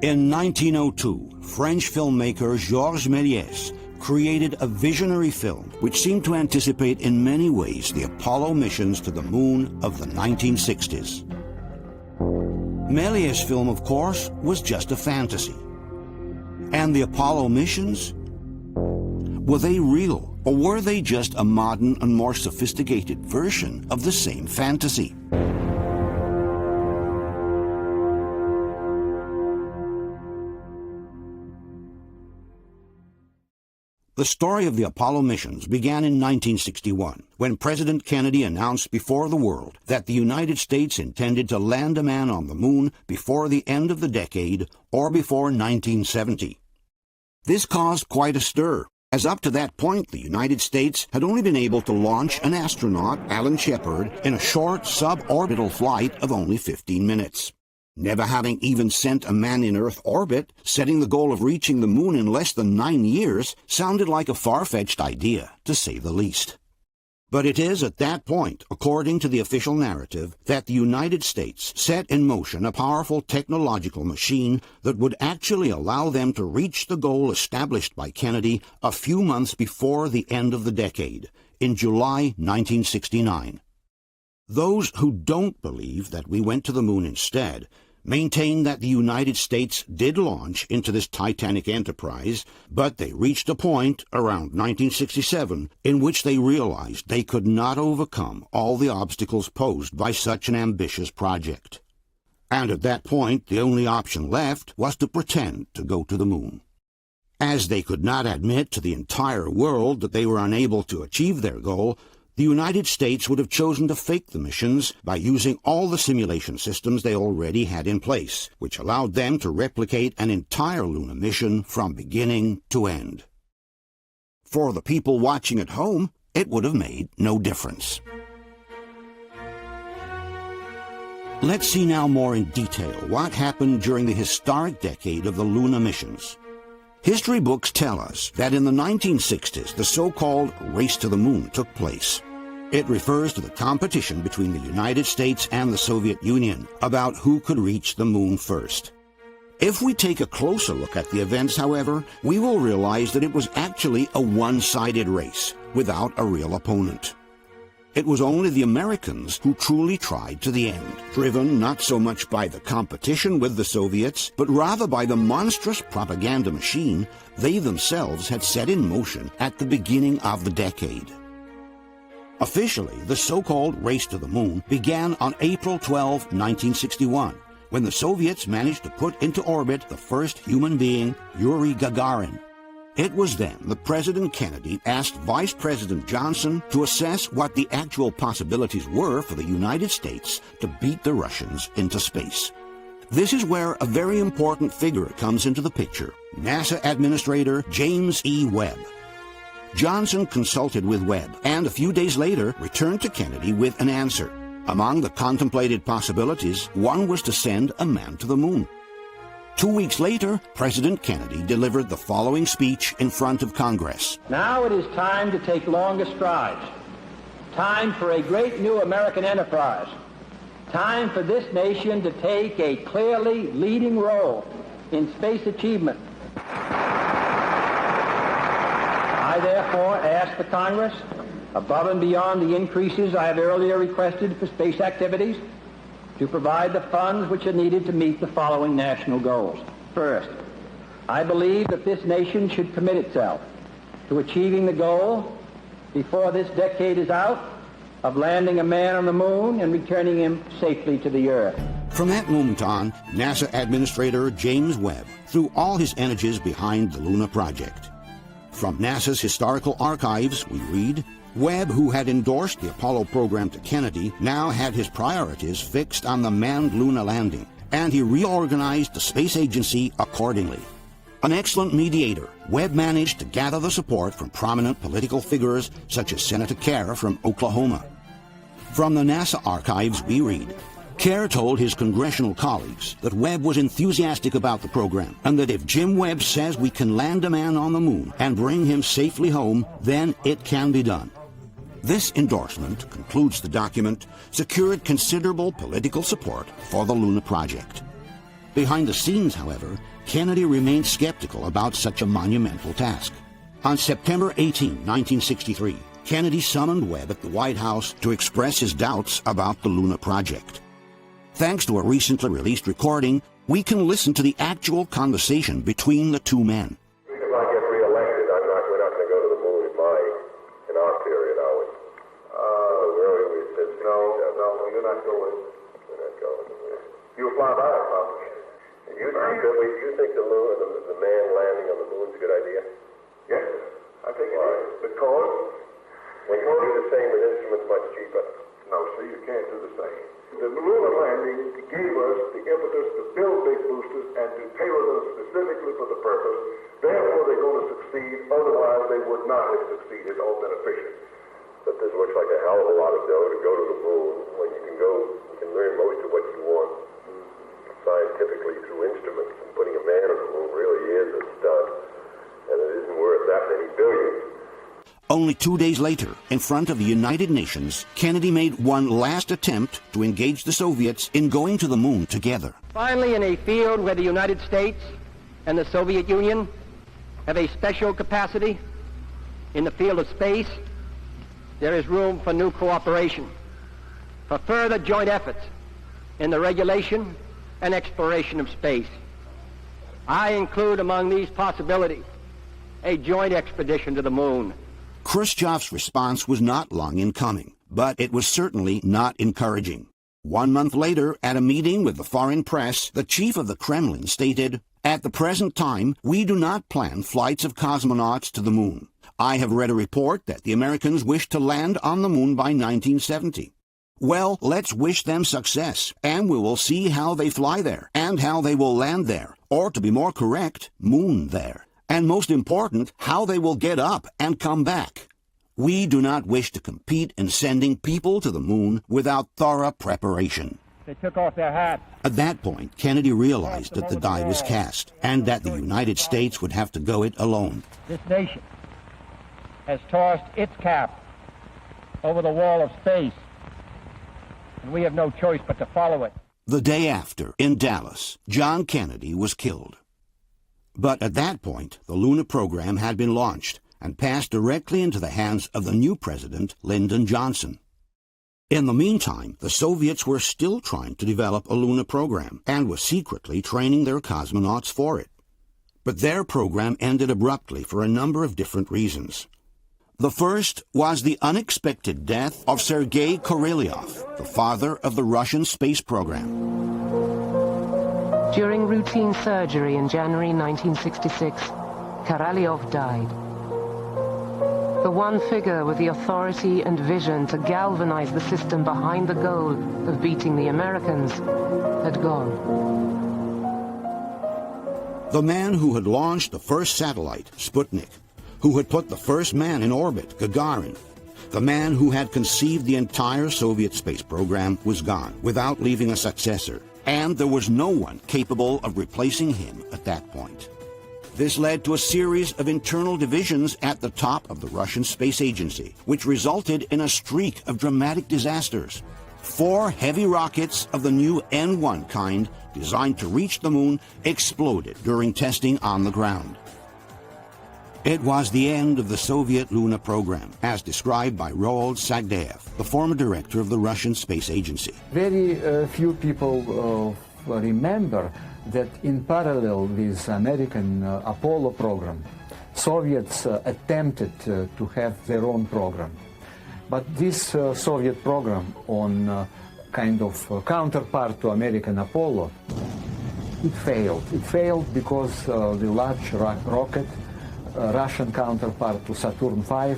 In 1902, French filmmaker Georges Méliès created a visionary film which seemed to anticipate in many ways the Apollo missions to the moon of the 1960s. Méliès' film, of course, was just a fantasy. And the Apollo missions? Were they real, or were they just a modern and more sophisticated version of the same fantasy? The story of the Apollo missions began in 1961, when President Kennedy announced before the world that the United States intended to land a man on the moon before the end of the decade or before 1970. This caused quite a stir, as up to that point the United States had only been able to launch an astronaut, Alan Shepard, in a short suborbital flight of only 15 minutes. Never having even sent a man in Earth orbit, setting the goal of reaching the moon in less than 9 years sounded like a far-fetched idea, to say the least. But it is at that point, according to the official narrative, that the United States set in motion a powerful technological machine that would actually allow them to reach the goal established by Kennedy a few months before the end of the decade, in July 1969. Those who don't believe that we went to the moon instead maintain that the United States did launch into this titanic enterprise, but they reached a point around 1967 in which they realized they could not overcome all the obstacles posed by such an ambitious project. And at that point, the only option left was to pretend to go to the moon. As they could not admit to the entire world that they were unable to achieve their goal, the United States would have chosen to fake the missions by using all the simulation systems they already had in place, which allowed them to replicate an entire lunar mission from beginning to end. For the people watching at home, it would have made no difference. Let's see now more in detail what happened during the historic decade of the lunar missions. History books tell us that in the 1960s, the so-called race to the moon took place. It refers to the competition between the United States and the Soviet Union about who could reach the moon first. If we take a closer look at the events, however, we will realize that it was actually a one-sided race, without a real opponent. It was only the Americans who truly tried to the end, driven not so much by the competition with the Soviets, but rather by the monstrous propaganda machine they themselves had set in motion at the beginning of the decade. Officially, the so-called race to the moon began on April 12, 1961, when the Soviets managed to put into orbit the first human being, Yuri Gagarin. It was then that President Kennedy asked Vice President Johnson to assess what the actual possibilities were for the United States to beat the Russians into space. This is where a very important figure comes into the picture, NASA Administrator James E. Webb. Johnson consulted with Webb and a few days later returned to Kennedy with an answer. Among the contemplated possibilities, one was to send a man to the moon. 2 weeks later, President Kennedy delivered the following speech in front of Congress. Now it is time to take longer strides. Time for a great new American enterprise. Time for this nation to take a clearly leading role in space achievement. I therefore ask the Congress above and beyond the increases I have earlier requested for space activities, to provide the funds which are needed to meet the following national goals. First, I believe that this nation should commit itself to achieving the goal, before this decade is out, of landing a man on the moon and returning him safely to the Earth. From that moment on, NASA Administrator James Webb threw all his energies behind the Luna project. From NASA's historical archives, we read, Webb, who had endorsed the Apollo program to Kennedy, now had his priorities fixed on the manned lunar landing, and he reorganized the space agency accordingly. An excellent mediator, Webb managed to gather the support from prominent political figures such as Senator Kerr from Oklahoma. From the NASA archives, we read, Kerr told his congressional colleagues that Webb was enthusiastic about the program and that if Jim Webb says we can land a man on the moon and bring him safely home, then it can be done. This endorsement, concludes the document, secured considerable political support for the Luna project. Behind the scenes, however, Kennedy remained skeptical about such a monumental task. On September 18, 1963, Kennedy summoned Webb at the White House to express his doubts about the Luna project. Thanks to a recently released recording, we can listen to the actual conversation between the two men. If I get reelected, we're not going to go to the moon in our period, are we? No, you're not going. We're not going. You fly by it, probably. You think the man landing on the moon is a good idea? Yes, I think it is. Because when you do the same with instruments much cheaper. No, see, you can't do the same. The lunar landing gave us the impetus to build big boosters and to tailor them specifically for the purpose. Therefore, they're going to succeed. Otherwise, they would not have succeeded or been efficient. But this looks like a hell of a lot of dough to go to the moon when you can learn most of what you want scientifically through instruments. And putting a man on the moon really is a stunt, and it isn't worth that many billions. Only 2 days later, in front of the United Nations, Kennedy made one last attempt to engage the Soviets in going to the moon together. Finally, in a field where the United States and the Soviet Union have a special capacity in the field of space, there is room for new cooperation, for further joint efforts in the regulation and exploration of space. I include among these possibilities a joint expedition to the moon. Khrushchev's response was not long in coming, but it was certainly not encouraging. 1 month later, at a meeting with the foreign press, the chief of the Kremlin stated, "At the present time, we do not plan flights of cosmonauts to the moon. I have read a report that the Americans wish to land on the moon by 1970. Well, let's wish them success, and we will see how they fly there, and how they will land there, or to be more correct, moon there. And most important, how they will get up and come back. We do not wish to compete in sending people to the moon without thorough preparation." They took off their hats. At that point, Kennedy realized that the die was cast, and that the United States would have to go it alone. This nation has tossed its cap over the wall of space, and we have no choice but to follow it. The day after, in Dallas, John Kennedy was killed. But at that point, the Luna program had been launched and passed directly into the hands of the new president, Lyndon Johnson. In the meantime, the Soviets were still trying to develop a Luna program and were secretly training their cosmonauts for it. But their program ended abruptly for a number of different reasons. The first was the unexpected death of Sergei Korolev, the father of the Russian space program. During routine surgery in January 1966, Korolev died. The one figure with the authority and vision to galvanize the system behind the goal of beating the Americans had gone. The man who had launched the first satellite, Sputnik, who had put the first man in orbit, Gagarin, the man who had conceived the entire Soviet space program, was gone without leaving a successor, and there was no one capable of replacing him at that point. This led to a series of internal divisions at the top of the Russian Space Agency, which resulted in a streak of dramatic disasters. 4 heavy rockets of the new N-1 kind, designed to reach the moon, exploded during testing on the ground. It was the end of the Soviet Luna program, as described by Roald Sagdayev, the former director of the Russian Space Agency. Very few people remember that in parallel with American Apollo program, Soviets attempted to have their own program. But this Soviet program on kind of counterpart to American Apollo, it failed. It failed because the large rocket, Russian counterpart to Saturn V,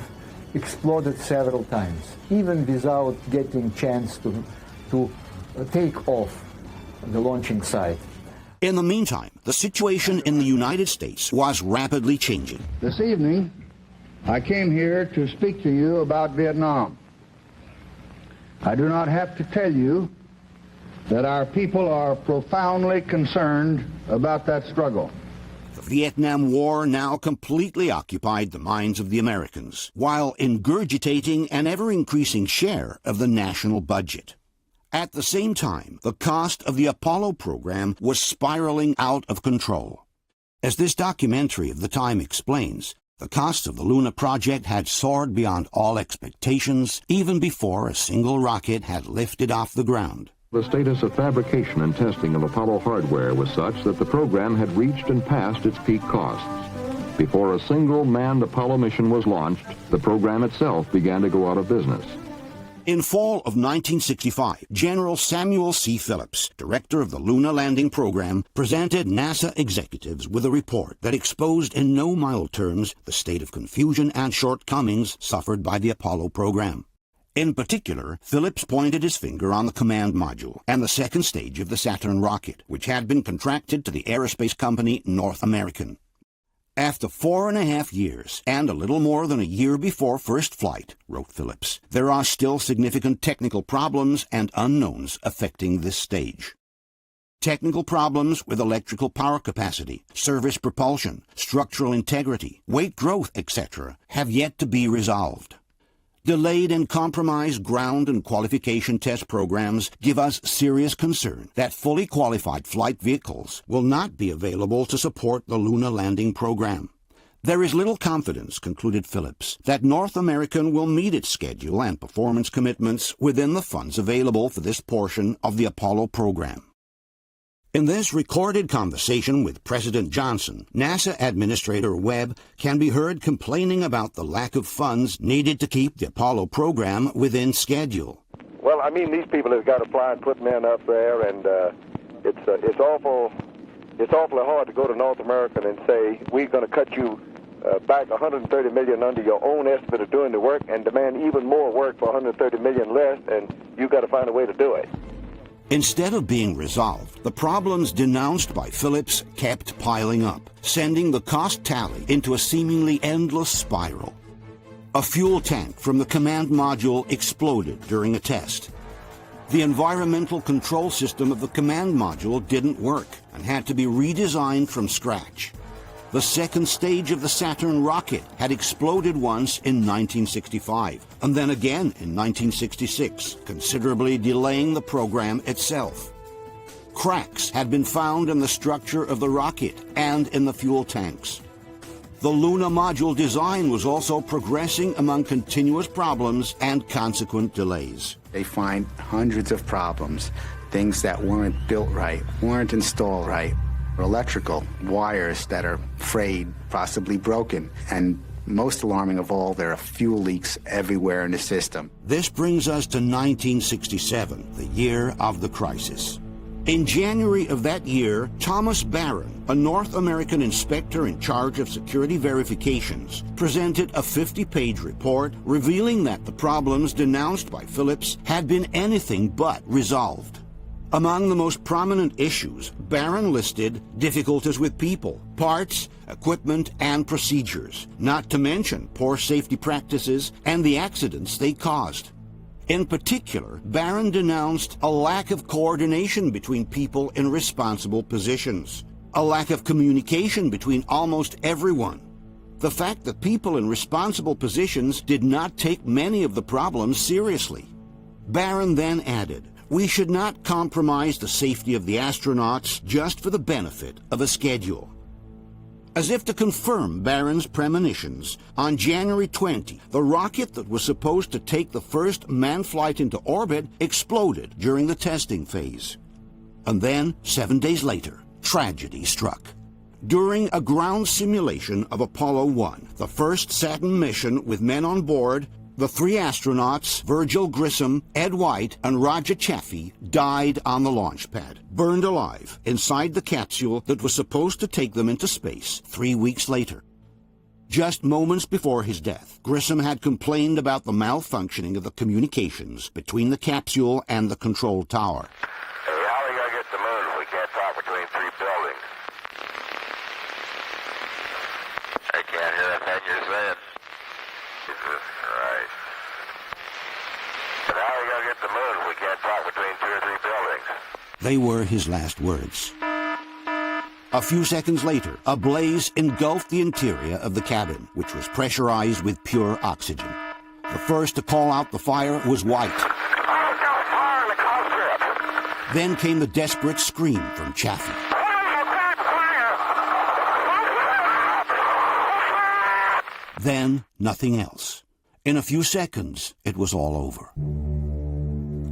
exploded several times, even without getting chance to take off the launching site. In the meantime, the situation in the United States was rapidly changing. This evening, I came here to speak to you about Vietnam. I do not have to tell you that our people are profoundly concerned about that struggle. The Vietnam War now completely occupied the minds of the Americans, while ingurgitating an ever-increasing share of the national budget. At the same time, the cost of the Apollo program was spiraling out of control. As this documentary of the time explains, the cost of the Luna project had soared beyond all expectations even before a single rocket had lifted off the ground. The status of fabrication and testing of Apollo hardware was such that the program had reached and passed its peak costs. Before a single manned Apollo mission was launched, the program itself began to go out of business. In fall of 1965, General Samuel C. Phillips, director of the Luna landing program, presented NASA executives with a report that exposed in no mild terms the state of confusion and shortcomings suffered by the Apollo program. In particular, Phillips pointed his finger on the command module and the second stage of the Saturn rocket, which had been contracted to the aerospace company North American. After 4.5 years, and a little more than a year before first flight, wrote Phillips, there are still significant technical problems and unknowns affecting this stage. Technical problems with electrical power capacity, service propulsion, structural integrity, weight growth, etc., have yet to be resolved. Delayed and compromised ground and qualification test programs give us serious concern that fully qualified flight vehicles will not be available to support the Luna landing program. There is little confidence, concluded Phillips, that North American will meet its schedule and performance commitments within the funds available for this portion of the Apollo program. In this recorded conversation with President Johnson, NASA Administrator Webb can be heard complaining about the lack of funds needed to keep the Apollo program within schedule. Well, I mean, these people have got to fly and put men up there, and it's awfully hard to go to North American and say, we're going to cut you back $130 million under your own estimate of doing the work and demand even more work for $130 million less, and you've got to find a way to do it. Instead of being resolved, the problems denounced by Phillips kept piling up, sending the cost tally into a seemingly endless spiral. A fuel tank from the command module exploded during a test. The environmental control system of the command module didn't work and had to be redesigned from scratch. The second stage of the Saturn rocket had exploded once in 1965, and then again in 1966, considerably delaying the program itself. Cracks had been found in the structure of the rocket and in the fuel tanks. The Luna module design was also progressing among continuous problems and consequent delays. They find hundreds of problems, things that weren't built right, weren't installed right. Electrical wires that are frayed, possibly broken, and most alarming of all, there are fuel leaks everywhere in the system. This brings us to 1967, the year of the crisis. In January of that year, Thomas Barron, a North American inspector in charge of security verifications, presented a 50-page report revealing that the problems denounced by Phillips had been anything but resolved. Among the most prominent issues, Barron listed difficulties with people, parts, equipment, and procedures, not to mention poor safety practices and the accidents they caused. In particular, Barron denounced a lack of coordination between people in responsible positions, a lack of communication between almost everyone, the fact that people in responsible positions did not take many of the problems seriously. Barron then added, "We should not compromise the safety of the astronauts just for the benefit of a schedule." As if to confirm Barron's premonitions, on January 20, the rocket that was supposed to take the first manned flight into orbit exploded during the testing phase. And then, 7 days later, tragedy struck. During a ground simulation of Apollo 1, the first Saturn mission with men on board, the three astronauts, Virgil Grissom, Ed White, and Roger Chaffee, died on the launch pad, burned alive inside the capsule that was supposed to take them into space 3 weeks later. Just moments before his death, Grissom had complained about the malfunctioning of the communications between the capsule and the control tower. Hey, how are we going to get to the moon if we can't talk between three buildings? I can't hear a thing you're saying. Jesus Christ. But how are we going to get to the moon if we can't talk between 2 or 3 buildings? They were his last words. A few seconds later, a blaze engulfed the interior of the cabin, which was pressurized with pure oxygen. The first to call out the fire was White. Oh, no, fire in the coal strip. Then came the desperate scream from Chaffee. Then, nothing else. In a few seconds, it was all over.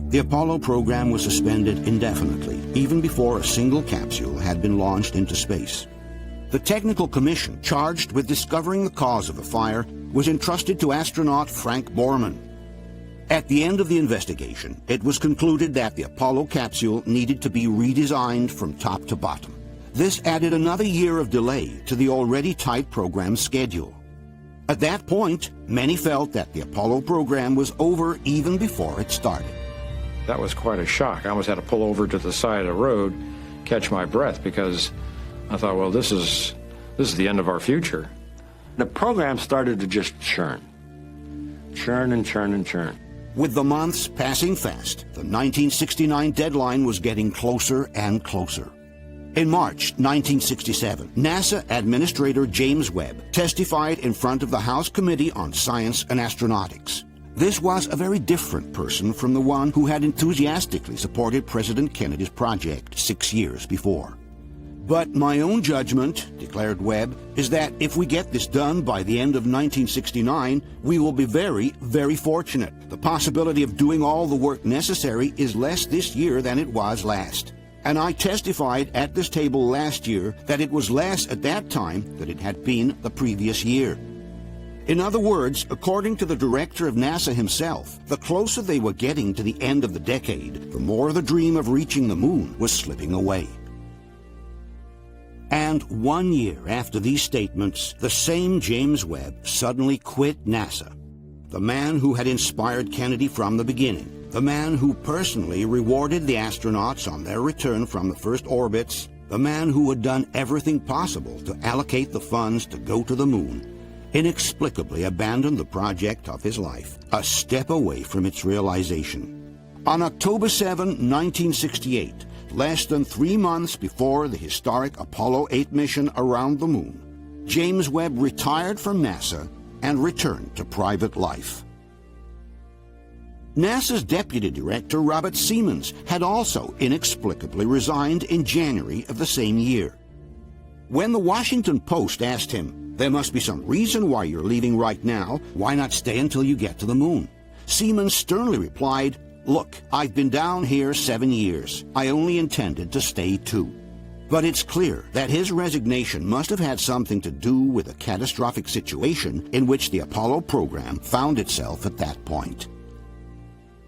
The Apollo program was suspended indefinitely, even before a single capsule had been launched into space. The technical commission charged with discovering the cause of the fire was entrusted to astronaut Frank Borman. At the end of the investigation, it was concluded that the Apollo capsule needed to be redesigned from top to bottom. This added another year of delay to the already tight program schedule. At that point, many felt that the Apollo program was over even before it started. That was quite a shock. I almost had to pull over to the side of the road, catch my breath, because I thought, well, this is the end of our future. The program started to just churn. Churn and churn and churn. With the months passing fast, the 1969 deadline was getting closer and closer. In March 1967, NASA Administrator James Webb testified in front of the House Committee on Science and Astronautics. This was a very different person from the one who had enthusiastically supported President Kennedy's project 6 years before. But my own judgment, declared Webb, is that if we get this done by the end of 1969, we will be very, very fortunate. The possibility of doing all the work necessary is less this year than it was last. And I testified at this table last year that it was less at that time than it had been the previous year. In other words, according to the director of NASA himself, the closer they were getting to the end of the decade, the more the dream of reaching the moon was slipping away. And 1 year after these statements, the same James Webb suddenly quit NASA. The man who had inspired Kennedy from the beginning, the man who personally rewarded the astronauts on their return from the first orbits, the man who had done everything possible to allocate the funds to go to the moon, inexplicably abandoned the project of his life, a step away from its realization. On October 7, 1968, less than 3 months before the historic Apollo 8 mission around the moon, James Webb retired from NASA and returned to private life. NASA's deputy director, Robert Siemens, had also inexplicably resigned in January of the same year. When the Washington Post asked him, "There must be some reason why you're leaving right now. Why not stay until you get to the moon?" Siemens sternly replied, "Look, I've been down here 7 years. I only intended to stay 2. But it's clear that his resignation must have had something to do with the catastrophic situation in which the Apollo program found itself at that point.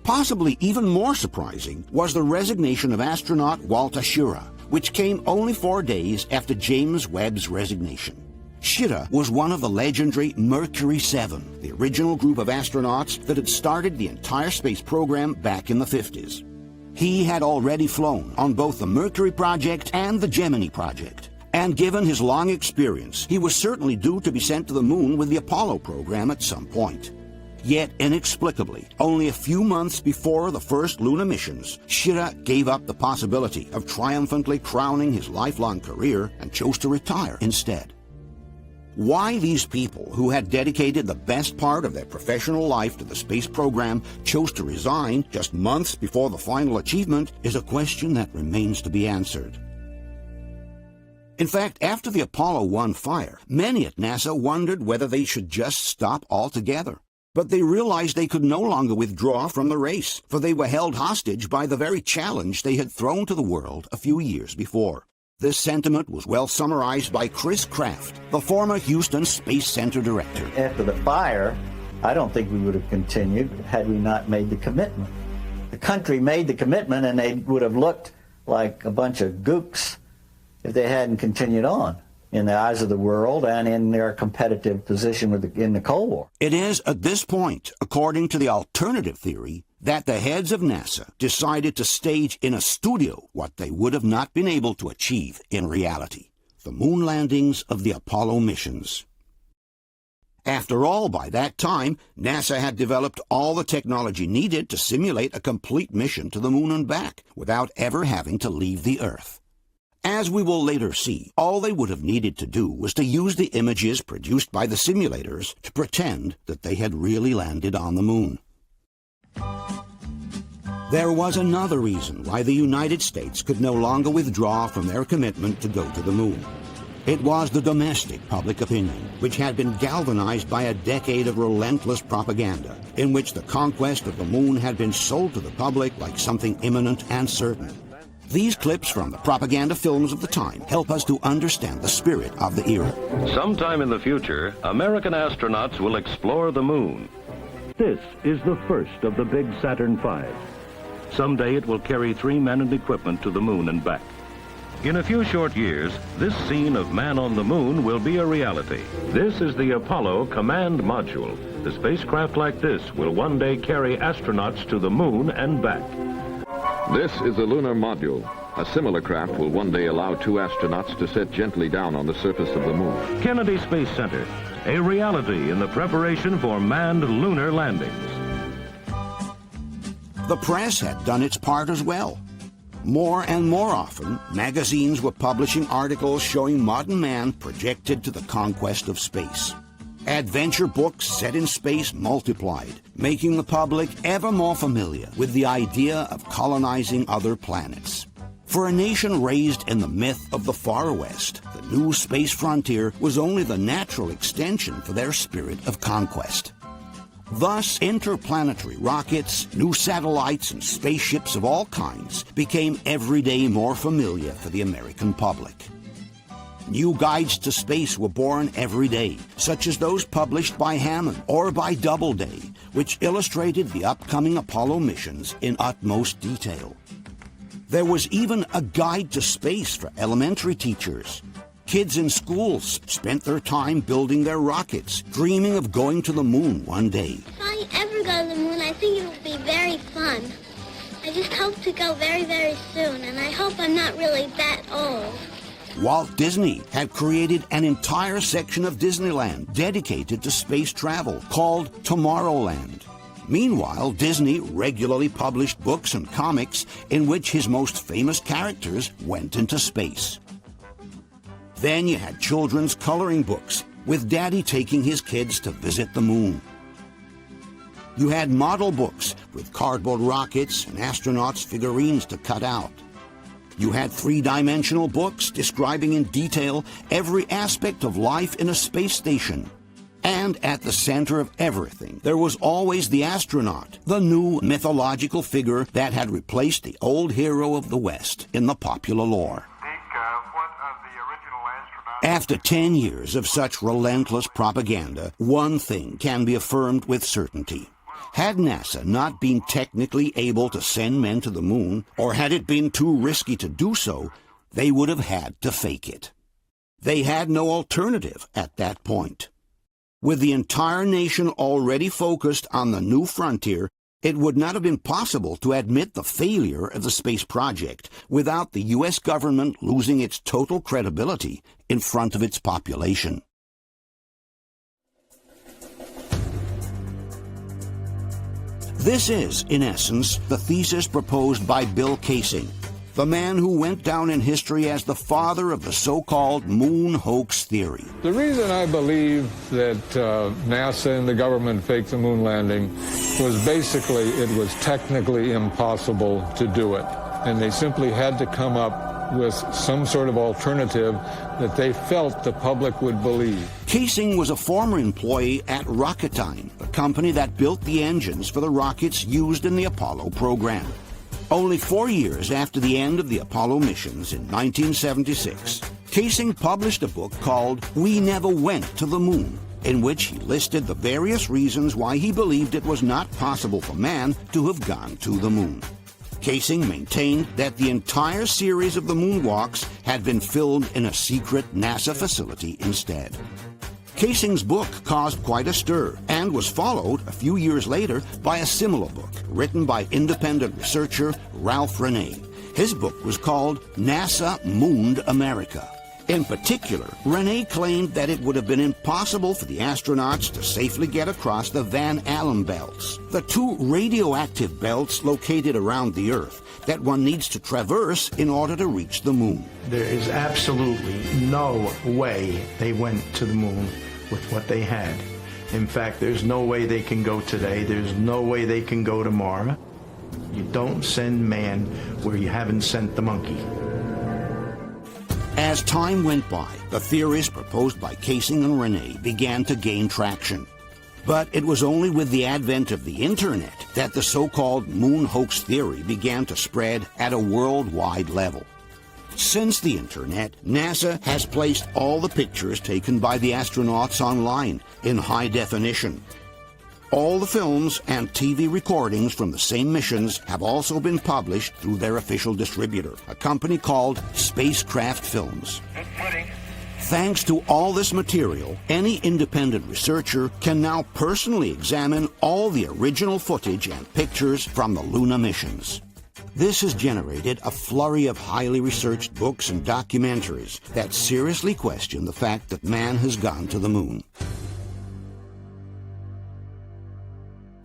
Possibly even more surprising was the resignation of astronaut Walter Schirra, which came only 4 days after James Webb's resignation. Schirra was one of the legendary Mercury 7, the original group of astronauts that had started the entire space program back in the 50s. He had already flown on both the Mercury project and the Gemini project, and given his long experience, he was certainly due to be sent to the moon with the Apollo program at some point. Yet, inexplicably, only a few months before the first lunar missions, Schirra gave up the possibility of triumphantly crowning his lifelong career and chose to retire instead. Why these people, who had dedicated the best part of their professional life to the space program, chose to resign just months before the final achievement is a question that remains to be answered. In fact, after the Apollo 1 fire, many at NASA wondered whether they should just stop altogether. But they realized they could no longer withdraw from the race, for they were held hostage by the very challenge they had thrown to the world a few years before. This sentiment was well summarized by Chris Kraft, the former Houston Space Center director. After the fire, I don't think we would have continued had we not made the commitment. The country made the commitment, and they would have looked like a bunch of gooks if they hadn't continued on in the eyes of the world and in their competitive position in the Cold War. It is at this point, according to the alternative theory, that the heads of NASA decided to stage in a studio what they would have not been able to achieve in reality: the moon landings of the Apollo missions. After all, by that time, NASA had developed all the technology needed to simulate a complete mission to the moon and back without ever having to leave the Earth. As we will later see, all they would have needed to do was to use the images produced by the simulators to pretend that they had really landed on the moon. There was another reason why the United States could no longer withdraw from their commitment to go to the moon. It was the domestic public opinion, which had been galvanized by a decade of relentless propaganda, in which the conquest of the moon had been sold to the public like something imminent and certain. These clips from the propaganda films of the time help us to understand the spirit of the era. Sometime in the future, American astronauts will explore the moon. This is the first of the big Saturn V. Someday it will carry 3 men and equipment to the moon and back. In a few short years, this scene of man on the moon will be a reality. This is the Apollo Command Module. A spacecraft like this will one day carry astronauts to the moon and back. This is the lunar module. A similar craft will one day allow 2 astronauts to set gently down on the surface of the moon. Kennedy Space Center, a reality in the preparation for manned lunar landings. The press had done its part as well. More and more often, magazines were publishing articles showing modern man projected to the conquest of space. Adventure books set in space multiplied, making the public ever more familiar with the idea of colonizing other planets. For a nation raised in the myth of the Far West, the new space frontier was only the natural extension for their spirit of conquest. Thus, interplanetary rockets, new satellites, and spaceships of all kinds became every day more familiar for the American public. New guides to space were born every day, such as those published by Hammond or by Doubleday, which illustrated the upcoming Apollo missions in utmost detail. There was even a guide to space for elementary teachers. Kids in schools spent their time building their rockets, dreaming of going to the moon one day. If I ever go to the moon, I think it will be very fun. I just hope to go very, very soon, and I hope I'm not really that old. Walt Disney had created an entire section of Disneyland dedicated to space travel called Tomorrowland. Meanwhile, Disney regularly published books and comics in which his most famous characters went into space. Then you had children's coloring books, with Daddy taking his kids to visit the moon. You had model books with cardboard rockets and astronauts' figurines to cut out. You had 3-dimensional books describing in detail every aspect of life in a space station. And at the center of everything, there was always the astronaut, the new mythological figure that had replaced the old hero of the West in the popular lore. After 10 years of such relentless propaganda, one thing can be affirmed with certainty. Had NASA not been technically able to send men to the moon, or had it been too risky to do so, they would have had to fake it. They had no alternative at that point. With the entire nation already focused on the new frontier, it would not have been possible to admit the failure of the space project without the U.S. government losing its total credibility in front of its population. This is, in essence, the thesis proposed by Bill Kaysing, the man who went down in history as the father of the so-called moon hoax theory. The reason I believe that NASA and the government faked the moon landing was basically it was technically impossible to do it. And they simply had to come up with some sort of alternative that they felt the public would believe. Casing was a former employee at Rocketdyne, the company that built the engines for the rockets used in the Apollo program. Only 4 years after the end of the Apollo missions in 1976, Casing published a book called We Never Went to the Moon, in which he listed the various reasons why he believed it was not possible for man to have gone to the moon. Casing maintained that the entire series of the moonwalks had been filmed in a secret NASA facility instead. Casing's book caused quite a stir and was followed a few years later by a similar book written by independent researcher Ralph Rene. His book was called NASA Mooned America. In particular, Rene claimed that it would have been impossible for the astronauts to safely get across the Van Allen belts, the two radioactive belts located around the Earth that one needs to traverse in order to reach the moon. There is absolutely no way they went to the moon with what they had. In fact, there's no way they can go today. There's no way they can go tomorrow. You don't send man where you haven't sent the monkey. As time went by, the theories proposed by Casing and Rene began to gain traction. But it was only with the advent of the Internet that the so-called moon hoax theory began to spread at a worldwide level. Since the Internet, NASA has placed all the pictures taken by the astronauts online in high definition. All the films and TV recordings from the same missions have also been published through their official distributor, a company called Spacecraft Films. Thanks to all this material, any independent researcher can now personally examine all the original footage and pictures from the Luna missions. This has generated a flurry of highly researched books and documentaries that seriously question the fact that man has gone to the moon.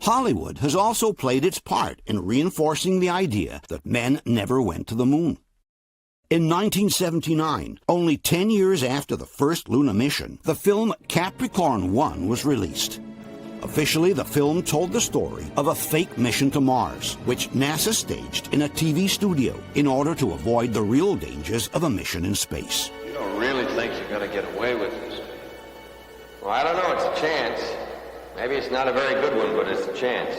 Hollywood has also played its part in reinforcing the idea that men never went to the moon. In 1979, only 10 years after the first Luna mission, the film Capricorn 1 was released. Officially, the film told the story of a fake mission to Mars, which NASA staged in a TV studio in order to avoid the real dangers of a mission in space. You don't really think you're going to get away with this? Well, I don't know. It's a chance. Maybe it's not a very good one, but it's a chance.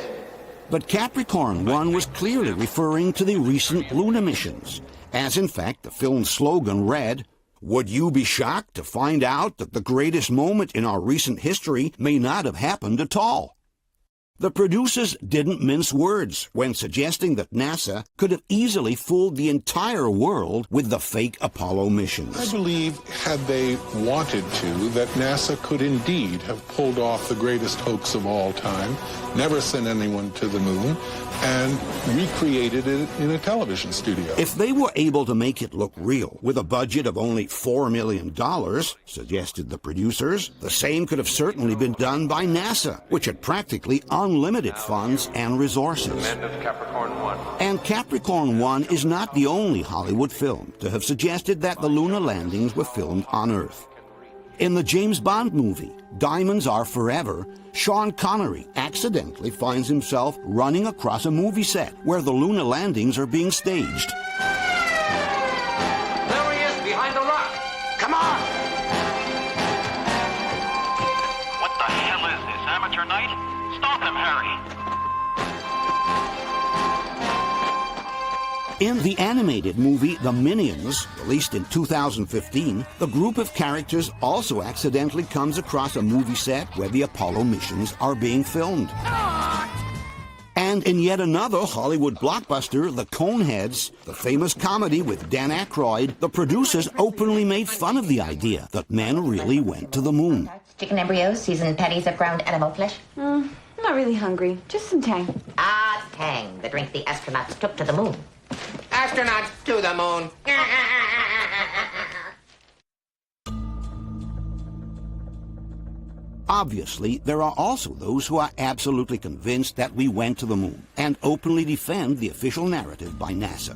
But Capricorn 1 was clearly referring to the recent Luna missions, as in fact the film's slogan read, "Would you be shocked to find out that the greatest moment in our recent history may not have happened at all?" The producers didn't mince words when suggesting that NASA could have easily fooled the entire world with the fake Apollo missions. I believe, had they wanted to, that NASA could indeed have pulled off the greatest hoax of all time, never sent anyone to the moon, and recreated it in a television studio. If they were able to make it look real with a budget of only $4 million, suggested the producers, the same could have certainly been done by NASA, which had practically unlimited funds and resources. And Capricorn 1 is not the only Hollywood film to have suggested that the lunar landings were filmed on Earth. In the James Bond movie, Diamonds Are Forever, Sean Connery accidentally finds himself running across a movie set where the lunar landings are being staged. There he is, behind the rock. Come on! What the hell is this, amateur night? Stop him, Harry! In the animated movie The Minions, released in 2015, the group of characters also accidentally comes across a movie set where the Apollo missions are being filmed. And in yet another Hollywood blockbuster, The Coneheads, the famous comedy with Dan Aykroyd, the producers openly made fun of the idea that men really went to the moon. Chicken embryos, seasoned patties of ground animal flesh. I'm not really hungry. Just some Tang. Ah, Tang, the drink the astronauts took to the moon. Astronauts to the moon. Obviously, there are also those who are absolutely convinced that we went to the moon and openly defend the official narrative by NASA.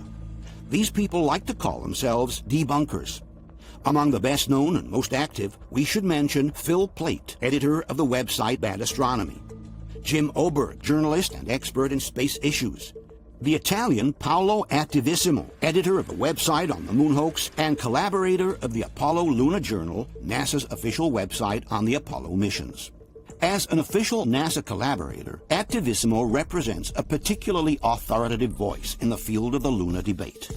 These people like to call themselves debunkers. Among the best known and most active, we should mention Phil Plait, editor of the website Bad Astronomy, Jim Oberg, journalist and expert in space issues, The Italian Paolo Attivissimo, editor of the website on the moon hoax and collaborator of the Apollo Lunar Journal, NASA's official website on the Apollo missions. As an official NASA collaborator, Attivissimo represents a particularly authoritative voice in the field of the lunar debate.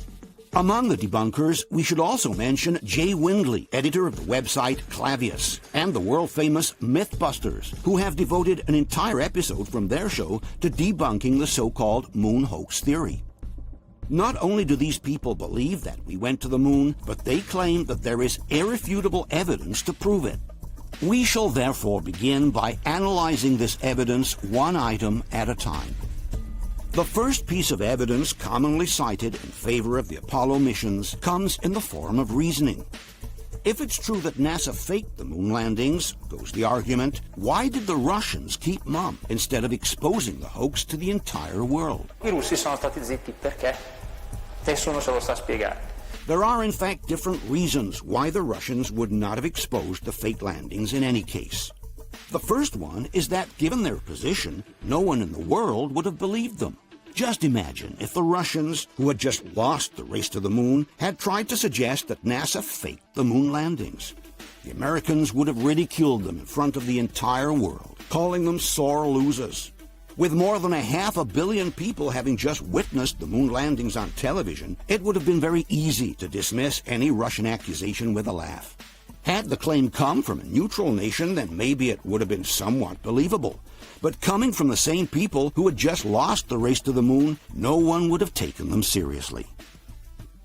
Among the debunkers, we should also mention Jay Windley, editor of the website Clavius, and the world-famous Mythbusters, who have devoted an entire episode from their show to debunking the so-called moon hoax theory. Not only do these people believe that we went to the moon, but they claim that there is irrefutable evidence to prove it. We shall therefore begin by analyzing this evidence one item at a time. The first piece of evidence commonly cited in favor of the Apollo missions comes in the form of reasoning. If it's true that NASA faked the moon landings, goes the argument, why did the Russians keep mum instead of exposing the hoax to the entire world? I russi sono stati zitti perché? Nessuno se lo sa spiegare. There are in fact different reasons why the Russians would not have exposed the fake landings in any case. The first one is that, given their position, no one in the world would have believed them. Just imagine if the Russians, who had just lost the race to the moon, had tried to suggest that NASA faked the moon landings. The Americans would have ridiculed them in front of the entire world, calling them sore losers. With more than 500 million people having just witnessed the moon landings on television, it would have been very easy to dismiss any Russian accusation with a laugh. Had the claim come from a neutral nation, then maybe it would have been somewhat believable. But coming from the same people who had just lost the race to the moon, no one would have taken them seriously.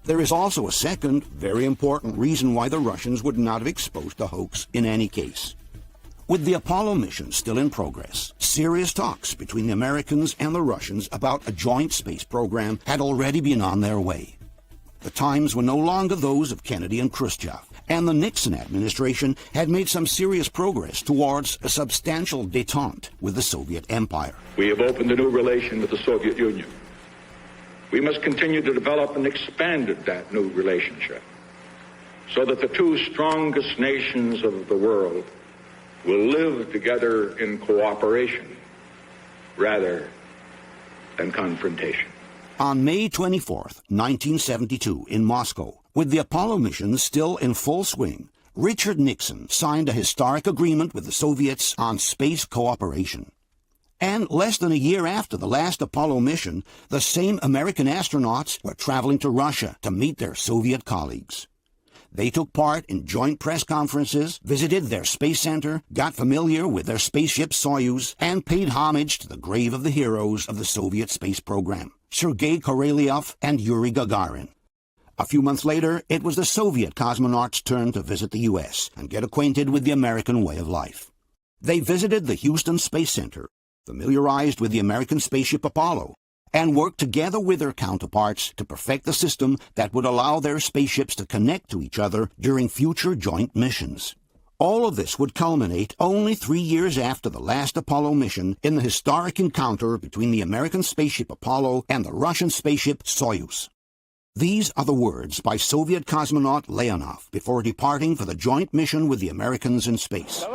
There is also a second, very important reason why the Russians would not have exposed the hoax in any case. With the Apollo mission still in progress, serious talks between the Americans and the Russians about a joint space program had already been on their way. The times were no longer those of Kennedy and Khrushchev, and the Nixon administration had made some serious progress towards a substantial détente with the Soviet Empire. We have opened a new relation with the Soviet Union. We must continue to develop and expand that new relationship so that the two strongest nations of the world will live together in cooperation rather than confrontation. On May 24, 1972, in Moscow, with the Apollo mission still in full swing, Richard Nixon signed a historic agreement with the Soviets on space cooperation. And less than a year after the last Apollo mission, the same American astronauts were traveling to Russia to meet their Soviet colleagues. They took part in joint press conferences, visited their space center, got familiar with their spaceship Soyuz, and paid homage to the grave of the heroes of the Soviet space program, Sergei Korolev and Yuri Gagarin. A few months later, it was the Soviet cosmonauts' turn to visit the U.S. and get acquainted with the American way of life. They visited the Houston Space Center, familiarized with the American spaceship Apollo, and worked together with their counterparts to perfect the system that would allow their spaceships to connect to each other during future joint missions. All of this would culminate only 3 years after the last Apollo mission in the historic encounter between the American spaceship Apollo and the Russian spaceship Soyuz. These are the words by Soviet cosmonaut Leonov before departing for the joint mission with the Americans in space.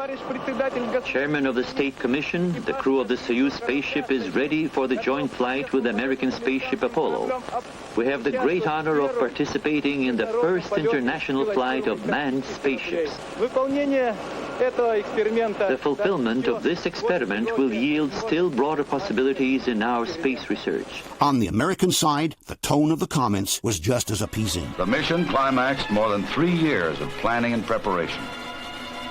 Chairman of the State Commission, the crew of the Soyuz spaceship is ready for the joint flight with the American spaceship Apollo. We have the great honor of participating in the first international flight of manned spaceships. The fulfillment of this experiment will yield still broader possibilities in our space research. On the American side, the tone of the comments was just as appeasing. The mission climaxed more than 3 years of planning and preparation,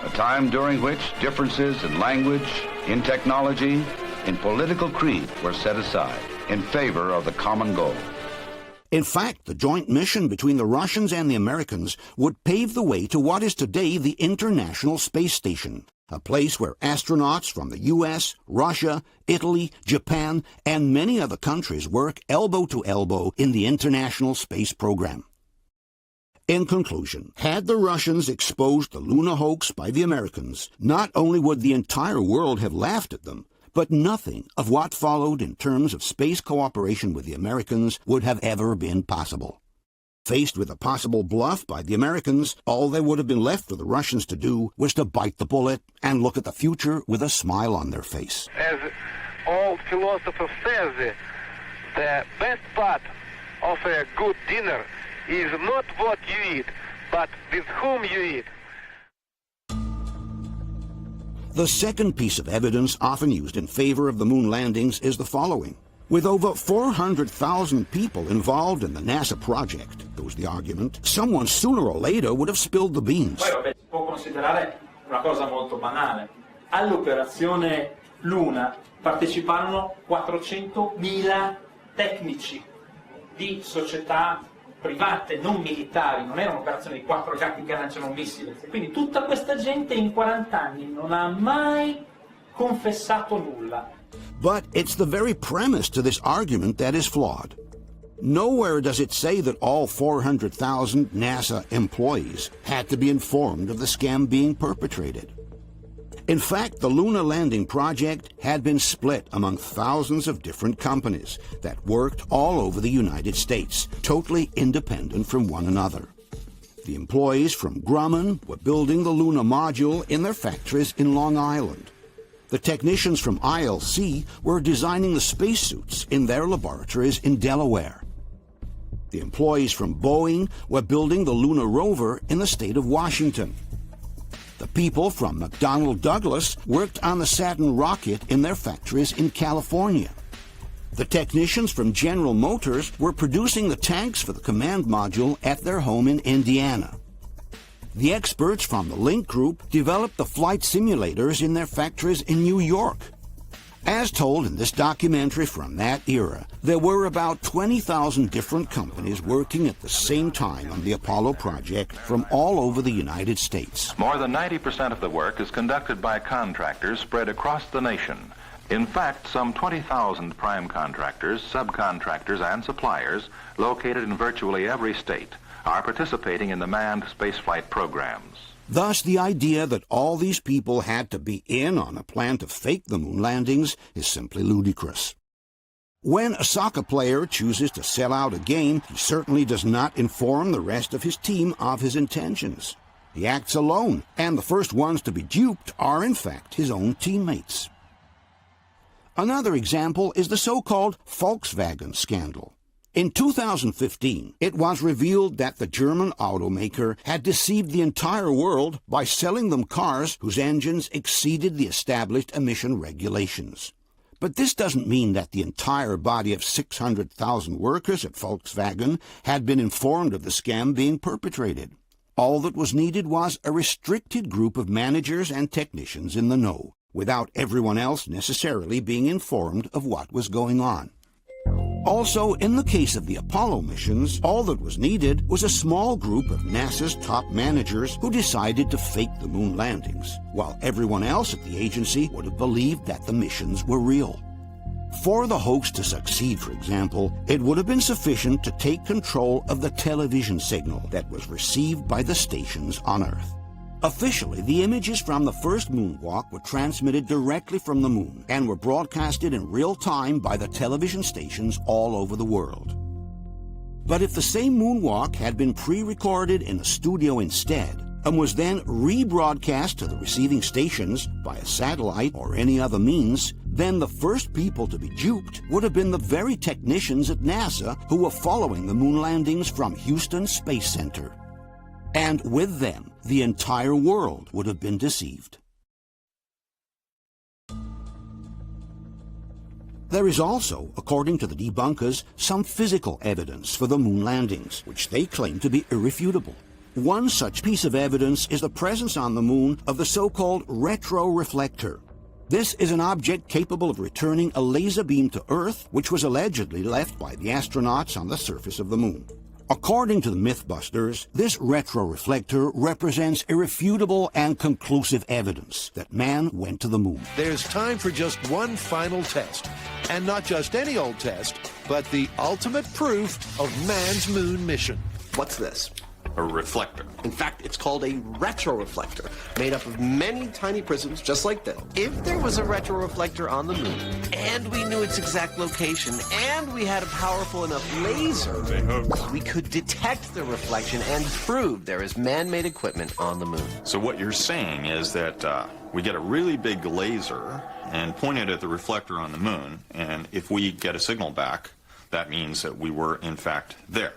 a time during which differences in language, in technology, in political creed were set aside in favor of the common goal. In fact, the joint mission between the Russians and the Americans would pave the way to what is today the International Space Station, a place where astronauts from the U.S., Russia, Italy, Japan, and many other countries work elbow to elbow in the International Space Program. In conclusion, had the Russians exposed the lunar hoax by the Americans, not only would the entire world have laughed at them, but nothing of what followed in terms of space cooperation with the Americans would have ever been possible. Faced with a possible bluff by the Americans, all there would have been left for the Russians to do was to bite the bullet and look at the future with a smile on their face. As all philosophers say, The best part of a good dinner is not what you eat, but with whom you eat. The second piece of evidence often used in favor of the moon landings is the following. With over 400,000 people involved in the NASA project, goes the argument, someone sooner or later would have spilled the beans. Poi vabbè, si può considerare una cosa molto banale. All'operazione Luna parteciparono 400.000 tecnici di società private, non militari, non era un'operazione di 4 gatti che lanciano un missile. Quindi tutta questa gente in 40 anni non ha mai confessato nulla. But it's the very premise to this argument that is flawed. Nowhere does it say that all 400,000 NASA employees had to be informed of the scam being perpetrated. In fact, the lunar landing project had been split among thousands of different companies that worked all over the United States, totally independent from one another. The employees from Grumman were building the lunar module in their factories in Long Island. The technicians from ILC were designing the spacesuits in their laboratories in Delaware. The employees from Boeing were building the lunar rover in the state of Washington. The people from McDonnell Douglas worked on the Saturn rocket in their factories in California. The technicians from General Motors were producing the tanks for the command module at their home in Indiana. The experts from the Link Group developed the flight simulators in their factories in New York. As told in this documentary from that era, there were about 20,000 different companies working at the same time on the Apollo project from all over the United States. More than 90% of the work is conducted by contractors spread across the nation. In fact, some 20,000 prime contractors, subcontractors, and suppliers located in virtually every state are participating in the manned spaceflight programs. Thus, the idea that all these people had to be in on a plan to fake the moon landings is simply ludicrous. When a soccer player chooses to sell out a game, he certainly does not inform the rest of his team of his intentions. He acts alone, and the first ones to be duped are, in fact, his own teammates. Another example is the so-called Volkswagen scandal. In 2015, it was revealed that the German automaker had deceived the entire world by selling them cars whose engines exceeded the established emission regulations. But this doesn't mean that the entire body of 600,000 workers at Volkswagen had been informed of the scam being perpetrated. All that was needed was a restricted group of managers and technicians in the know, without everyone else necessarily being informed of what was going on. Also, in the case of the Apollo missions, all that was needed was a small group of NASA's top managers who decided to fake the moon landings, while everyone else at the agency would have believed that the missions were real. For the hoax to succeed, for example, it would have been sufficient to take control of the television signal that was received by the stations on Earth. Officially, the images from the first moonwalk were transmitted directly from the moon and were broadcasted in real time by the television stations all over the world. But if the same moonwalk had been pre-recorded in a studio instead and was then rebroadcast to the receiving stations by a satellite or any other means, then the first people to be duped would have been the very technicians at NASA who were following the moon landings from Houston Space Center. And with them, the entire world would have been deceived. There is also, according to the debunkers, some physical evidence for the moon landings, which they claim to be irrefutable. One such piece of evidence is the presence on the moon of the so-called retroreflector. This is an object capable of returning a laser beam to Earth, which was allegedly left by the astronauts on the surface of the moon. According to the Mythbusters, this retroreflector represents irrefutable and conclusive evidence that man went to the moon. There's time for just one final test. And not just any old test, but the ultimate proof of man's moon mission. What's this? A reflector. In fact, it's called a retroreflector, made up of many tiny prisms just like this. If there was a retroreflector on the moon, and we knew its exact location, and we had a powerful enough laser, we could detect the reflection and prove there is man-made equipment on the moon. So what you're saying is that we get a really big laser and point it at the reflector on the moon, and if we get a signal back, that means that we were, in fact, there.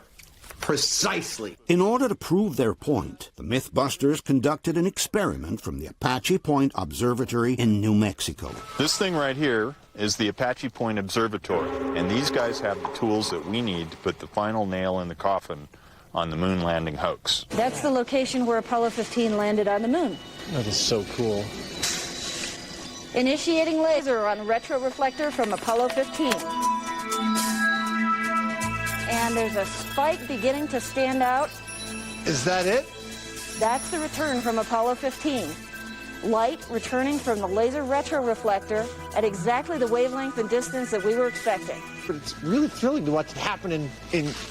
Precisely. In order to prove their point, the Mythbusters conducted an experiment from the Apache Point Observatory in New Mexico. This thing right here is the Apache Point Observatory, and these guys have the tools that we need to put the final nail in the coffin on the moon landing hoax. That's the location where Apollo 15 landed on the moon. That is so cool. Initiating laser on retroreflector from Apollo 15. And there's a spike beginning to stand out. Is that it? That's the return from Apollo 15. Light returning from the laser retroreflector at exactly the wavelength and distance that we were expecting. But it's really thrilling to watch it happen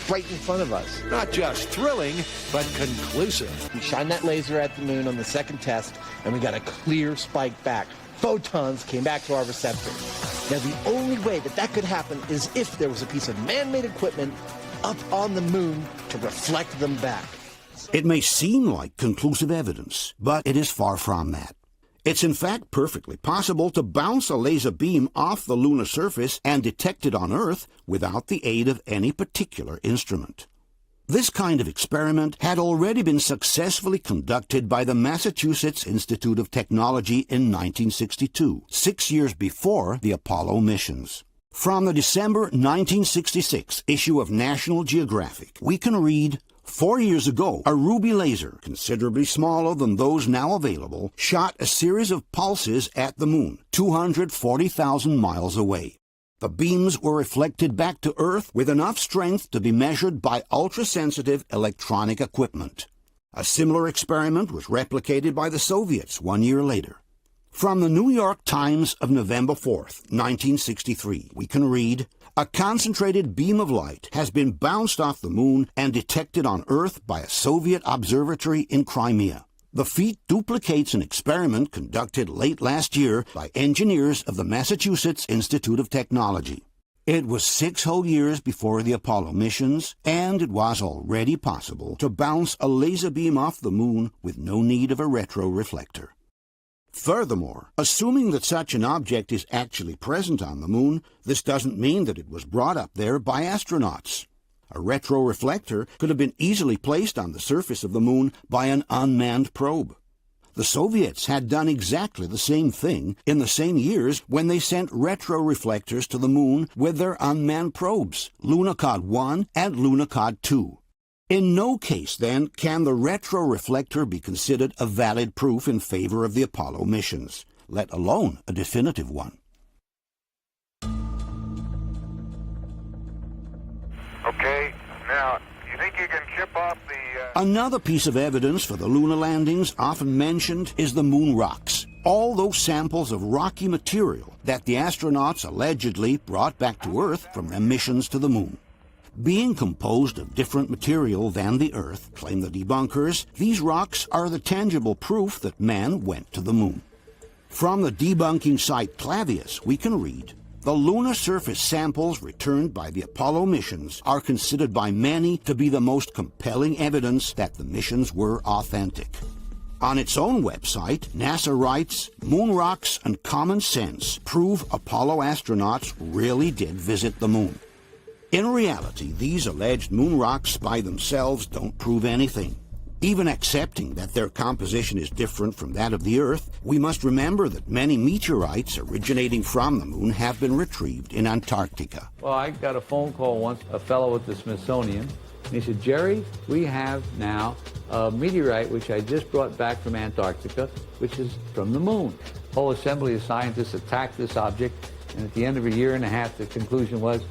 right in front of us. Not just thrilling, but conclusive. We shined that laser at the moon on the second test, and we got a clear spike back. Photons came back to our receptor. Now, the only way that could happen is if there was a piece of man-made equipment up on the moon to reflect them back. It may seem like conclusive evidence, but it is far from that. It's in fact perfectly possible to bounce a laser beam off the lunar surface and detect it on Earth without the aid of any particular instrument. This kind of experiment had already been successfully conducted by the Massachusetts Institute of Technology in 1962, 6 years before the Apollo missions. From the December 1966 issue of National Geographic, we can read, 4 years ago, a ruby laser, considerably smaller than those now available, shot a series of pulses at the moon, 240,000 miles away. The beams were reflected back to Earth with enough strength to be measured by ultra-sensitive electronic equipment. A similar experiment was replicated by the Soviets 1 year later. From the New York Times of November 4th, 1963, we can read, a concentrated beam of light has been bounced off the moon and detected on Earth by a Soviet observatory in Crimea. The feat duplicates an experiment conducted late last year by engineers of the Massachusetts Institute of Technology. It was 6 whole years before the Apollo missions, and it was already possible to bounce a laser beam off the moon with no need of a retroreflector. Furthermore, assuming that such an object is actually present on the moon, this doesn't mean that it was brought up there by astronauts. A retroreflector could have been easily placed on the surface of the moon by an unmanned probe. The Soviets had done exactly the same thing in the same years when they sent retroreflectors to the moon with their unmanned probes, Lunokhod 1 and Lunokhod 2. In no case, then, can the retroreflector be considered a valid proof in favor of the Apollo missions, let alone a definitive one. Okay, now, you think you can chip off the... Another piece of evidence for the lunar landings often mentioned is the moon rocks, all those samples of rocky material that the astronauts allegedly brought back to Earth from their missions to the moon. Being composed of different material than the Earth, claim the debunkers, these rocks are the tangible proof that man went to the moon. From the debunking site Clavius, we can read, the lunar surface samples returned by the Apollo missions are considered by many to be the most compelling evidence that the missions were authentic. On its own website, NASA writes, moon rocks and common sense prove Apollo astronauts really did visit the moon. In reality, these alleged moon rocks by themselves don't prove anything. Even accepting that their composition is different from that of the Earth, we must remember that many meteorites originating from the moon have been retrieved in Antarctica. Well, I got a phone call once, a fellow at the Smithsonian, and he said, Jerry, we have now a meteorite which I just brought back from Antarctica, which is from the moon. The whole assembly of scientists attacked this object, and at the end of a year and a half, the conclusion was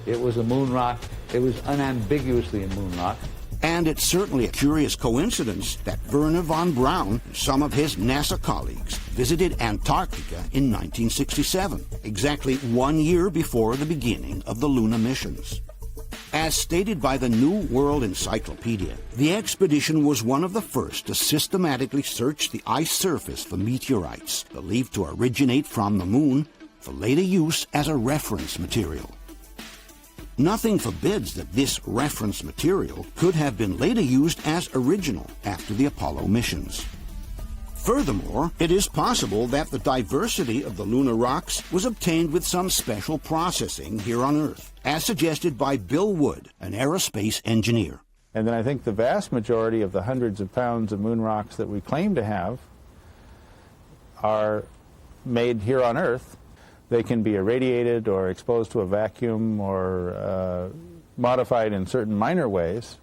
it was a moon rock. It was unambiguously a moon rock. And it's certainly a curious coincidence that Wernher von Braun and some of his NASA colleagues visited Antarctica in 1967, exactly 1 year before the beginning of the lunar missions. As stated by the New World Encyclopedia, the expedition was one of the first to systematically search the ice surface for meteorites believed to originate from the moon for later use as a reference material. Nothing forbids that this reference material could have been later used as original after the Apollo missions. Furthermore, it is possible that the diversity of the lunar rocks was obtained with some special processing here on Earth, as suggested by Bill Wood, an aerospace engineer. And then I think the vast majority of the hundreds of pounds of moon rocks that we claim to have are made here on Earth. They can be irradiated or exposed to a vacuum or modified in certain minor ways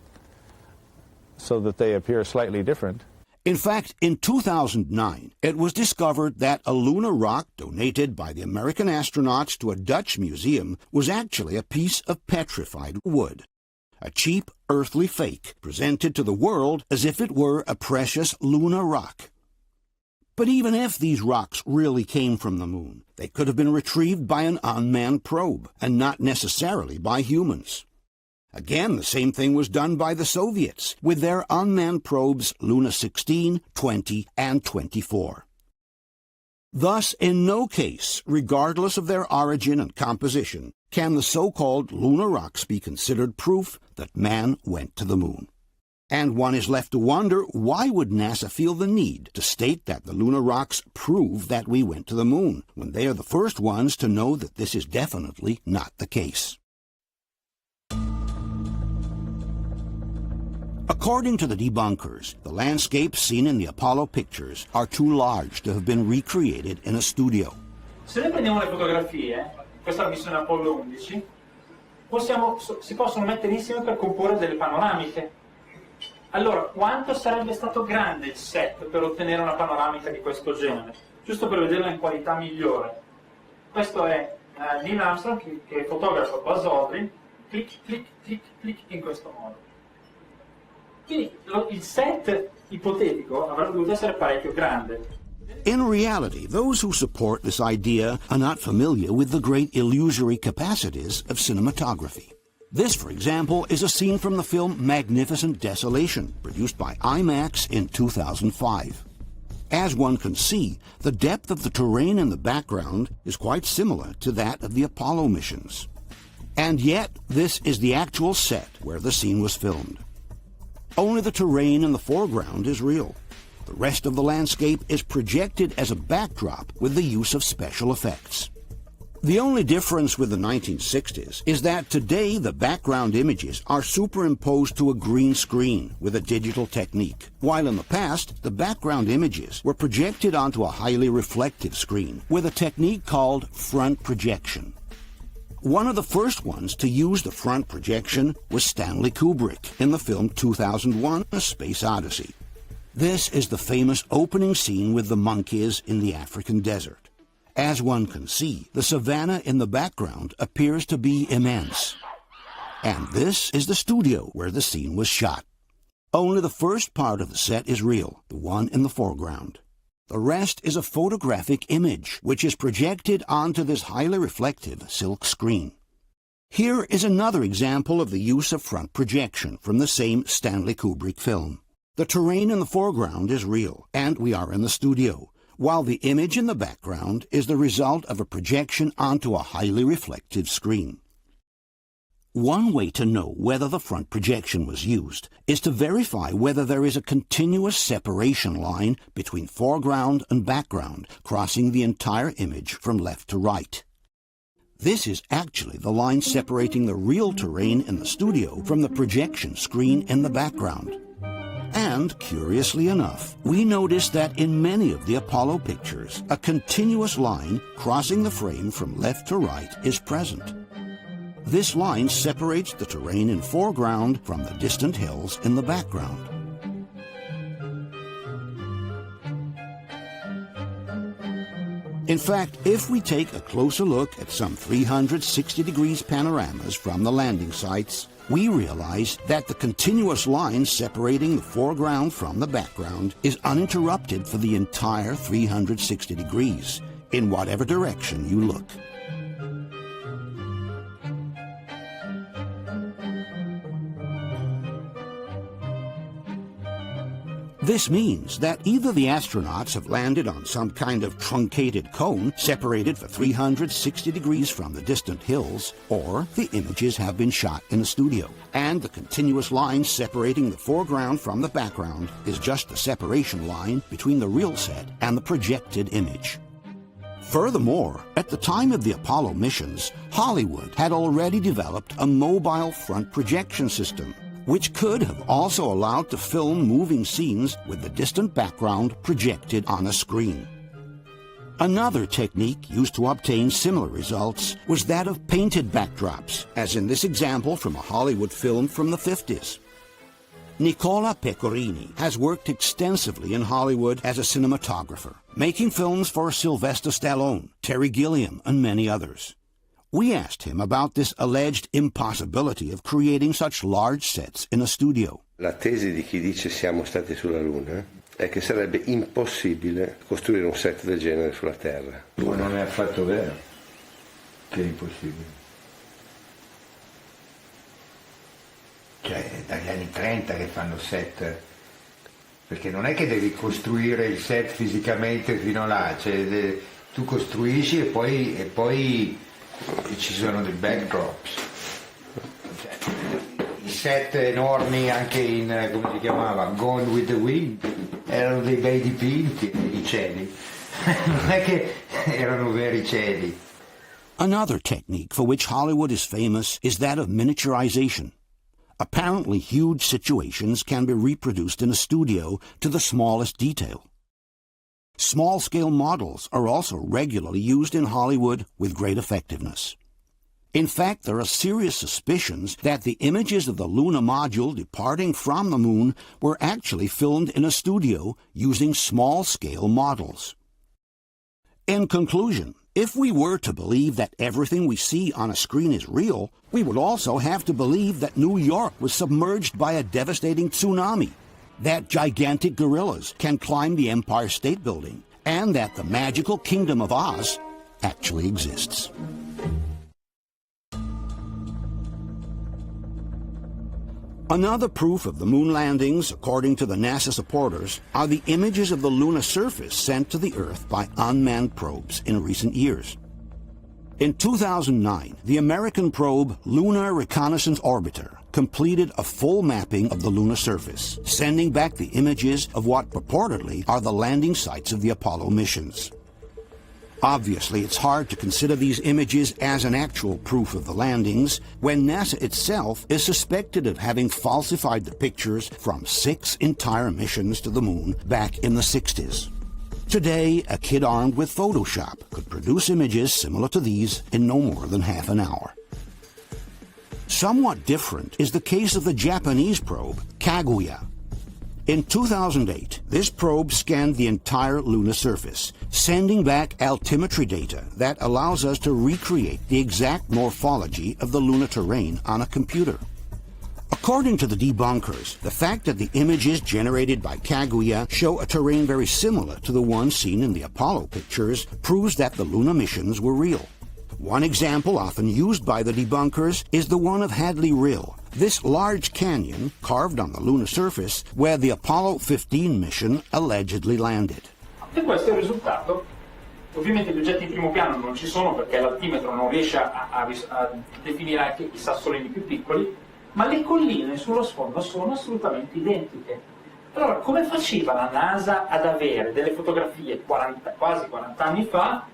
so that they appear slightly different. In fact, in 2009, it was discovered that a lunar rock donated by the American astronauts to a Dutch museum was actually a piece of petrified wood, a cheap earthly fake presented to the world as if it were a precious lunar rock. But even if these rocks really came from the moon, they could have been retrieved by an unmanned probe, and not necessarily by humans. Again, the same thing was done by the Soviets with their unmanned probes Luna 16, 20, and 24. Thus, in no case, regardless of their origin and composition, can the so-called lunar rocks be considered proof that man went to the moon. And one is left to wonder, why would NASA feel the need to state that the lunar rocks prove that we went to the moon, when they are the first ones to know that this is definitely not the case? According to the debunkers, the landscapes seen in the Apollo pictures are too large to have been recreated in a studio. Se noi prendiamo le fotografie, questa è la missione Apollo 11, si possono mettere insieme per comporre delle panoramiche. Allora, quanto sarebbe stato grande il set per ottenere una panoramica di questo genere? Giusto per vederla in qualità migliore. Questo è Neil Armstrong che fotografa Buzz Aldrin, clic, clic, clic, clic, in questo modo. Quindi il set ipotetico avrebbe dovuto essere parecchio grande. In reality, those who support this idea are not familiar with the great illusory capacities of cinematography. This, for example, is a scene from the film Magnificent Desolation, produced by IMAX in 2005. As one can see, the depth of the terrain in the background is quite similar to that of the Apollo missions. And yet, this is the actual set where the scene was filmed. Only the terrain in the foreground is real. The rest of the landscape is projected as a backdrop with the use of special effects. The only difference with the 1960s is that today the background images are superimposed to a green screen with a digital technique, while in the past the background images were projected onto a highly reflective screen with a technique called front projection. One of the first ones to use the front projection was Stanley Kubrick in the film 2001: A Space Odyssey. This is the famous opening scene with the monkeys in the African desert. As one can see, the savanna in the background appears to be immense. And this is the studio where the scene was shot. Only the first part of the set is real, the one in the foreground. The rest is a photographic image, which is projected onto this highly reflective silk screen. Here is another example of the use of front projection from the same Stanley Kubrick film. The terrain in the foreground is real, and we are in the studio, while the image in the background is the result of a projection onto a highly reflective screen. One way to know whether the front projection was used is to verify whether there is a continuous separation line between foreground and background crossing the entire image from left to right. This is actually the line separating the real terrain in the studio from the projection screen in the background. And, curiously enough, we notice that in many of the Apollo pictures, a continuous line crossing the frame from left to right is present. This line separates the terrain in foreground from the distant hills in the background. In fact, if we take a closer look at some 360 degrees panoramas from the landing sites, we realize that the continuous line separating the foreground from the background is uninterrupted for the entire 360 degrees, in whatever direction you look. This means that either the astronauts have landed on some kind of truncated cone separated for 360 degrees from the distant hills, or the images have been shot in the studio, and the continuous line separating the foreground from the background is just the separation line between the real set and the projected image. Furthermore, at the time of the Apollo missions, Hollywood had already developed a mobile front projection system, which could have also allowed to film moving scenes with the distant background projected on a screen. Another technique used to obtain similar results was that of painted backdrops, as in this example from a Hollywood film from the 50s. Nicola Pecorini has worked extensively in Hollywood as a cinematographer, making films for Sylvester Stallone, Terry Gilliam, and many others. We asked him about this alleged impossibility of creating such large sets in a studio. La tesi di chi dice siamo stati sulla Luna è che sarebbe impossibile costruire un set del genere sulla Terra. Ma non è affatto vero che è impossibile. Cioè, è dagli anni 30 che fanno set, perché non è che devi costruire il set fisicamente fino là, cioè, tu costruisci e poi ci sono dei backdrops, cioè, i set enormi anche in, come si chiamava, Gone with the Wind, erano dei bei dipinti, i cieli, non è che erano veri cieli. Another technique for which Hollywood is famous is that of miniaturization. Apparently huge situations can be reproduced in a studio to the smallest detail. Small-scale models are also regularly used in Hollywood with great effectiveness. In fact, there are serious suspicions that the images of the lunar module departing from the moon were actually filmed in a studio using small-scale models. In conclusion, if we were to believe that everything we see on a screen is real, we would also have to believe that New York was submerged by a devastating tsunami, that gigantic gorillas can climb the Empire State Building, and that the magical Kingdom of Oz actually exists. Another proof of the moon landings, according to the NASA supporters, are the images of the lunar surface sent to the Earth by unmanned probes in recent years. In 2009, the American probe Lunar Reconnaissance Orbiter completed a full mapping of the lunar surface, sending back the images of what purportedly are the landing sites of the Apollo missions. Obviously, it's hard to consider these images as an actual proof of the landings when NASA itself is suspected of having falsified the pictures from 6 entire missions to the moon back in the 60s. Today, a kid armed with Photoshop could produce images similar to these in no more than half an hour. Somewhat different is the case of the Japanese probe, Kaguya. In 2008, this probe scanned the entire lunar surface, sending back altimetry data that allows us to recreate the exact morphology of the lunar terrain on a computer. According to the debunkers, the fact that the images generated by Kaguya show a terrain very similar to the one seen in the Apollo pictures proves that the lunar missions were real. One example often used by the debunkers is the one of Hadley Rill, this large canyon carved on the lunar surface where the Apollo 15 mission allegedly landed. E questo è il risultato. Ovviamente gli oggetti in primo piano non ci sono perché l'altimetro non riesce a definire anche i sassolini più piccoli, ma le colline sullo sfondo sono assolutamente identiche. Allora, come faceva la NASA ad avere delle fotografie quasi 40 anni fa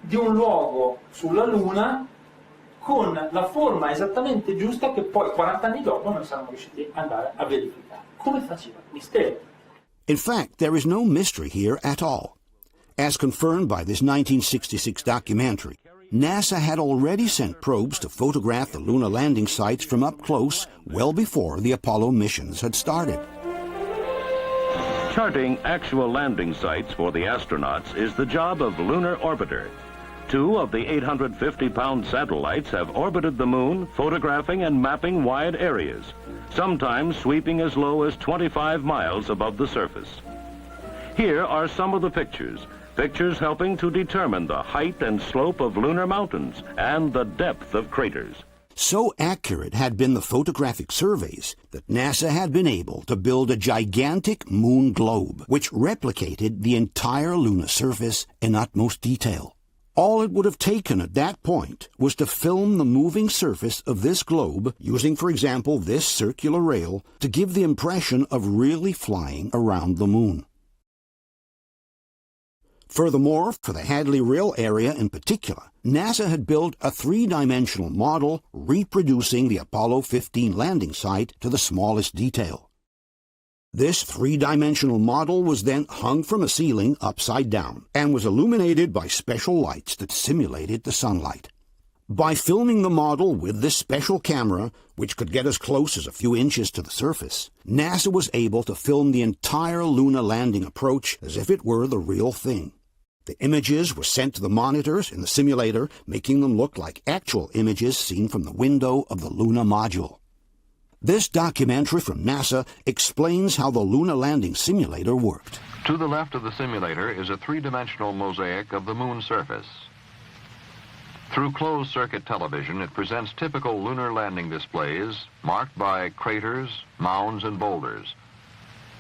di un luogo sulla Luna con la forma esattamente giusta che poi 40 anni dopo noi siamo riusciti ad andare a verificare? Come faceva? Mistero. In fact, there is no mystery here at all. As confirmed by this 1966 documentary, NASA had already sent probes to photograph the lunar landing sites from up close well before the Apollo missions had started. Charting actual landing sites for the astronauts is the job of Lunar Orbiter. 2 of the 850-pound satellites have orbited the moon, photographing and mapping wide areas, sometimes sweeping as low as 25 miles above the surface. Here are some of the pictures helping to determine the height and slope of lunar mountains and the depth of craters. So accurate had been the photographic surveys that NASA had been able to build a gigantic moon globe which replicated the entire lunar surface in utmost detail. All it would have taken at that point was to film the moving surface of this globe using, for example, this circular rail to give the impression of really flying around the moon. Furthermore, for the Hadley Rail area in particular, NASA had built a three-dimensional model reproducing the Apollo 15 landing site to the smallest detail. This three-dimensional model was then hung from a ceiling upside down and was illuminated by special lights that simulated the sunlight. By filming the model with this special camera, which could get as close as a few inches to the surface, NASA was able to film the entire lunar landing approach as if it were the real thing. The images were sent to the monitors in the simulator, making them look like actual images seen from the window of the lunar module. This documentary from NASA explains how the lunar landing simulator worked. To the left of the simulator is a three-dimensional mosaic of the moon surface. Through closed-circuit television, it presents typical lunar landing displays marked by craters, mounds, and boulders.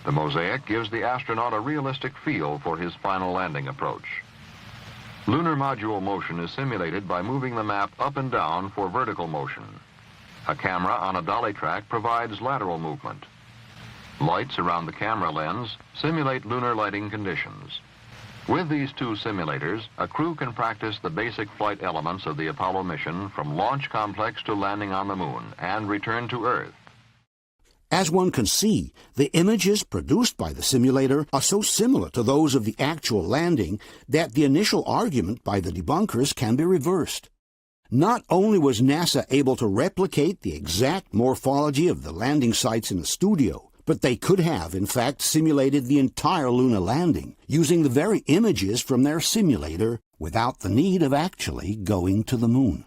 The mosaic gives the astronaut a realistic feel for his final landing approach. Lunar module motion is simulated by moving the map up and down for vertical motion. A camera on a dolly track provides lateral movement. Lights around the camera lens simulate lunar lighting conditions. With these two simulators, a crew can practice the basic flight elements of the Apollo mission from launch complex to landing on the moon and return to Earth. As one can see, the images produced by the simulator are so similar to those of the actual landing that the initial argument by the debunkers can be reversed. Not only was NASA able to replicate the exact morphology of the landing sites in the studio, but they could have, in fact, simulated the entire lunar landing using the very images from their simulator without the need of actually going to the moon.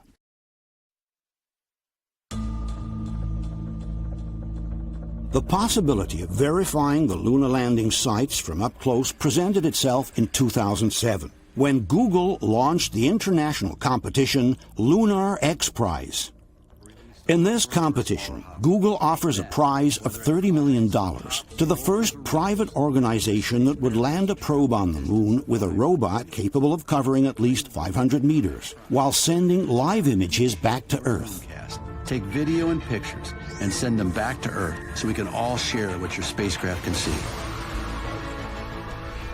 The possibility of verifying the lunar landing sites from up close presented itself in 2007, when Google launched the international competition Lunar X Prize. In this competition, Google offers a prize of $30 million to the first private organization that would land a probe on the moon with a robot capable of covering at least 500 meters, while sending live images back to Earth. Take video and pictures and send them back to Earth so we can all share what your spacecraft can see.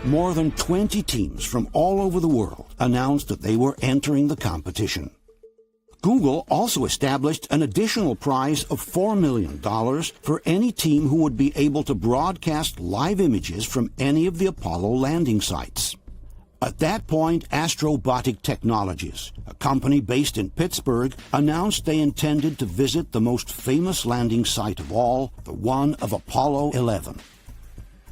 More than 20 teams from all over the world announced that they were entering the competition. Google also established an additional prize of $4 million for any team who would be able to broadcast live images from any of the Apollo landing sites. At that point, Astrobotic Technologies, a company based in Pittsburgh, announced they intended to visit the most famous landing site of all, the one of Apollo 11.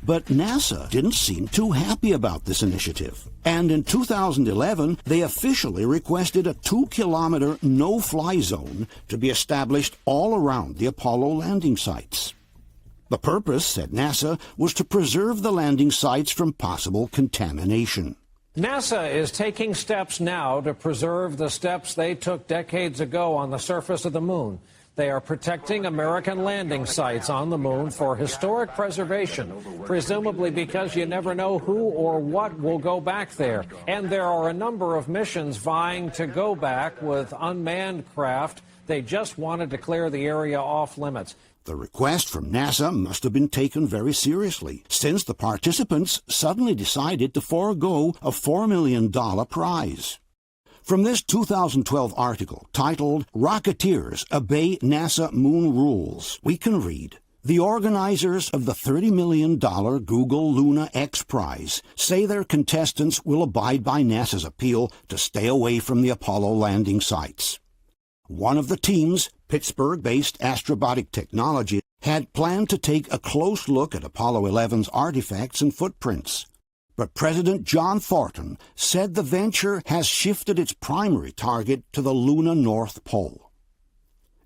But NASA didn't seem too happy about this initiative, and in 2011 they officially requested a 2-kilometer no-fly zone to be established all around the Apollo landing sites. The purpose, said NASA, was to preserve the landing sites from possible contamination. NASA is taking steps now to preserve the steps they took decades ago on the surface of the moon. They are protecting American landing sites on the moon for historic preservation, presumably because you never know who or what will go back there. And there are a number of missions vying to go back with unmanned craft. They just wanted to clear the area off limits. The request from NASA must have been taken very seriously, since the participants suddenly decided to forego a $4 million prize. From this 2012 article titled "Rocketeers Obey NASA Moon Rules," we can read, "The organizers of the $30 million Google Luna X Prize say their contestants will abide by NASA's appeal to stay away from the Apollo landing sites." One of the teams, Pittsburgh-based Astrobotic Technology, had planned to take a close look at Apollo 11's artifacts and footprints. But President John Thornton said the venture has shifted its primary target to the lunar North Pole.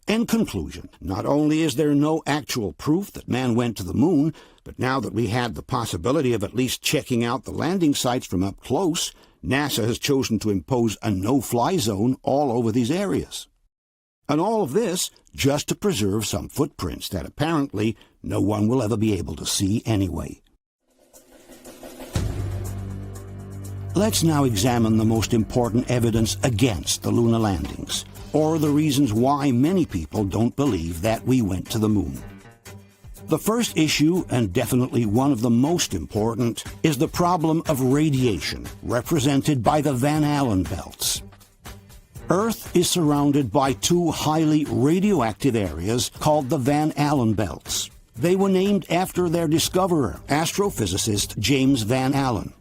In conclusion, not only is there no actual proof that man went to the moon, but now that we had the possibility of at least checking out the landing sites from up close, NASA has chosen to impose a no-fly zone all over these areas. And all of this just to preserve some footprints that apparently no one will ever be able to see anyway. Let's now examine the most important evidence against the lunar landings, or the reasons why many people don't believe that we went to the moon. The first issue, and definitely one of the most important, is the problem of radiation, represented by the Van Allen belts. Earth is surrounded by two highly radioactive areas called the Van Allen belts. They were named after their discoverer, astrophysicist James Van Allen.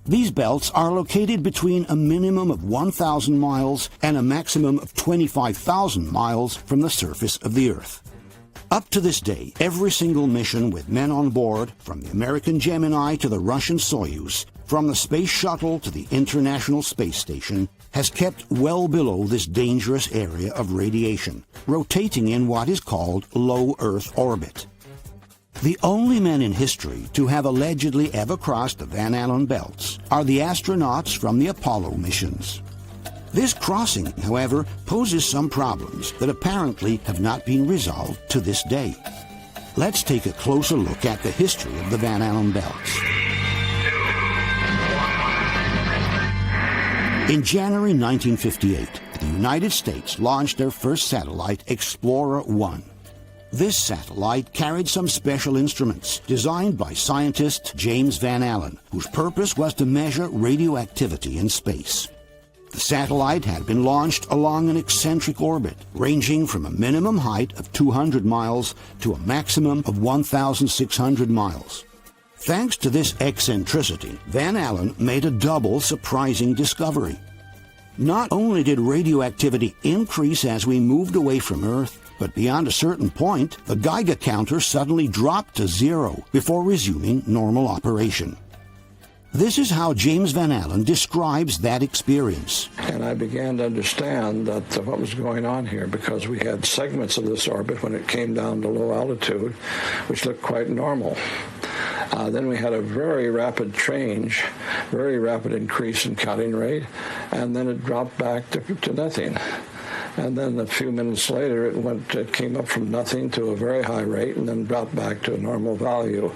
These belts are located between a minimum of 1,000 miles and a maximum of 25,000 miles from the surface of the Earth. Up to this day, every single mission with men on board, from the American Gemini to the Russian Soyuz, from the Space Shuttle to the International Space Station, has kept well below this dangerous area of radiation, rotating in what is called low Earth orbit. The only men in history to have allegedly ever crossed the Van Allen belts are the astronauts from the Apollo missions. This crossing, however, poses some problems that apparently have not been resolved to this day. Let's take a closer look at the history of the Van Allen belts. In January 1958, the United States launched their first satellite, Explorer 1. This satellite carried some special instruments designed by scientist James Van Allen, whose purpose was to measure radioactivity in space. The satellite had been launched along an eccentric orbit, ranging from a minimum height of 200 miles to a maximum of 1,600 miles. Thanks to this eccentricity, Van Allen made a double surprising discovery. Not only did radioactivity increase as we moved away from Earth, but beyond a certain point, the Geiger counter suddenly dropped to zero before resuming normal operation. This is how James Van Allen describes that experience. And I began to understand that what was going on here, because we had segments of this orbit when it came down to low altitude, which looked quite normal. Then we had a very rapid change, very rapid increase in cutting rate, and then it dropped back to nothing. And then a few minutes later, it came up from nothing to a very high rate and then dropped back to a normal value.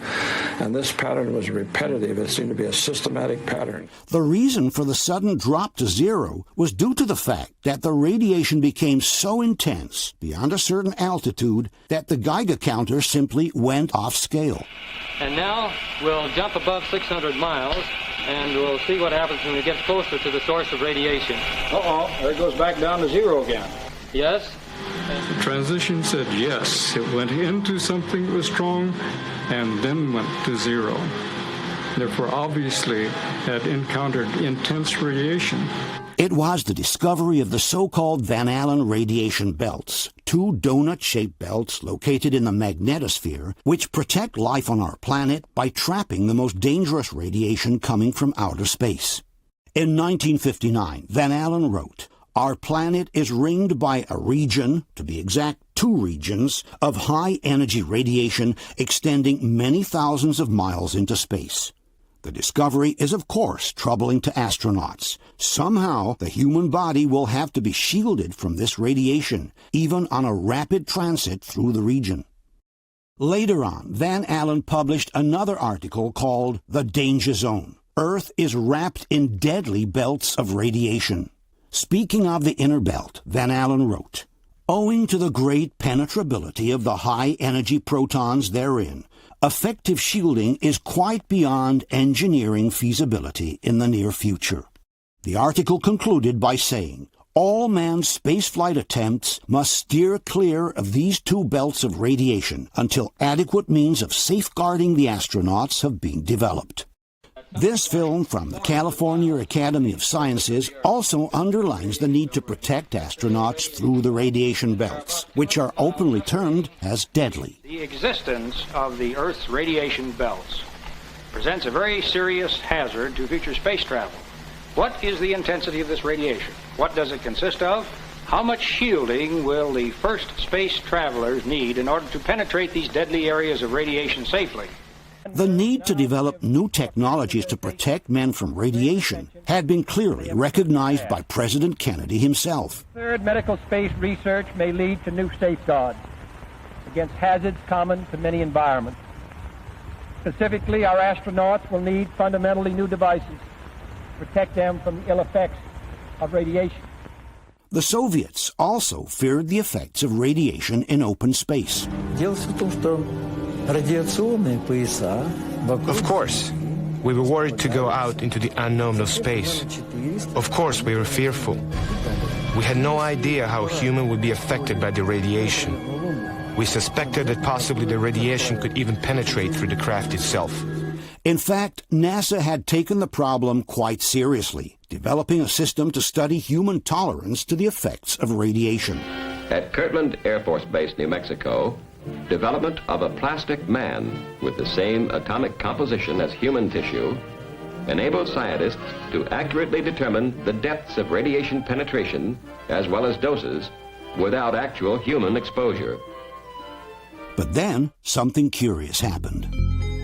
And this pattern was repetitive. It seemed to be a systematic pattern. The reason for the sudden drop to zero was due to the fact that the radiation became so intense beyond a certain altitude that the Geiger counter simply went off scale. And now we'll jump above 600 miles, and we'll see what happens when we get closer to the source of radiation. Uh-oh, there it goes back down to zero again. Yes? The transition said yes. It went into something that was strong and then went to zero. Therefore, obviously, had encountered intense radiation. It was the discovery of the so-called Van Allen radiation belts, two donut-shaped belts located in the magnetosphere, which protect life on our planet by trapping the most dangerous radiation coming from outer space. In 1959, Van Allen wrote, "Our planet is ringed by a region, to be exact, two regions, of high-energy radiation extending many thousands of miles into space. The discovery is, of course, troubling to astronauts. Somehow, the human body will have to be shielded from this radiation, even on a rapid transit through the region." Later on, Van Allen published another article called "The Danger Zone. Earth is wrapped in deadly belts of radiation." Speaking of the inner belt, Van Allen wrote, "Owing to the great penetrability of the high-energy protons therein, effective shielding is quite beyond engineering feasibility in the near future." The article concluded by saying, "All manned spaceflight attempts must steer clear of these two belts of radiation until adequate means of safeguarding the astronauts have been developed." This film from the California Academy of Sciences also underlines the need to protect astronauts through the radiation belts, which are openly termed as deadly. The existence of the Earth's radiation belts presents a very serious hazard to future space travel. What is the intensity of this radiation? What does it consist of? How much shielding will the first space travelers need in order to penetrate these deadly areas of radiation safely? The need to develop new technologies to protect men from radiation had been clearly recognized by President Kennedy himself. Third, medical space research may lead to new safeguards against hazards common to many environments. Specifically, our astronauts will need fundamentally new devices to protect them from the ill effects of radiation. The Soviets also feared the effects of radiation in open space. Of course, we were worried to go out into the unknown of space. Of course, we were fearful. We had no idea how a human would be affected by the radiation. We suspected that possibly the radiation could even penetrate through the craft itself. In fact, NASA had taken the problem quite seriously, developing a system to study human tolerance to the effects of radiation. At Kirtland Air Force Base, New Mexico, development of a plastic man with the same atomic composition as human tissue enabled scientists to accurately determine the depths of radiation penetration as well as doses without actual human exposure. But then something curious happened.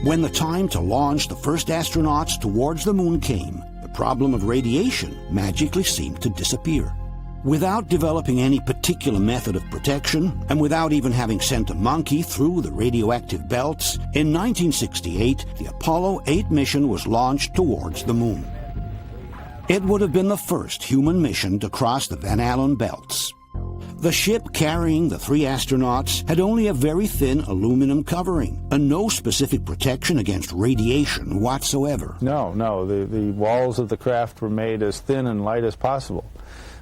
When the time to launch the first astronauts towards the moon came, the problem of radiation magically seemed to disappear. Without developing any particular method of protection, and without even having sent a monkey through the radioactive belts, in 1968, the Apollo 8 mission was launched towards the moon. It would have been the first human mission to cross the Van Allen belts. The ship carrying the 3 astronauts had only a very thin aluminum covering and no specific protection against radiation whatsoever. No, the walls of the craft were made as thin and light as possible.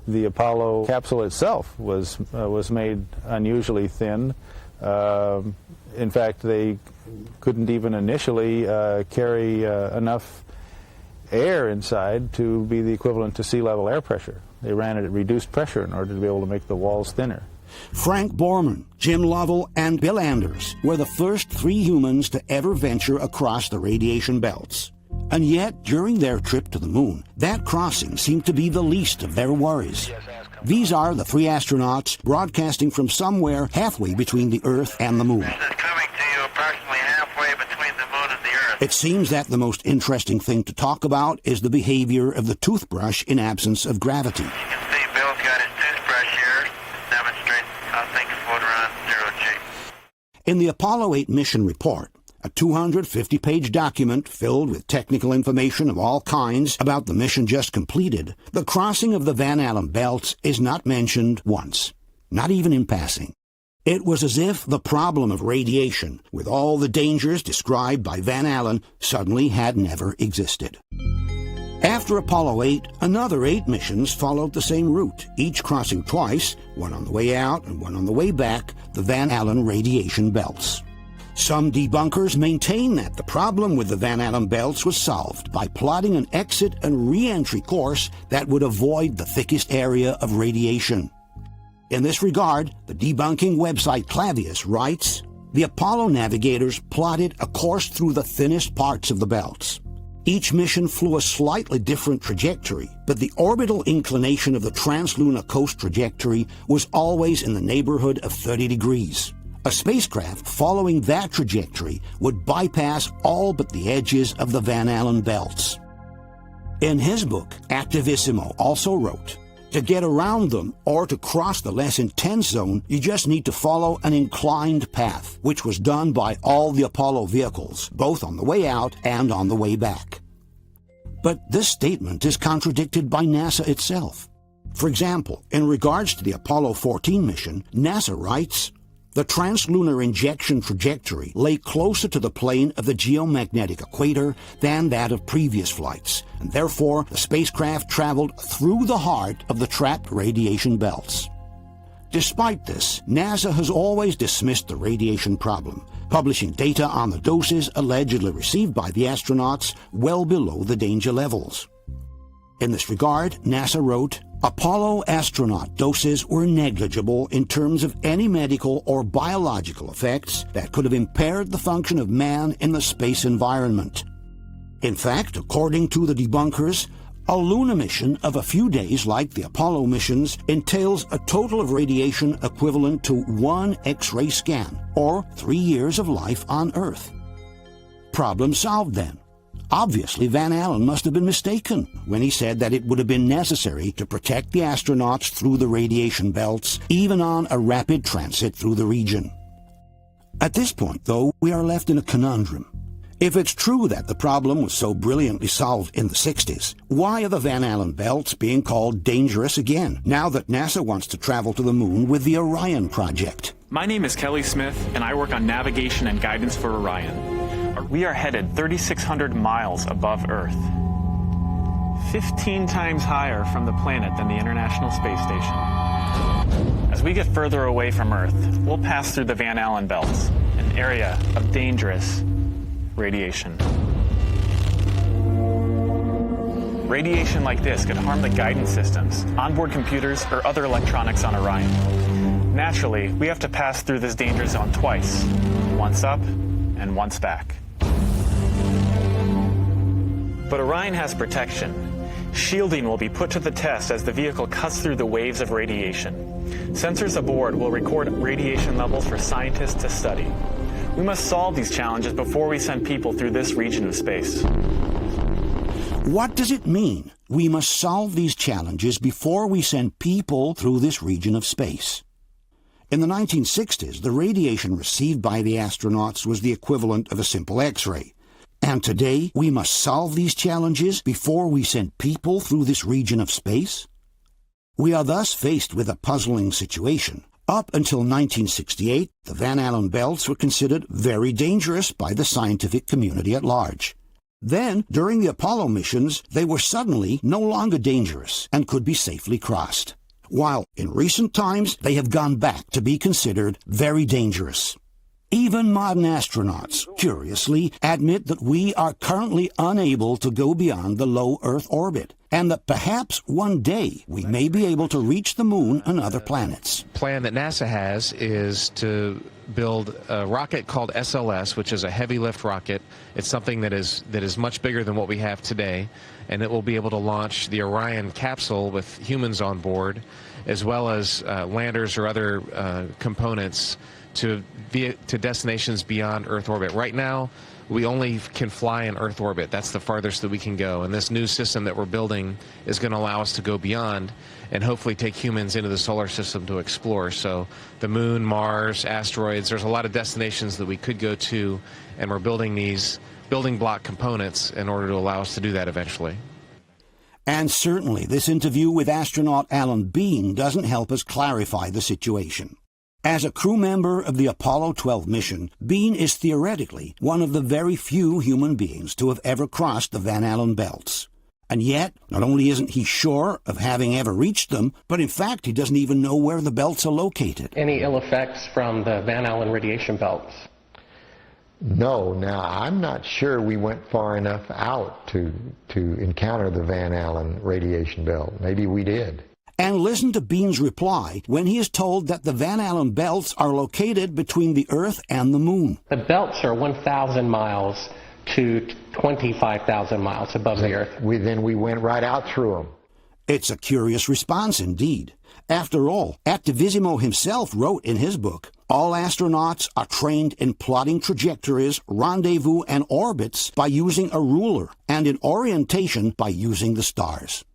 The Apollo capsule itself was made unusually thin. In fact, they couldn't even initially carry enough air inside to be the equivalent to sea level air pressure. They ran it at reduced pressure in order to be able to make the walls thinner. Frank Borman, Jim Lovell, and Bill Anders were the first 3 humans to ever venture across the radiation belts. And yet, during their trip to the moon, that crossing seemed to be the least of their worries. These are the 3 astronauts broadcasting from somewhere halfway between the Earth and the moon. It seems that the most interesting thing to talk about is the behavior of the toothbrush in absence of gravity. You can see Bill's got his toothbrush here. Demonstrates how things float around 0G. In the Apollo 8 mission report, a 250-page document filled with technical information of all kinds about the mission just completed, the crossing of the Van Allen belts is not mentioned once, not even in passing. It was as if the problem of radiation, with all the dangers described by Van Allen, suddenly had never existed. After Apollo 8, another 8 missions followed the same route, each crossing twice, one on the way out and one on the way back, the Van Allen radiation belts. Some debunkers maintain that the problem with the Van Allen belts was solved by plotting an exit and re-entry course that would avoid the thickest area of radiation. In this regard, the debunking website Clavius writes, the Apollo navigators plotted a course through the thinnest parts of the belts. Each mission flew a slightly different trajectory, but the orbital inclination of the translunar coast trajectory was always in the neighborhood of 30 degrees. A spacecraft following that trajectory would bypass all but the edges of the Van Allen belts. In his book, Activissimo also wrote, to get around them or to cross the less intense zone, you just need to follow an inclined path, which was done by all the Apollo vehicles, both on the way out and on the way back. But this statement is contradicted by NASA itself. For example, in regards to the Apollo 14 mission, NASA writes, the translunar injection trajectory lay closer to the plane of the geomagnetic equator than that of previous flights, and therefore the spacecraft traveled through the heart of the trapped radiation belts. Despite this, NASA has always dismissed the radiation problem, publishing data on the doses allegedly received by the astronauts well below the danger levels. In this regard, NASA wrote, Apollo astronaut doses were negligible in terms of any medical or biological effects that could have impaired the function of man in the space environment. In fact, according to the debunkers, a lunar mission of a few days like the Apollo missions entails a total of radiation equivalent to 1 X-ray scan, or 3 years of life on Earth. Problem solved then. Obviously, Van Allen must have been mistaken when he said that it would have been necessary to protect the astronauts through the radiation belts, even on a rapid transit through the region. At this point, though, we are left in a conundrum. If it's true that the problem was so brilliantly solved in the 60s, why are the Van Allen belts being called dangerous again, now that NASA wants to travel to the moon with the Orion project? My name is Kelly Smith, and I work on navigation and guidance for Orion. We are headed 3,600 miles above Earth, 15 times higher from the planet than the International Space Station. As we get further away from Earth, we'll pass through the Van Allen belts, an area of dangerous radiation. Radiation like this could harm the guidance systems, onboard computers, or other electronics on Orion. Naturally, we have to pass through this danger zone twice, once up and once back. But Orion has protection. Shielding will be put to the test as the vehicle cuts through the waves of radiation. Sensors aboard will record radiation levels for scientists to study. We must solve these challenges before we send people through this region of space. What does it mean, we must solve these challenges before we send people through this region of space? In the 1960s, the radiation received by the astronauts was the equivalent of a simple X-ray. And today, we must solve these challenges before we send people through this region of space? We are thus faced with a puzzling situation. Up until 1968, the Van Allen belts were considered very dangerous by the scientific community at large. Then, during the Apollo missions, they were suddenly no longer dangerous and could be safely crossed. While in recent times, they have gone back to be considered very dangerous. Even modern astronauts, curiously, admit that we are currently unable to go beyond the low Earth orbit, and that perhaps one day we may be able to reach the moon and other planets. The plan that NASA has is to build a rocket called SLS, which is a heavy lift rocket. It's something that is much bigger than what we have today, and it will be able to launch the Orion capsule with humans on board, as well as landers or other components to destinations beyond Earth orbit. Right now, we only can fly in Earth orbit. That's the farthest that we can go. And this new system that we're building is going to allow us to go beyond and hopefully take humans into the solar system to explore. So the moon, Mars, asteroids, there's a lot of destinations that we could go to, and we're building these building block components in order to allow us to do that eventually. And certainly this interview with astronaut Alan Bean doesn't help us clarify the situation. As a crew member of the Apollo 12 mission, Bean is theoretically one of the very few human beings to have ever crossed the Van Allen belts. And yet, not only isn't he sure of having ever reached them, but in fact he doesn't even know where the belts are located. Any ill effects from the Van Allen radiation belts? No. Now, I'm not sure we went far enough out to encounter the Van Allen radiation belt. Maybe we did. And listen to Bean's reply when he is told that the Van Allen belts are located between the Earth and the Moon. The belts are 1,000 miles to 25,000 miles above the Earth. Then we went right out through them. It's a curious response indeed. After all, Activisimo himself wrote in his book, all astronauts are trained in plotting trajectories, rendezvous, and orbits by using a ruler, and in orientation by using the stars.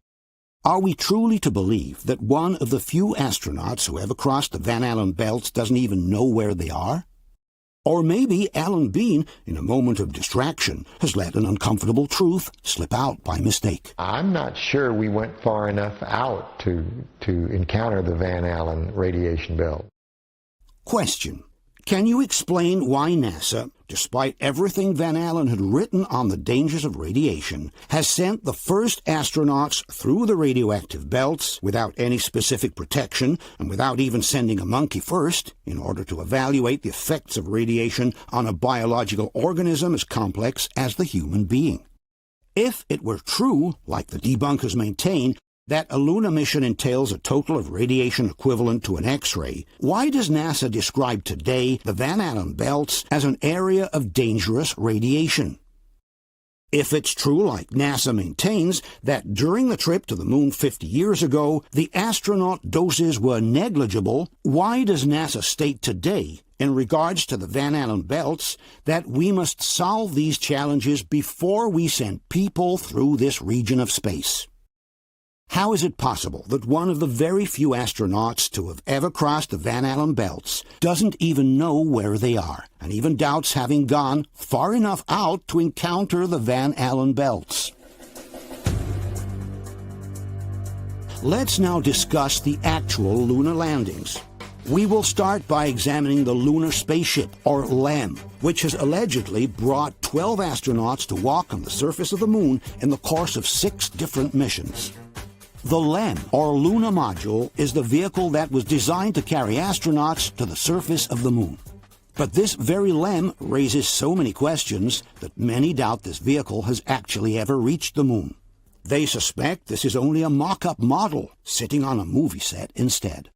Are we truly to believe that one of the few astronauts who ever crossed the Van Allen belts doesn't even know where they are? Or maybe Alan Bean, in a moment of distraction, has let an uncomfortable truth slip out by mistake. I'm not sure we went far enough out to encounter the Van Allen radiation belt. Question. Can you explain why NASA, despite everything Van Allen had written on the dangers of radiation, has sent the first astronauts through the radioactive belts without any specific protection and without even sending a monkey first in order to evaluate the effects of radiation on a biological organism as complex as the human being? If it were true, like the debunkers maintain, that a lunar mission entails a total of radiation equivalent to an X-ray, why does NASA describe today the Van Allen belts as an area of dangerous radiation? If it's true, like NASA maintains, that during the trip to the moon 50 years ago, the astronaut doses were negligible, why does NASA state today, in regards to the Van Allen belts, that we must solve these challenges before we send people through this region of space? How is it possible that one of the very few astronauts to have ever crossed the Van Allen belts doesn't even know where they are, and even doubts having gone far enough out to encounter the Van Allen belts? Let's now discuss the actual lunar landings. We will start by examining the Lunar Spaceship, or LEM, which has allegedly brought 12 astronauts to walk on the surface of the moon in the course of 6 different missions. The LEM, or Lunar Module, is the vehicle that was designed to carry astronauts to the surface of the moon. But this very LEM raises so many questions that many doubt this vehicle has actually ever reached the moon. They suspect this is only a mock-up model sitting on a movie set instead.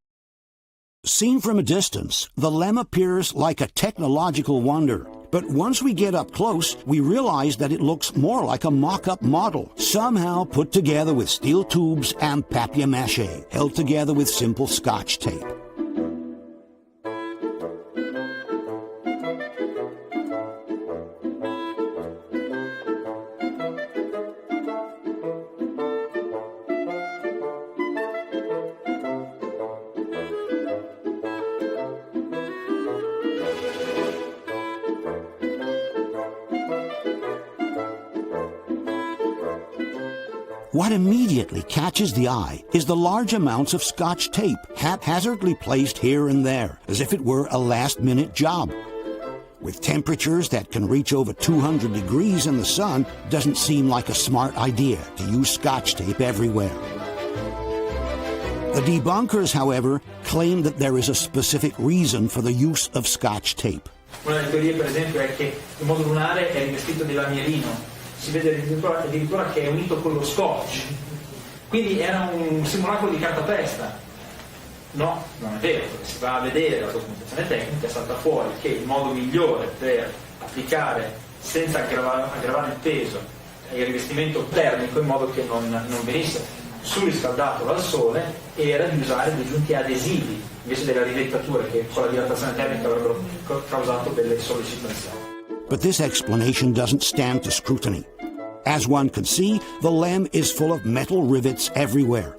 Seen from a distance, the LEM appears like a technological wonder. But once we get up close, we realize that it looks more like a mock-up model, somehow put together with steel tubes and papier-mâché, held together with simple Scotch tape. What immediately catches the eye is the large amounts of Scotch tape haphazardly placed here and there, as if it were a last-minute job. With temperatures that can reach over 200 degrees in the sun, doesn't seem like a smart idea to use Scotch tape everywhere. The debunkers, however, claim that there is a specific reason for the use of Scotch tape. Una delle teorie, per esempio, è che il mondo lunare è rivestito di lamierino. Si vede addirittura che è unito con lo scotch, quindi era un simulacro di cartapesta. No, non è vero, perché si va a vedere la documentazione tecnica, salta fuori che il modo migliore per applicare senza aggravare il peso il rivestimento termico in modo che non venisse surriscaldato dal sole era di usare dei giunti adesivi invece della rivettatura che con la dilatazione termica avrebbero causato delle sollecitazioni. But this explanation doesn't stand to scrutiny. As one can see, the LEM is full of metal rivets everywhere.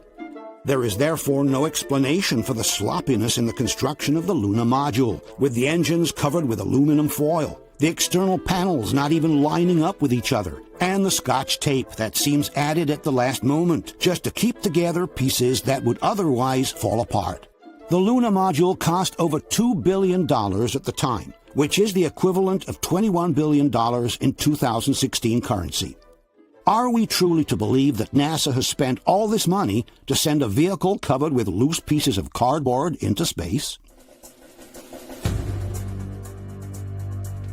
There is therefore no explanation for the sloppiness in the construction of the lunar module, with the engines covered with aluminum foil, the external panels not even lining up with each other, and the Scotch tape that seems added at the last moment, just to keep together pieces that would otherwise fall apart. The lunar module cost over $2 billion at the time, which is the equivalent of $21 billion in 2016 currency. Are we truly to believe that NASA has spent all this money to send a vehicle covered with loose pieces of cardboard into space?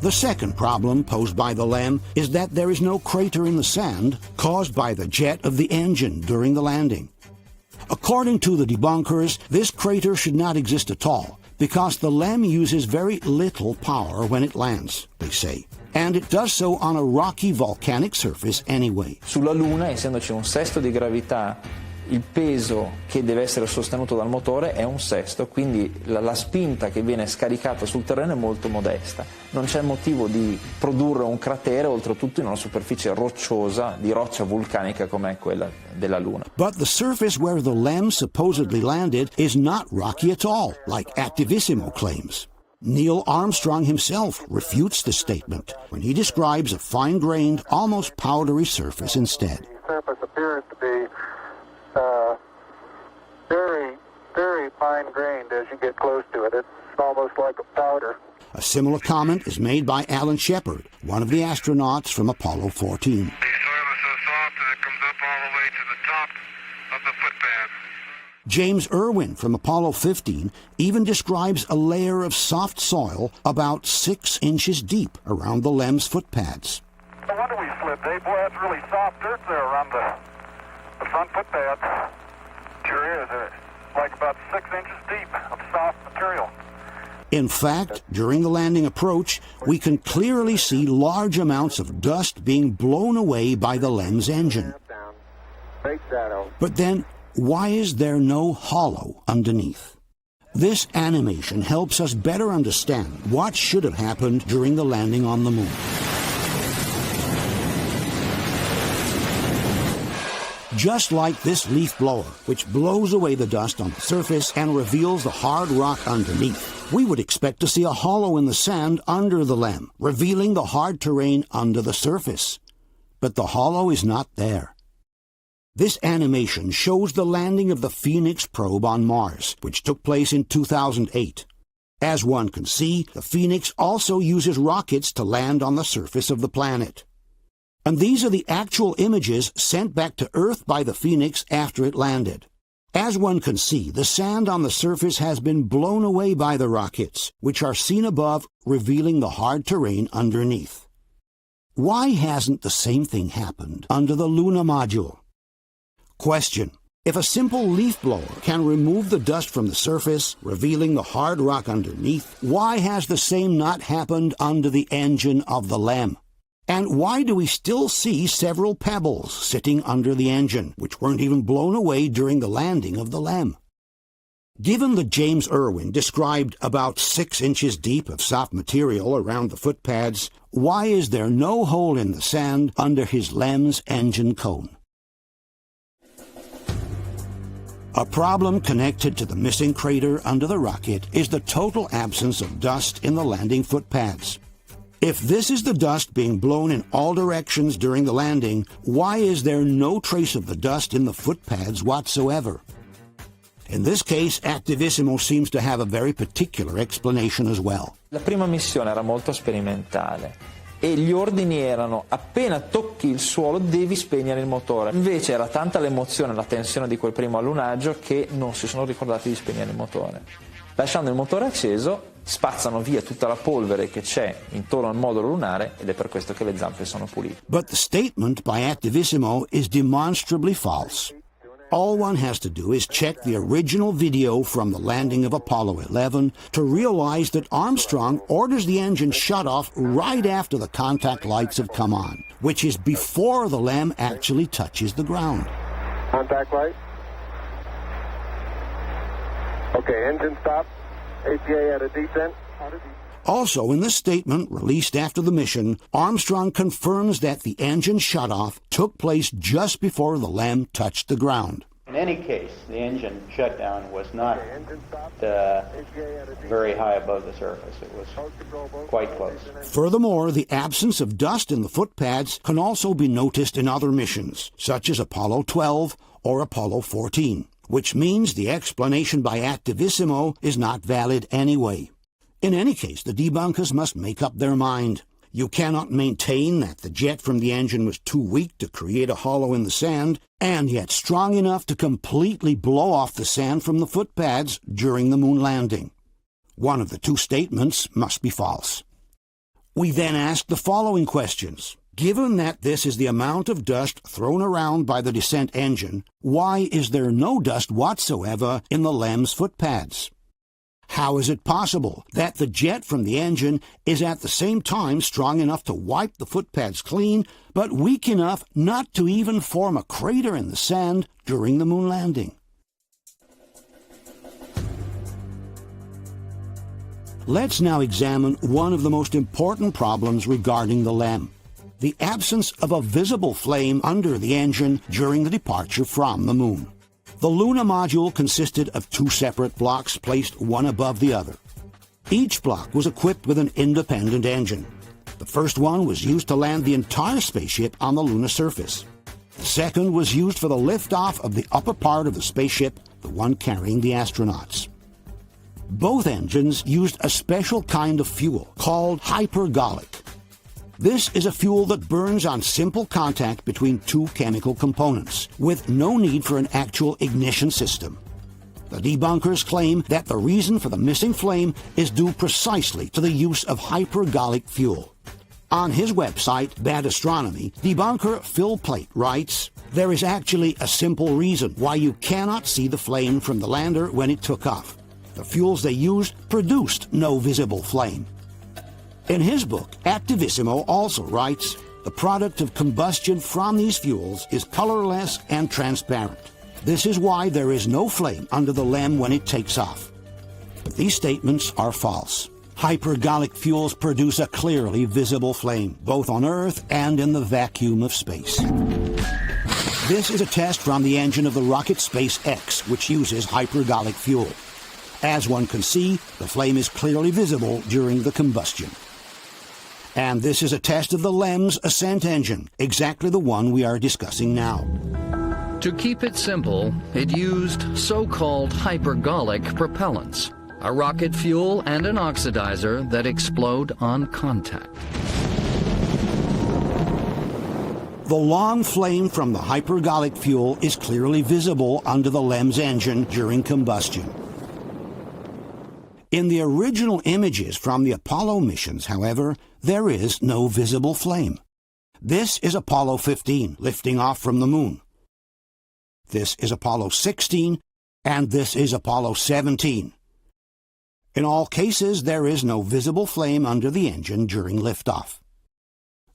The second problem posed by the LEM is that there is no crater in the sand caused by the jet of the engine during the landing. According to the debunkers, this crater should not exist at all, because the LEM uses very little power when it lands, they say, and it does so on a rocky volcanic surface anyway. Sulla Luna, essendoci un sesto di gravità, il peso che deve essere sostenuto dal motore è un sesto, quindi la spinta che viene scaricata sul terreno è molto modesta. Non c'è motivo di produrre un cratere, oltretutto in una superficie rocciosa, di roccia vulcanica come è quella della Luna. But the surface where the LEM supposedly landed is not rocky at all, like Activissimo claims. Neil Armstrong himself refutes this statement when he describes a fine-grained, almost powdery surface instead. The surface appears to be very, very fine-grained as you get close to it. It's almost like a powder. A similar comment is made by Alan Shepard, one of the astronauts from Apollo 14. James Irwin from Apollo 15 even describes a layer of soft soil about 6 inches deep around the LEM's footpads. No wonder we slipped, eh? Boy, that's really soft dirt there around the front footpads. Sure is. Like about 6 inches deep of soft material. In fact, during the landing approach, we can clearly see large amounts of dust being blown away by the LEM's engine. But then, why is there no hollow underneath? This animation helps us better understand what should have happened during the landing on the moon. Just like this leaf blower, which blows away the dust on the surface and reveals the hard rock underneath, we would expect to see a hollow in the sand under the LEM, revealing the hard terrain under the surface. But the hollow is not there. This animation shows the landing of the Phoenix probe on Mars, which took place in 2008. As one can see, the Phoenix also uses rockets to land on the surface of the planet. And these are the actual images sent back to Earth by the Phoenix after it landed. As one can see, the sand on the surface has been blown away by the rockets, which are seen above, revealing the hard terrain underneath. Why hasn't the same thing happened under the Luna module? Question: if a simple leaf blower can remove the dust from the surface, revealing the hard rock underneath, why has the same not happened under the engine of the LEM? And why do we still see several pebbles sitting under the engine, which weren't even blown away during the landing of the LEM? Given that James Irwin described about 6 inches deep of soft material around the footpads, why is there no hole in the sand under his LEM's engine cone? A problem connected to the missing crater under the rocket is the total absence of dust in the landing footpads. If this is the dust being blown in all directions during the landing, why is there no trace of the dust in the footpads whatsoever? In this case, Activissimo seems to have a very particular explanation as well. La prima missione era molto sperimentale e gli ordini erano: appena tocchi il suolo devi spegnere il motore. Invece era tanta l'emozione e la tensione di quel primo allunaggio che non si sono ricordati di spegnere il motore. Lasciando il motore acceso, spazzano via tutta la polvere che c'è intorno al modulo lunare ed è per questo che le zampe sono pulite. But the statement by Activissimo is demonstrably false. All one has to do is check the original video from the landing of Apollo 11 to realize that Armstrong orders the engine shut off right after the contact lights have come on, which is before the LEM actually touches the ground. Contact light. Okay, engine stop. APA at a descent. Also, in the statement released after the mission, Armstrong confirms that the engine shutoff took place just before the LEM touched the ground. In any case, the engine shutdown was not very high above the surface. It was quite close. Furthermore, the absence of dust in the footpads can also be noticed in other missions, such as Apollo 12 or Apollo 14, which means the explanation by Activissimo is not valid anyway. In any case, the debunkers must make up their mind. You cannot maintain that the jet from the engine was too weak to create a hollow in the sand, and yet strong enough to completely blow off the sand from the footpads during the moon landing. One of the two statements must be false. We then ask the following questions. Given that this is the amount of dust thrown around by the descent engine, why is there no dust whatsoever in the LEM's footpads? How is it possible that the jet from the engine is at the same time strong enough to wipe the footpads clean, but weak enough not to even form a crater in the sand during the moon landing? Let's now examine one of the most important problems regarding the LEM: the absence of a visible flame under the engine during the departure from the moon. The Luna module consisted of 2 separate blocks placed one above the other. Each block was equipped with an independent engine. The first one was used to land the entire spaceship on the lunar surface. The second was used for the liftoff of the upper part of the spaceship, the one carrying the astronauts. Both engines used a special kind of fuel called hypergolic. This is a fuel that burns on simple contact between 2 chemical components, with no need for an actual ignition system. The debunkers claim that the reason for the missing flame is due precisely to the use of hypergolic fuel. On his website, Bad Astronomy, debunker Phil Plait writes, "There is actually a simple reason why you cannot see the flame from the lander when it took off. the fuels they used produced no visible flame. In his book, Attivissimo also writes, the product of combustion from these fuels is colorless and transparent. This is why there is no flame under the LEM when it takes off. But these statements are false. Hypergolic fuels produce a clearly visible flame, both on Earth and in the vacuum of space. This is a test from the engine of the rocket SpaceX, which uses hypergolic fuel. As one can see, the flame is clearly visible during the combustion. And this is a test of the LEM's ascent engine, exactly the one we are discussing now. To keep it simple, it used so-called hypergolic propellants, a rocket fuel and an oxidizer that explode on contact. The long flame from the hypergolic fuel is clearly visible under the LEM's engine during combustion. In the original images from the Apollo missions, however, there is no visible flame. This is Apollo 15, lifting off from the moon. This is Apollo 16, and this is Apollo 17. In all cases, there is no visible flame under the engine during liftoff.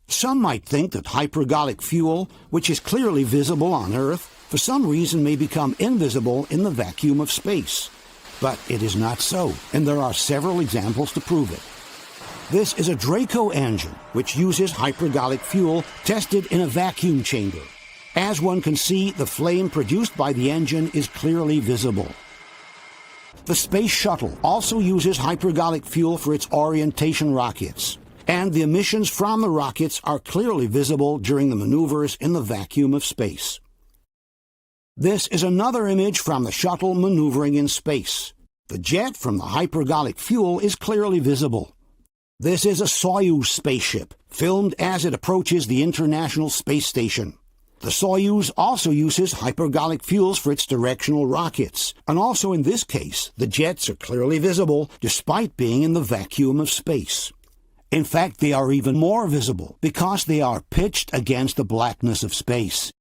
Some might think that hypergolic fuel, which is clearly visible on Earth, for some reason may become invisible in the vacuum of space. But it is not so, and there are several examples to prove it. This is a Draco engine, which uses hypergolic fuel tested in a vacuum chamber. As one can see, the flame produced by the engine is clearly visible. The Space Shuttle also uses hypergolic fuel for its orientation rockets, and the emissions from the rockets are clearly visible during the maneuvers in the vacuum of space. This is another image from the shuttle maneuvering in space. The jet from the hypergolic fuel is clearly visible. This is a Soyuz spaceship, filmed as it approaches the International Space Station. The Soyuz also uses hypergolic fuels for its directional rockets, and also in this case, the jets are clearly visible despite being in the vacuum of space. In fact, they are even more visible because they are pitched against the blackness of space.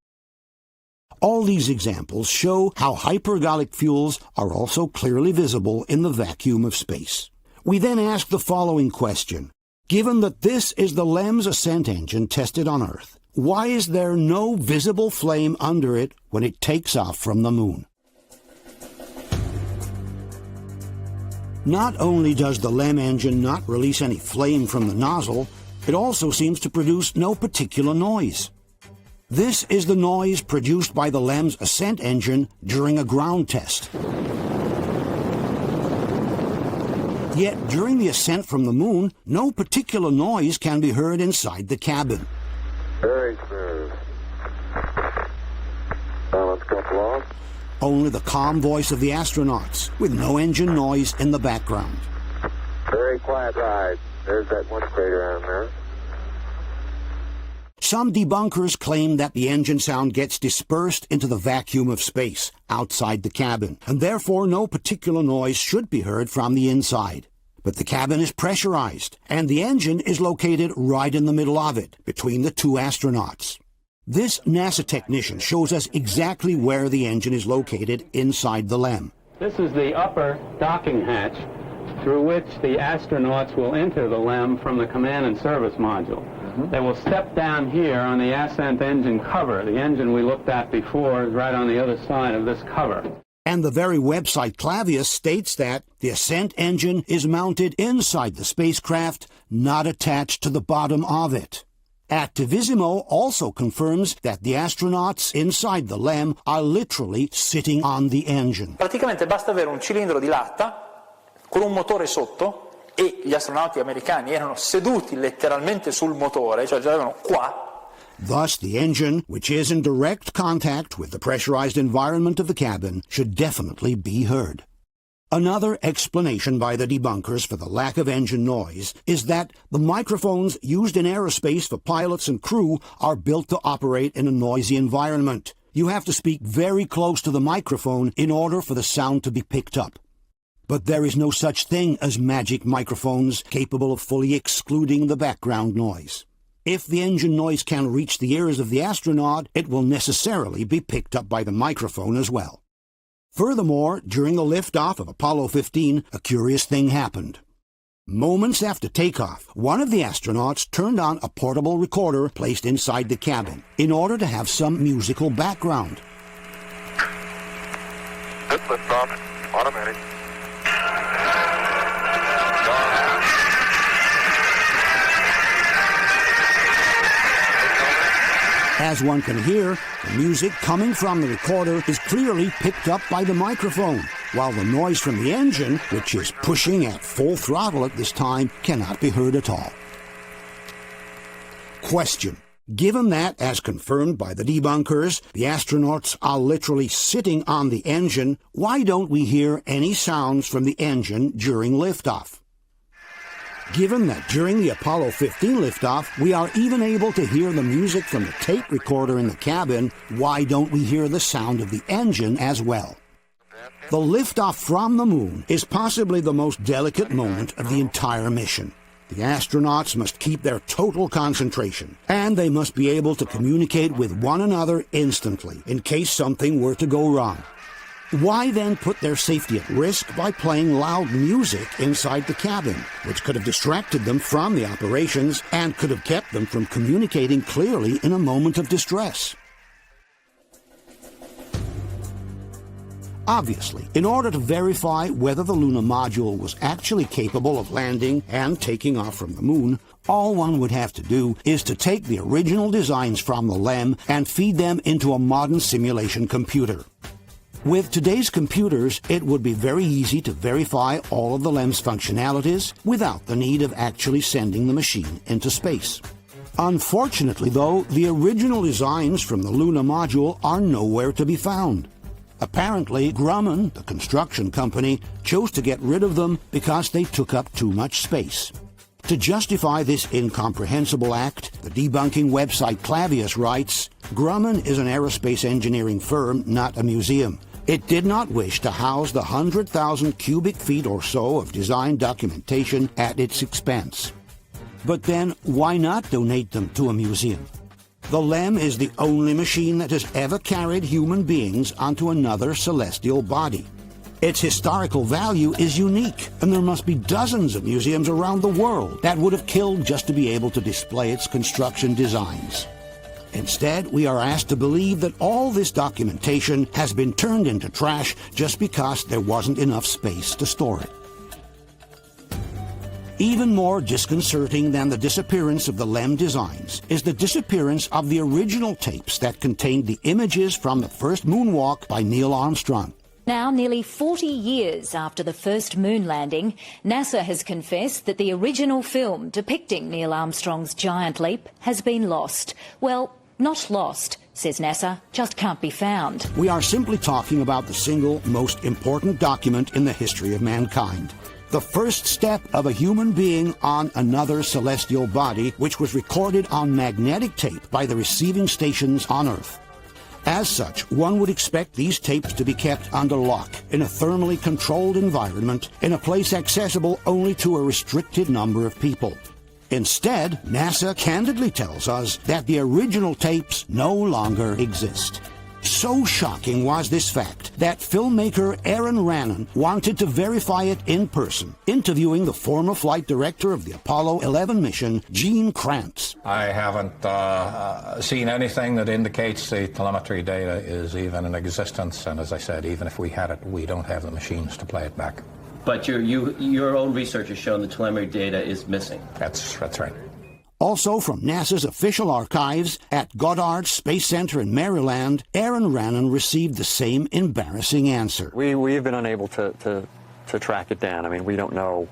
All these examples show how hypergolic fuels are also clearly visible in the vacuum of space. We then ask the following question. Given that this is the LEM's ascent engine tested on Earth, why is there no visible flame under it when it takes off from the moon? Not only does the LEM engine not release any flame from the nozzle, it also seems to produce no particular noise. This is the noise produced by the LEM's ascent engine during a ground test. Yet during the ascent from the moon, no particular noise can be heard inside the cabin. Very smooth. Let's go off. Only the calm voice of the astronauts, with no engine noise in the background. Very quiet ride. There's that one crater on there. Some debunkers claim that the engine sound gets dispersed into the vacuum of space outside the cabin, and therefore no particular noise should be heard from the inside. But the cabin is pressurized, and the engine is located right in the middle of it, between the two astronauts. This NASA technician shows us exactly where the engine is located inside the LEM. This is the upper docking hatch through which the astronauts will enter the LEM from the command and service module. They will step down here on the ascent engine cover. The engine we looked at before is right on the other side of this cover. And the very website Clavius states that the ascent engine is mounted inside the spacecraft, not attached to the bottom of it. Attivissimo also confirms that the astronauts inside the LEM are literally sitting on the engine. Praticamente basta avere un cilindro di latta con un motore sotto, e gli astronauti americani erano seduti letteralmente sul motore, cioè ce l'avevano qua. Thus, the engine, which is in direct contact with the pressurized environment of the cabin, should definitely be heard. Another explanation by the debunkers for the lack of engine noise is that the microphones used in aerospace for pilots and crew are built to operate in a noisy environment. You have to speak very close to the microphone in order for the sound to be picked up. But there is no such thing as magic microphones capable of fully excluding the background noise. If the engine noise can reach the ears of the astronaut, it will necessarily be picked up by the microphone as well. Furthermore, during the liftoff of Apollo 15, a curious thing happened. Moments after takeoff, one of the astronauts turned on a portable recorder placed inside the cabin in order to have some musical background. Good liftoff. Automatic. As one can hear, the music coming from the recorder is clearly picked up by the microphone, while the noise from the engine, which is pushing at full throttle at this time, cannot be heard at all. Question. Given that, as confirmed by the debunkers, the astronauts are literally sitting on the engine, why don't we hear any sounds from the engine during liftoff? Given that during the Apollo 15 liftoff, we are even able to hear the music from the tape recorder in the cabin, why don't we hear the sound of the engine as well? The liftoff from the moon is possibly the most delicate moment of the entire mission. The astronauts must keep their total concentration, and they must be able to communicate with one another instantly in case something were to go wrong. Why then put their safety at risk by playing loud music inside the cabin, which could have distracted them from the operations and could have kept them from communicating clearly in a moment of distress? Obviously, in order to verify whether the lunar module was actually capable of landing and taking off from the moon, all one would have to do is to take the original designs from the LEM and feed them into a modern simulation computer. With today's computers, it would be very easy to verify all of the LEM's functionalities without the need of actually sending the machine into space. Unfortunately, though, the original designs from the lunar module are nowhere to be found. Apparently, Grumman, the construction company, chose to get rid of them because they took up too much space. To justify this incomprehensible act, the debunking website Clavius writes, Grumman is an aerospace engineering firm, not a museum. It did not wish to house the 100,000 cubic feet or so of design documentation at its expense. But then, why not donate them to a museum? The LEM is the only machine that has ever carried human beings onto another celestial body. Its historical value is unique, and there must be dozens of museums around the world that would have killed just to be able to display its construction designs. Instead, we are asked to believe that all this documentation has been turned into trash just because there wasn't enough space to store it. Even more disconcerting than the disappearance of the LEM designs is the disappearance of the original tapes that contained the images from the first moonwalk by Neil Armstrong. Now, nearly 40 years after the first moon landing, NASA has confessed that the original film depicting Neil Armstrong's giant leap has been lost. Well, not lost, says NASA, just can't be found. We are simply talking about the single most important document in the history of mankind. The first step of a human being on another celestial body, which was recorded on magnetic tape by the receiving stations on Earth. As such, one would expect these tapes to be kept under lock, in a thermally controlled environment, in a place accessible only to a restricted number of people. Instead, NASA candidly tells us that the original tapes no longer exist. So shocking was this fact that filmmaker Aaron Rannon wanted to verify it in person, interviewing the former flight director of the Apollo 11 mission, Gene Kranz. I haven't seen anything that indicates the telemetry data is even in existence, and as I said, even if we had it, we don't have the machines to play it back. But your own research has shown the telemetry data is missing. That's right. Also from NASA's official archives at Goddard Space Center in Maryland, Aaron Rannon received the same embarrassing answer. We've been unable to track it down. I mean, we don't know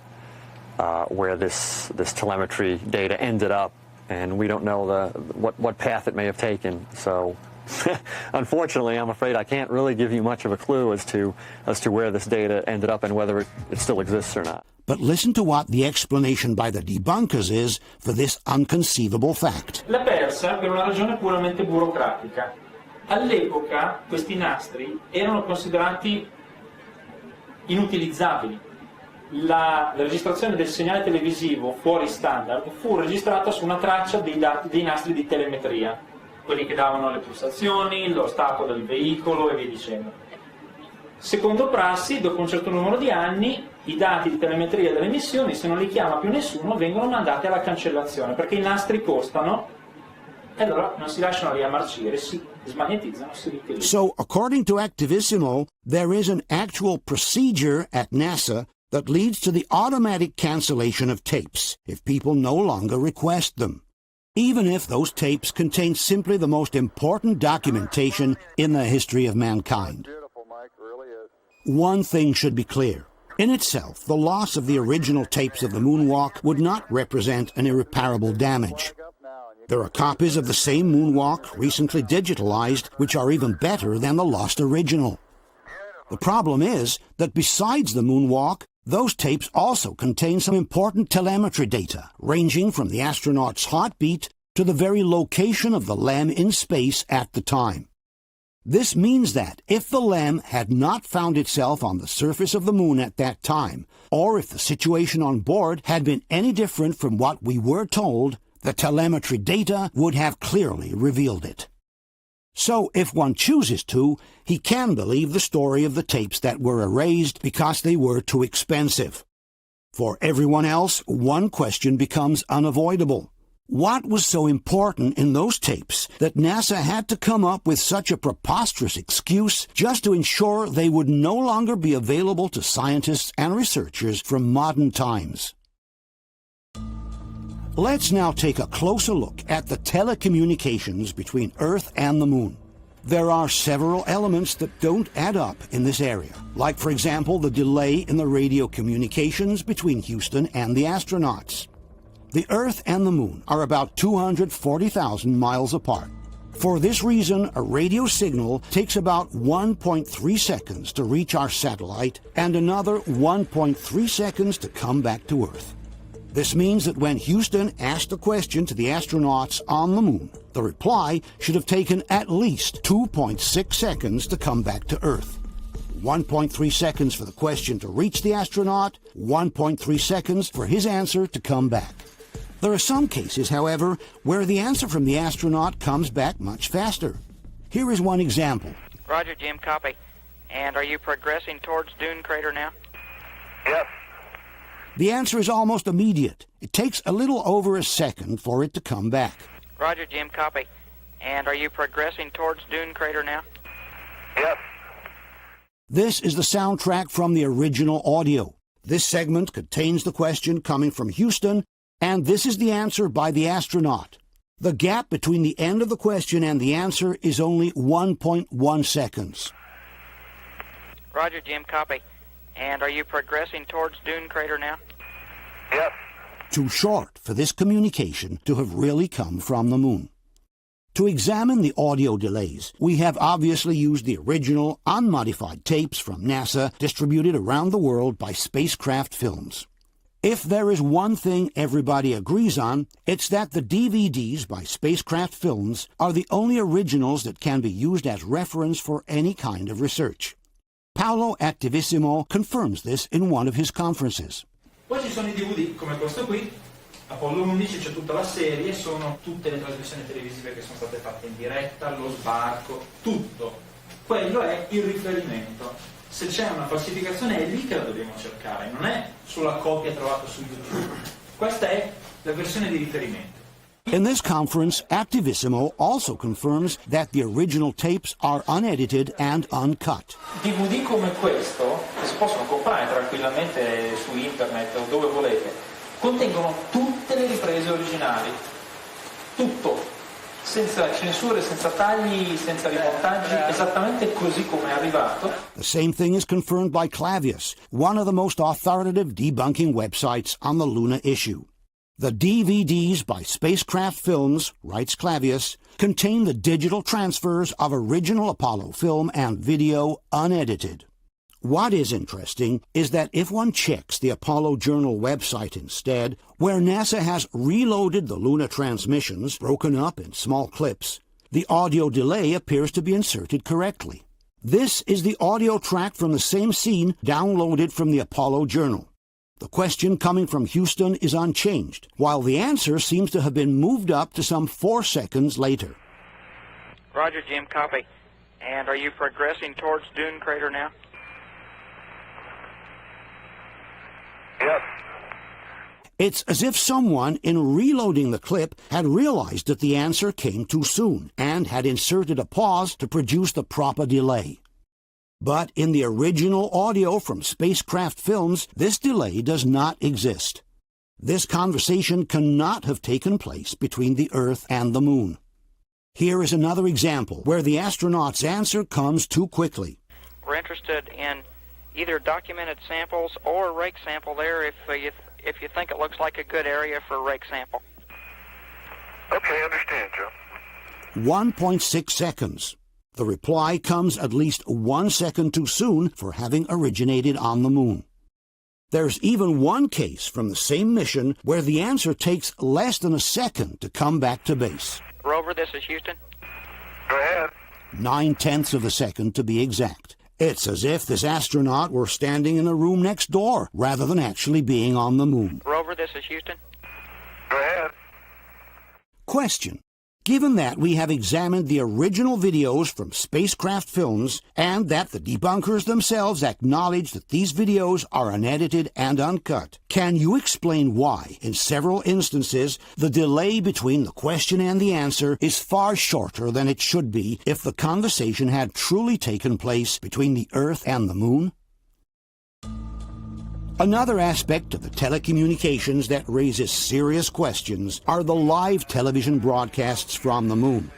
where this telemetry data ended up, and we don't know what path it may have taken. So, unfortunately, I'm afraid I can't really give you much of a clue as to where this data ended up and whether it still exists or not. But listen to what the explanation by the debunkers is for this inconceivable fact. L'ha persa per una ragione puramente burocratica. All'epoca questi nastri erano considerati inutilizzabili. La registrazione del segnale televisivo fuori standard fu registrata su una traccia dei nastri di telemetria, quelli che davano le pulsazioni, lo stato del veicolo e via dicendo. Secondo prassi, dopo un certo numero di anni, i dati di telemetria delle missioni, se non li chiama più nessuno, vengono mandati alla cancellazione, perché i nastri costano e allora non si lasciano lì a marcire, si smagnetizzano, si riutilizzano. So, according to Activissimo, there is an actual procedure at NASA that leads to the automatic cancellation of tapes if people no longer request them, even if those tapes contain simply the most important documentation in the history of mankind. One thing should be clear. In itself, the loss of the original tapes of the moonwalk would not represent an irreparable damage. There are copies of the same moonwalk recently digitalized which are even better than the lost original. The problem is that besides the moonwalk, those tapes also contain some important telemetry data, ranging from the astronaut's heartbeat to the very location of the LEM in space at the time. This means that if the LEM had not found itself on the surface of the moon at that time, or if the situation on board had been any different from what we were told, the telemetry data would have clearly revealed it. So, if one chooses to, he can believe the story of the tapes that were erased because they were too expensive. For everyone else, one question becomes unavoidable. What was so important in those tapes that NASA had to come up with such a preposterous excuse just to ensure they would no longer be available to scientists and researchers from modern times? Let's now take a closer look at the telecommunications between Earth and the Moon. There are several elements that don't add up in this area, like, for example, the delay in the radio communications between Houston and the astronauts. The Earth and the Moon are about 240,000 miles apart. For this reason, a radio signal takes about 1.3 seconds to reach our satellite and another 1.3 seconds to come back to Earth. This means that when Houston asked a question to the astronauts on the Moon, the reply should have taken at least 2.6 seconds to come back to Earth. 1.3 seconds for the question to reach the astronaut, 1.3 seconds for his answer to come back. There are some cases, however, where the answer from the astronaut comes back much faster. Here is one example. Roger, Jim, copy. And are you progressing towards Dune Crater now? Yes. The answer is almost immediate. It takes a little over a second for it to come back. Roger, Jim, copy. And are you progressing towards Dune Crater now? Yes. This is the soundtrack from the original audio. This segment contains the question coming from Houston, and this is the answer by the astronaut. The gap between the end of the question and the answer is only 1.1 seconds. Roger, Jim, copy. And are you progressing towards Dune Crater now? Yes. Too short for this communication to have really come from the Moon. To examine the audio delays, we have obviously used the original, unmodified tapes from NASA distributed around the world by Spacecraft Films. If there is one thing everybody agrees on, it's that the DVDs by Spacecraft Films are the only originals that can be used as reference for any kind of research. Paolo Activissimo confirms this in one of his conferences. Poi ci sono i DVD come questo qui, Apollo 11, c'è tutta la serie, sono tutte le trasmissioni televisive che sono state fatte in diretta, lo sbarco, tutto. Quello è il riferimento. Se c'è una falsificazione è lì che la dobbiamo cercare, non è sulla copia trovata su YouTube. Questa è la versione di riferimento. In this conference, Activissimo also confirms that the original tapes are unedited and uncut. DVD come questo, che si possono comprare tranquillamente su internet o dove volete, contengono tutte le riprese originali. Tutto. Senza censure, senza tagli, senza rimontaggi, esattamente così come è arrivato. The same thing is confirmed by Clavius, one of the most authoritative debunking websites on the Luna issue. The DVDs by Spacecraft Films, writes Clavius, contain the digital transfers of original Apollo film and video unedited. What is interesting is that if one checks the Apollo Journal website instead, where NASA has reloaded the Luna transmissions broken up in small clips, the audio delay appears to be inserted correctly. This is the audio track from the same scene downloaded from the Apollo Journal. The question coming from Houston is unchanged, while the answer seems to have been moved up to some 4 seconds later. Roger, Jim, copy. And are you progressing towards Dune Crater now? Yes. It's as if someone, in reloading the clip, had realized that the answer came too soon and had inserted a pause to produce the proper delay. But in the original audio from spacecraft films, this delay does not exist. This conversation cannot have taken place between the Earth and the Moon. Here is another example where the astronaut's answer comes too quickly. We're interested in either documented samples or a rake sample there if you think it looks like a good area for a rake sample. Okay, understand, Joe. 1.6 seconds. The reply comes at least 1 second too soon for having originated on the Moon. There's even one case from the same mission where the answer takes less than a second to come back to base. Rover, this is Houston. Go ahead. 9/10 of a second to be exact. It's as if this astronaut were standing in a room next door rather than actually being on the Moon. Rover, this is Houston. Go ahead. Question. Given that we have examined the original videos from spacecraft films and that the debunkers themselves acknowledge that these videos are unedited and uncut, can you explain why, in several instances, the delay between the question and the answer is far shorter than it should be if the conversation had truly taken place between the Earth and the Moon? Another aspect of the telecommunications that raises serious questions are the live television broadcasts from the Moon.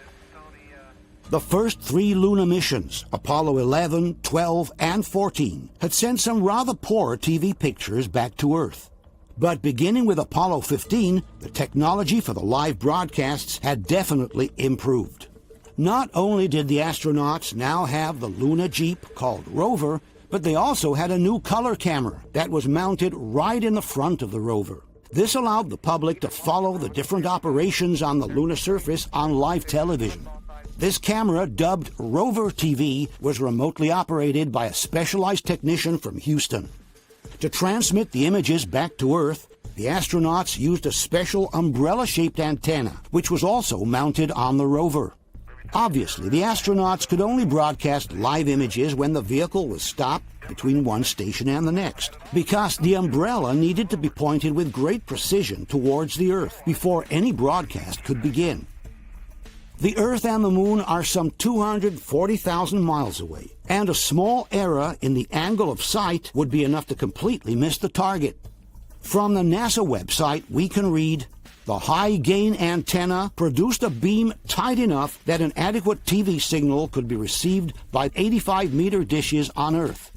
The first 3 lunar missions, Apollo 11, 12, and 14, had sent some rather poor TV pictures back to Earth. But beginning with Apollo 15, the technology for the live broadcasts had definitely improved. Not only did the astronauts now have the lunar Jeep called Rover, but they also had a new color camera that was mounted right in the front of the rover. This allowed the public to follow the different operations on the lunar surface on live television. This camera, dubbed Rover TV, was remotely operated by a specialized technician from Houston. To transmit the images back to Earth, the astronauts used a special umbrella-shaped antenna, which was also mounted on the rover. Obviously, the astronauts could only broadcast live images when the vehicle was stopped between one station and the next, because the umbrella needed to be pointed with great precision towards the Earth before any broadcast could begin. The Earth and the Moon are some 240,000 miles away, and a small error in the angle of sight would be enough to completely miss the target. From the NASA website, we can read, "The high-gain antenna produced a beam tight enough that an adequate TV signal could be received by 85-meter dishes on Earth.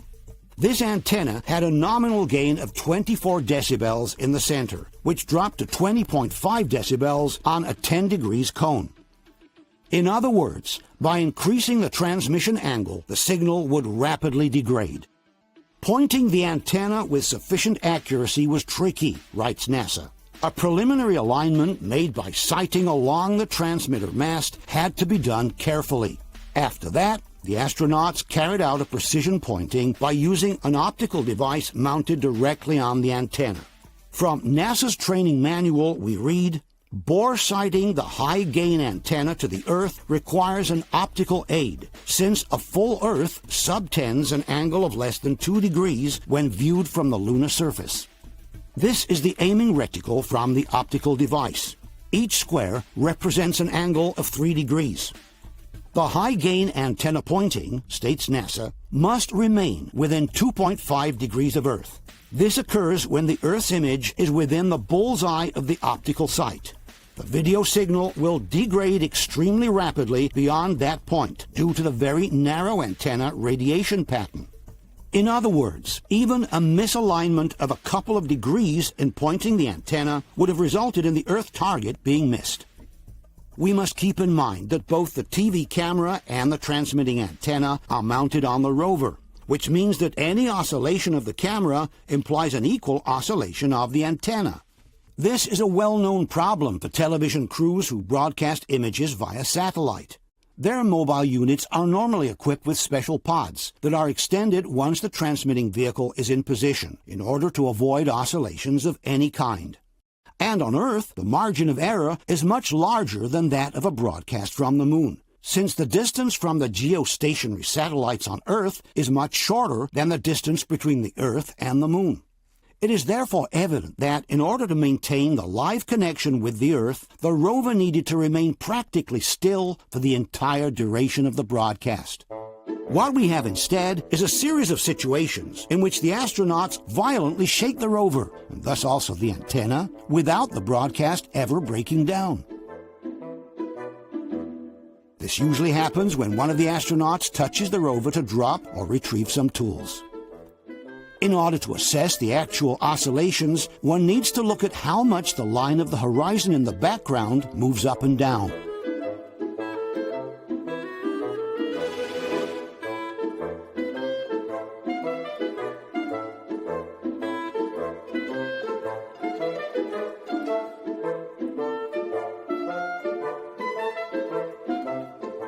This antenna had a nominal gain of 24 decibels in the center, which dropped to 20.5 decibels on a 10 degrees cone." In other words, by increasing the transmission angle, the signal would rapidly degrade. Pointing the antenna with sufficient accuracy was tricky, writes NASA. A preliminary alignment made by sighting along the transmitter mast had to be done carefully. After that, the astronauts carried out a precision pointing by using an optical device mounted directly on the antenna. From NASA's training manual, we read, "Bore sighting the high-gain antenna to the Earth requires an optical aid, since a full Earth subtends an angle of less than 2 degrees when viewed from the lunar surface." This is the aiming reticle from the optical device. Each square represents an angle of 3 degrees. The high-gain antenna pointing, states NASA, must remain within 2.5 degrees of Earth. This occurs when the Earth's image is within the bullseye of the optical sight. The video signal will degrade extremely rapidly beyond that point due to the very narrow antenna radiation pattern. In other words, even a misalignment of a couple of degrees in pointing the antenna would have resulted in the Earth target being missed. We must keep in mind that both the TV camera and the transmitting antenna are mounted on the rover, which means that any oscillation of the camera implies an equal oscillation of the antenna. This is a well-known problem for television crews who broadcast images via satellite. Their mobile units are normally equipped with special pods that are extended once the transmitting vehicle is in position in order to avoid oscillations of any kind. And on Earth, the margin of error is much larger than that of a broadcast from the Moon, since the distance from the geostationary satellites on Earth is much shorter than the distance between the Earth and the Moon. It is therefore evident that in order to maintain the live connection with the Earth, the rover needed to remain practically still for the entire duration of the broadcast. What we have instead is a series of situations in which the astronauts violently shake the rover, and thus also the antenna, without the broadcast ever breaking down. This usually happens when one of the astronauts touches the rover to drop or retrieve some tools. In order to assess the actual oscillations, one needs to look at how much the line of the horizon in the background moves up and down.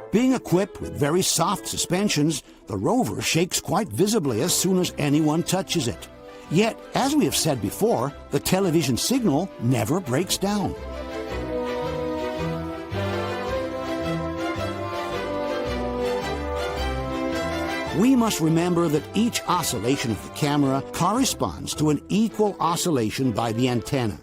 Being equipped with very soft suspensions, the rover shakes quite visibly as soon as anyone touches it. Yet, as we have said before, the television signal never breaks down. We must remember that each oscillation of the camera corresponds to an equal oscillation by the antenna.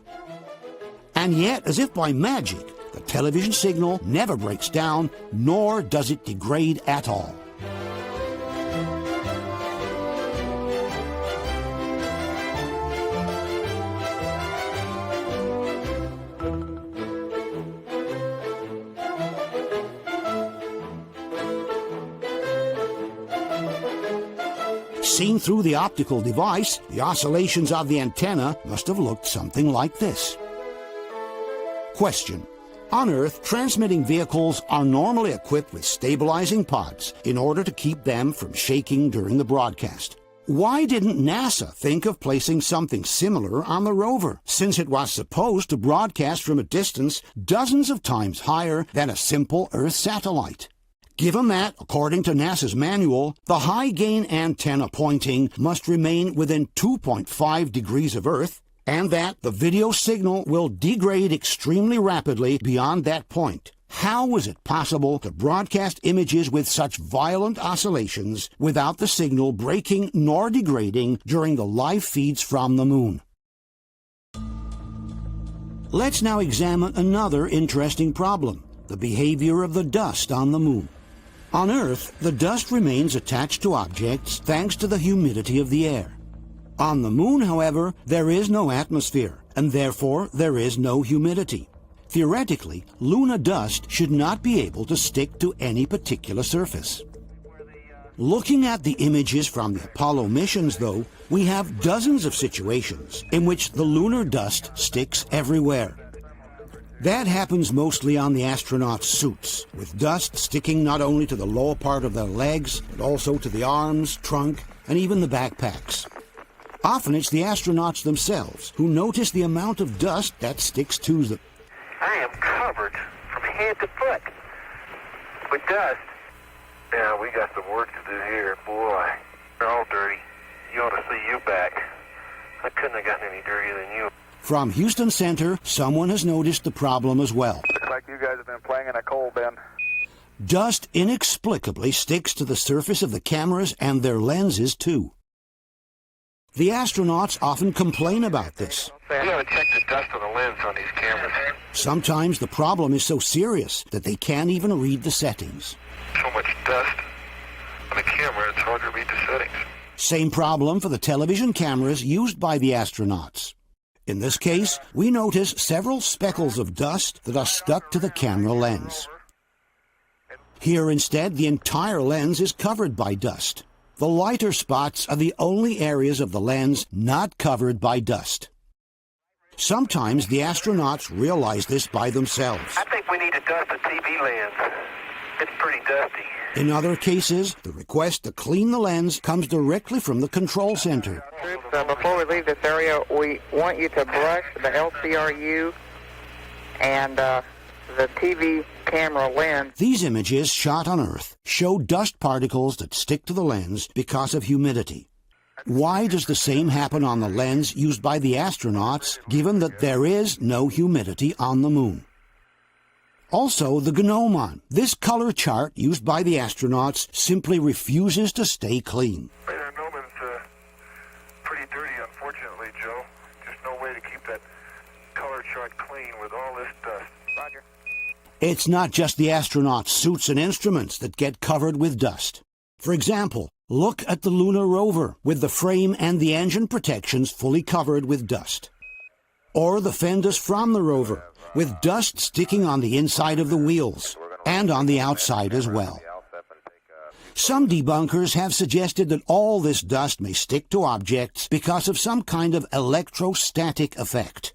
And yet, as if by magic, the television signal never breaks down, nor does it degrade at all. Seen through the optical device, the oscillations of the antenna must have looked something like this. Question. On Earth, transmitting vehicles are normally equipped with stabilizing pods in order to keep them from shaking during the broadcast. Why didn't NASA think of placing something similar on the rover, since it was supposed to broadcast from a distance dozens of times higher than a simple Earth satellite? Given that, according to NASA's manual, the high-gain antenna pointing must remain within 2.5 degrees of Earth, and that the video signal will degrade extremely rapidly beyond that point, how was it possible to broadcast images with such violent oscillations without the signal breaking nor degrading during the live feeds from the moon? Let's now examine another interesting problem, the behavior of the dust on the moon. On Earth, the dust remains attached to objects thanks to the humidity of the air. On the moon, however, there is no atmosphere, and therefore there is no humidity. Theoretically, lunar dust should not be able to stick to any particular surface. Looking at the images from the Apollo missions, though, we have dozens of situations in which the lunar dust sticks everywhere. That happens mostly on the astronauts' suits, with dust sticking not only to the lower part of their legs, but also to the arms, trunk, and even the backpacks. Often it's the astronauts themselves who notice the amount of dust that sticks to them. I am covered from head to foot with dust. Yeah, we got some work to do here, boy. They're all dirty. You ought to see you back. I couldn't have gotten any dirtier than you. From Houston Center, someone has noticed the problem as well. Looks like you guys have been playing in a coal bin. Dust inexplicably sticks to the surface of the cameras and their lenses, too. The astronauts often complain about this. We haven't checked the dust on the lens on these cameras. Sometimes the problem is so serious that they can't even read the settings. So much dust on the camera, it's hard to read the settings. Same problem for the television cameras used by the astronauts. In this case, we notice several speckles of dust that are stuck to the camera lens. Here instead, the entire lens is covered by dust. The lighter spots are the only areas of the lens not covered by dust. Sometimes the astronauts realize this by themselves. I think we need to dust the TV lens. It's pretty dusty. In other cases, the request to clean the lens comes directly from the control center. Troops, before we leave this area, we want you to brush the LCRU and the TV camera lens. These images shot on Earth show dust particles that stick to the lens because of humidity. Why does the same happen on the lens used by the astronauts, given that there is no humidity on the moon? Also, the Gnomon. This color chart used by the astronauts simply refuses to stay clean. Radar Gnomon's pretty dirty, unfortunately, Joe. with all this dust. Roger. It's not just the astronauts' suits and instruments that get covered with dust. For example, look at the lunar rover with the frame and the engine protections fully covered with dust. Or the fenders from the rover, with dust sticking on the inside of the wheels and on the outside as well. Some debunkers have suggested that all this dust may stick to objects because of some kind of electrostatic effect.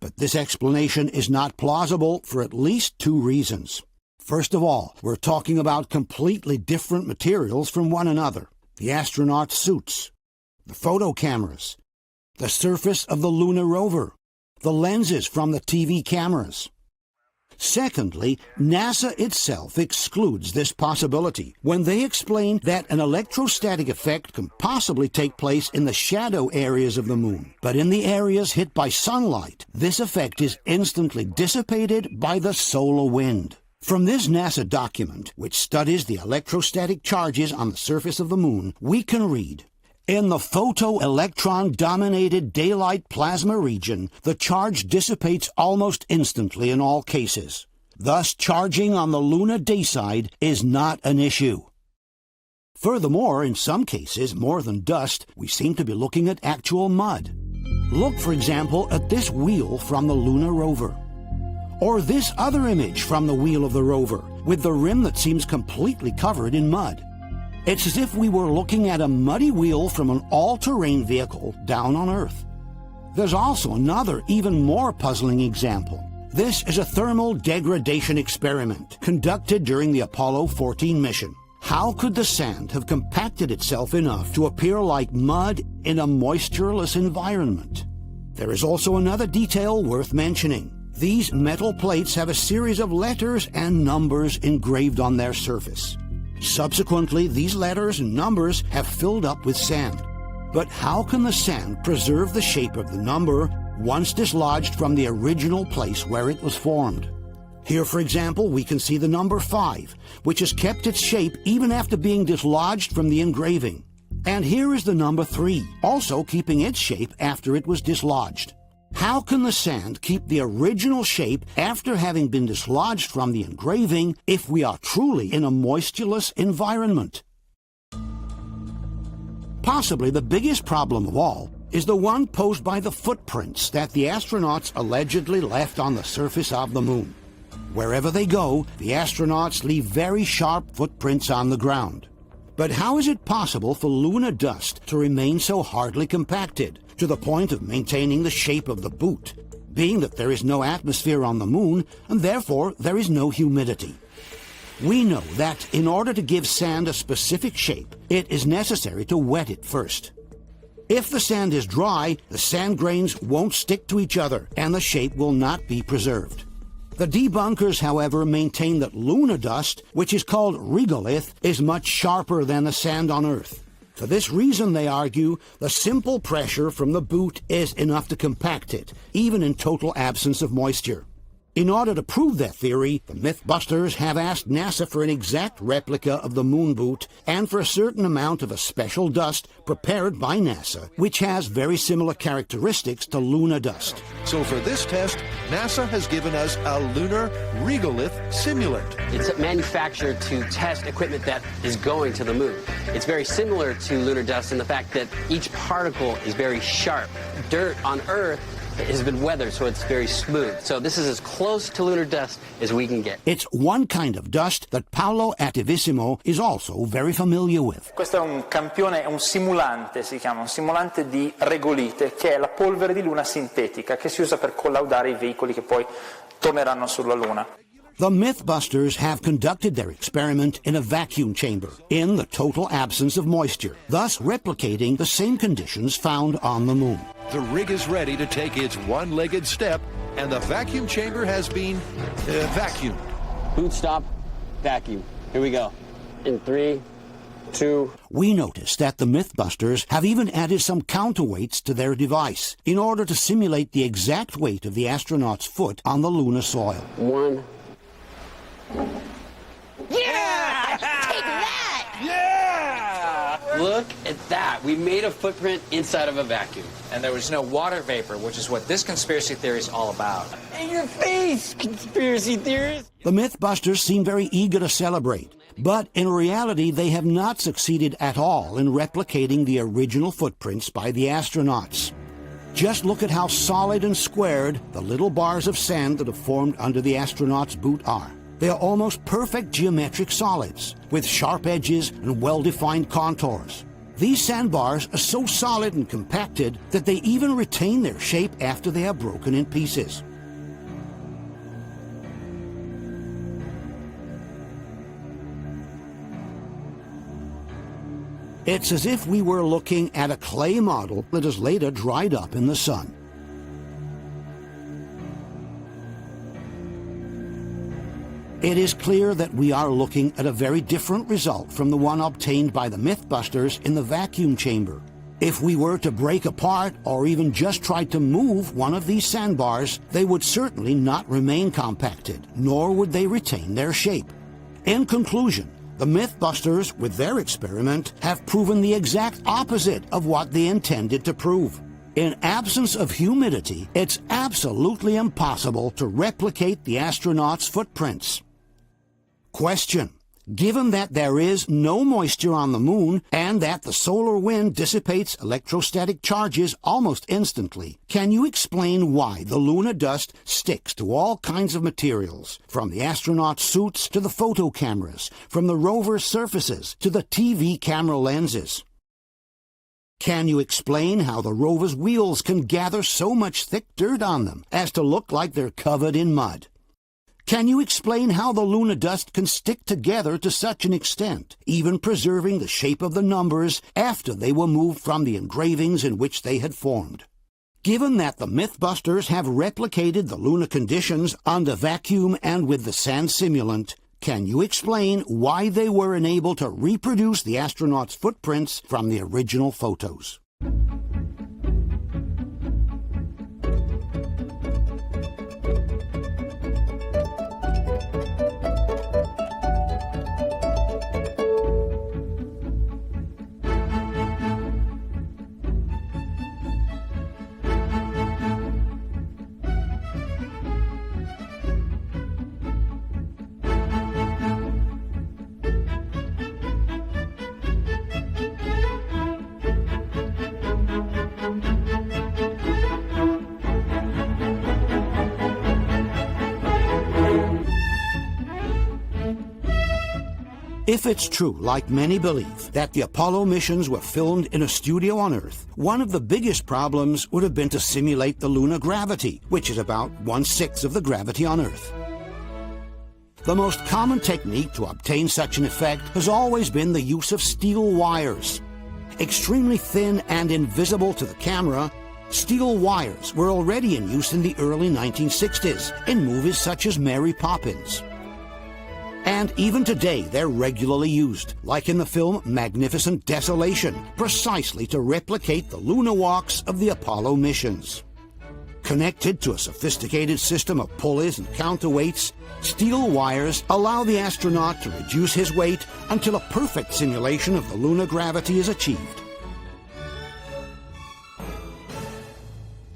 But this explanation is not plausible for at least two reasons. First of all, we're talking about completely different materials from one another. The astronaut suits, the photo cameras, the surface of the lunar rover, the lenses from the TV cameras. Secondly, NASA itself excludes this possibility when they explain that an electrostatic effect can possibly take place in the shadow areas of the moon. But in the areas hit by sunlight, this effect is instantly dissipated by the solar wind. From this NASA document, which studies the electrostatic charges on the surface of the moon, we can read, in the photoelectron-dominated daylight plasma region, the charge dissipates almost instantly in all cases. Thus, charging on the lunar day side is not an issue. Furthermore, in some cases, more than dust, we seem to be looking at actual mud. Look, for example, at this wheel from the lunar rover. Or this other image from the wheel of the rover, with the rim that seems completely covered in mud. It's as if we were looking at a muddy wheel from an all-terrain vehicle down on Earth. There's also another, even more puzzling example. This is a thermal degradation experiment conducted during the Apollo 14 mission. How could the sand have compacted itself enough to appear like mud in a moistureless environment? There is also another detail worth mentioning. These metal plates have a series of letters and numbers engraved on their surface. Subsequently, these letters and numbers have filled up with sand. But how can the sand preserve the shape of the number once dislodged from the original place where it was formed? Here, for example, we can see the number 5, which has kept its shape even after being dislodged from the engraving. And here is the number 3, also keeping its shape after it was dislodged. How can the sand keep the original shape after having been dislodged from the engraving if we are truly in a moistureless environment? Possibly the biggest problem of all is the one posed by the footprints that the astronauts allegedly left on the surface of the moon. Wherever they go, the astronauts leave very sharp footprints on the ground. But how is it possible for lunar dust to remain so hardly compacted, to the point of maintaining the shape of the boot, being that there is no atmosphere on the moon, and therefore there is no humidity? We know that in order to give sand a specific shape, it is necessary to wet it first. If the sand is dry, the sand grains won't stick to each other, and the shape will not be preserved. The debunkers, however, maintain that lunar dust, which is called regolith, is much sharper than the sand on Earth. For this reason, they argue, the simple pressure from the boot is enough to compact it, even in total absence of moisture. In order to prove their theory, the Mythbusters have asked NASA for an exact replica of the moon boot and for a certain amount of a special dust prepared by NASA, which has very similar characteristics to lunar dust. So for this test, NASA has given us a lunar regolith simulant. It's manufactured to test equipment that is going to the moon. It's very similar to lunar dust in the fact that each particle is very sharp. Dirt on Earth has been weathered, so it's very smooth. So this is as close to lunar dust as we can get. It's one kind of dust that Paolo Attivissimo is also very familiar with. Questo è un campione, è un simulante, si chiama, un simulante di regolite, che è la polvere di luna sintetica che si usa per collaudare i veicoli che poi torneranno sulla Luna. The Mythbusters have conducted their experiment in a vacuum chamber, in the total absence of moisture, thus replicating the same conditions found on the moon. The rig is ready to take its one-legged step, and the vacuum chamber has been vacuumed. Boot stop, vacuum. Here we go. In 3, 2... We notice that the Mythbusters have even added some counterweights to their device in order to simulate the exact weight of the astronaut's foot on the lunar soil. 1... Yeah! Take that! Yeah! Look at that. We made a footprint inside of a vacuum. And there was no water vapor, which is what this conspiracy theory is all about. In your face, conspiracy theorists! The Mythbusters seem very eager to celebrate, but in reality they have not succeeded at all in replicating the original footprints by the astronauts. Just look at how solid and squared the little bars of sand that have formed under the astronauts' boot are. They are almost perfect geometric solids, with sharp edges and well-defined contours. These sandbars are so solid and compacted that they even retain their shape after they are broken in pieces. It's as if we were looking at a clay model that has later dried up in the sun. It is clear that we are looking at a very different result from the one obtained by the Mythbusters in the vacuum chamber. If we were to break apart or even just try to move one of these sandbars, they would certainly not remain compacted, nor would they retain their shape. In conclusion, the Mythbusters, with their experiment, have proven the exact opposite of what they intended to prove. In absence of humidity, it's absolutely impossible to replicate the astronauts' footprints. Question: given that there is no moisture on the moon and that the solar wind dissipates electrostatic charges almost instantly, can you explain why the lunar dust sticks to all kinds of materials, from the astronaut suits to the photo cameras, from the rover's surfaces to the TV camera lenses? Can you explain how the rover's wheels can gather so much thick dirt on them as to look like they're covered in mud? Can you explain how the lunar dust can stick together to such an extent, even preserving the shape of the numbers after they were moved from the engravings in which they had formed? Given that the Mythbusters have replicated the lunar conditions under vacuum and with the sand simulant, can you explain why they were unable to reproduce the astronauts' footprints from the original photos? If it's true, like many believe, that the Apollo missions were filmed in a studio on Earth, one of the biggest problems would have been to simulate the lunar gravity, which is about 1/6 of the gravity on Earth. The most common technique to obtain such an effect has always been the use of steel wires. Extremely thin and invisible to the camera, steel wires were already in use in the early 1960s in movies such as Mary Poppins. And even today, they're regularly used, like in the film Magnificent Desolation, precisely to replicate the lunar walks of the Apollo missions. Connected to a sophisticated system of pulleys and counterweights, steel wires allow the astronaut to reduce his weight until a perfect simulation of the lunar gravity is achieved.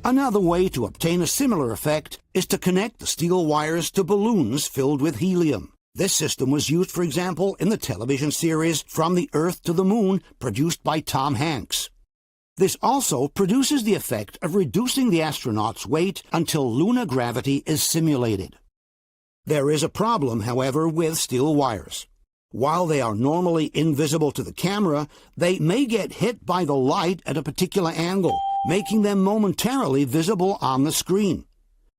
Another way to obtain a similar effect is to connect the steel wires to balloons filled with helium. This system was used, for example, in the television series From the Earth to the Moon, produced by Tom Hanks. This also produces the effect of reducing the astronaut's weight until lunar gravity is simulated. There is a problem, however, with steel wires. While they are normally invisible to the camera, they may get hit by the light at a particular angle, making them momentarily visible on the screen.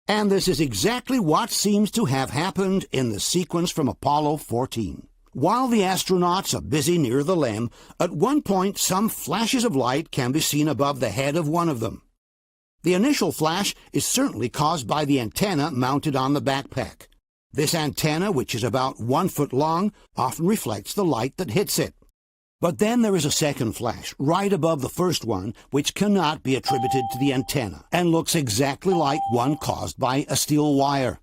And this is exactly what seems to have happened in the sequence from Apollo 14. While the astronauts are busy near the LEM, at one point some flashes of light can be seen above the head of one of them. The initial flash is certainly caused by the antenna mounted on the backpack. This antenna, which is about 1 foot long, often reflects the light that hits it. But then there is a second flash, right above the first one, which cannot be attributed to the antenna, and looks exactly like one caused by a steel wire.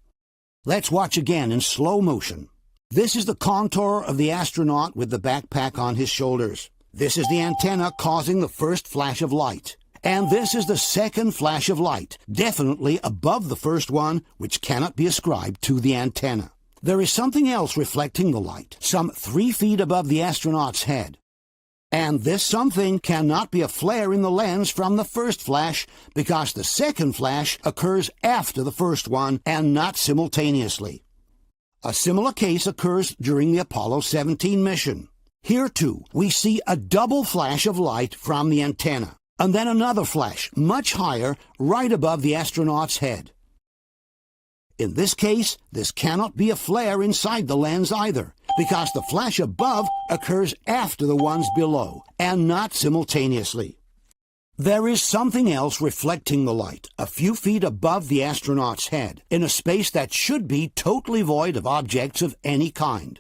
Let's watch again in slow motion. This is the contour of the astronaut with the backpack on his shoulders. This is the antenna causing the first flash of light. And this is the second flash of light, definitely above the first one, which cannot be ascribed to the antenna. There is something else reflecting the light, some 3 feet above the astronaut's head. And this something cannot be a flare in the lens from the first flash, because the second flash occurs after the first one and not simultaneously. A similar case occurs during the Apollo 17 mission. Here, too, we see a double flash of light from the antenna, and then another flash, much higher, right above the astronaut's head. In this case, this cannot be a flare inside the lens either, because the flash above occurs after the ones below, and not simultaneously. There is something else reflecting the light, a few feet above the astronaut's head, in a space that should be totally void of objects of any kind.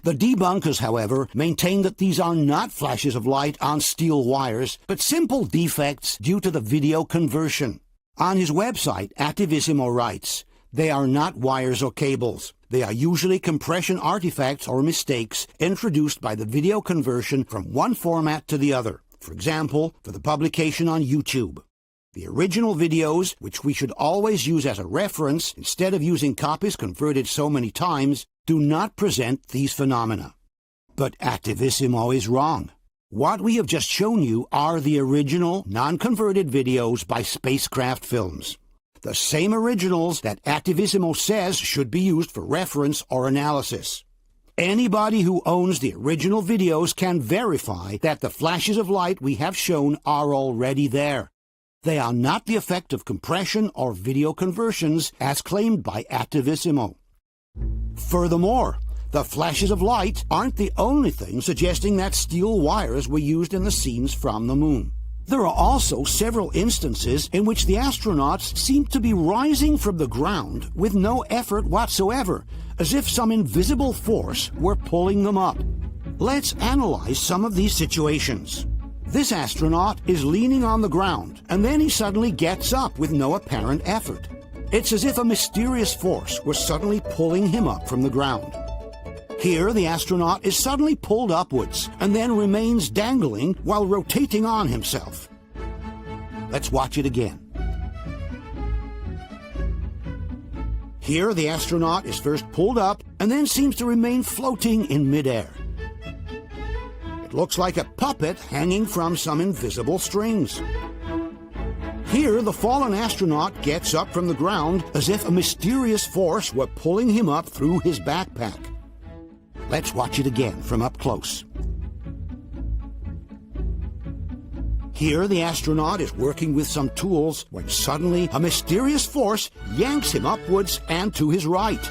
The debunkers, however, maintain that these are not flashes of light on steel wires, but simple defects due to the video conversion. On his website, Attivissimo writes, "They are not wires or cables. They are usually compression artifacts or mistakes introduced by the video conversion from one format to the other, for example, for the publication on YouTube. The original videos, which we should always use as a reference instead of using copies converted so many times, do not present these phenomena." But Attivissimo is wrong. What we have just shown you are the original, non-converted videos by Spacecraft Films. The same originals that Attivissimo says should be used for reference or analysis. Anybody who owns the original videos can verify that the flashes of light we have shown are already there. They are not the effect of compression or video conversions as claimed by Attivissimo. Furthermore, the flashes of light aren't the only thing suggesting that steel wires were used in the scenes from the moon. There are also several instances in which the astronauts seem to be rising from the ground with no effort whatsoever, as if some invisible force were pulling them up. Let's analyze some of these situations. This astronaut is leaning on the ground, and then he suddenly gets up with no apparent effort. It's as if a mysterious force was suddenly pulling him up from the ground. Here, the astronaut is suddenly pulled upwards, and then remains dangling while rotating on himself. Let's watch it again. Here, the astronaut is first pulled up, and then seems to remain floating in midair. It looks like a puppet hanging from some invisible strings. Here, the fallen astronaut gets up from the ground as if a mysterious force were pulling him up through his backpack. Let's watch it again from up close. Here, the astronaut is working with some tools when suddenly a mysterious force yanks him upwards and to his right.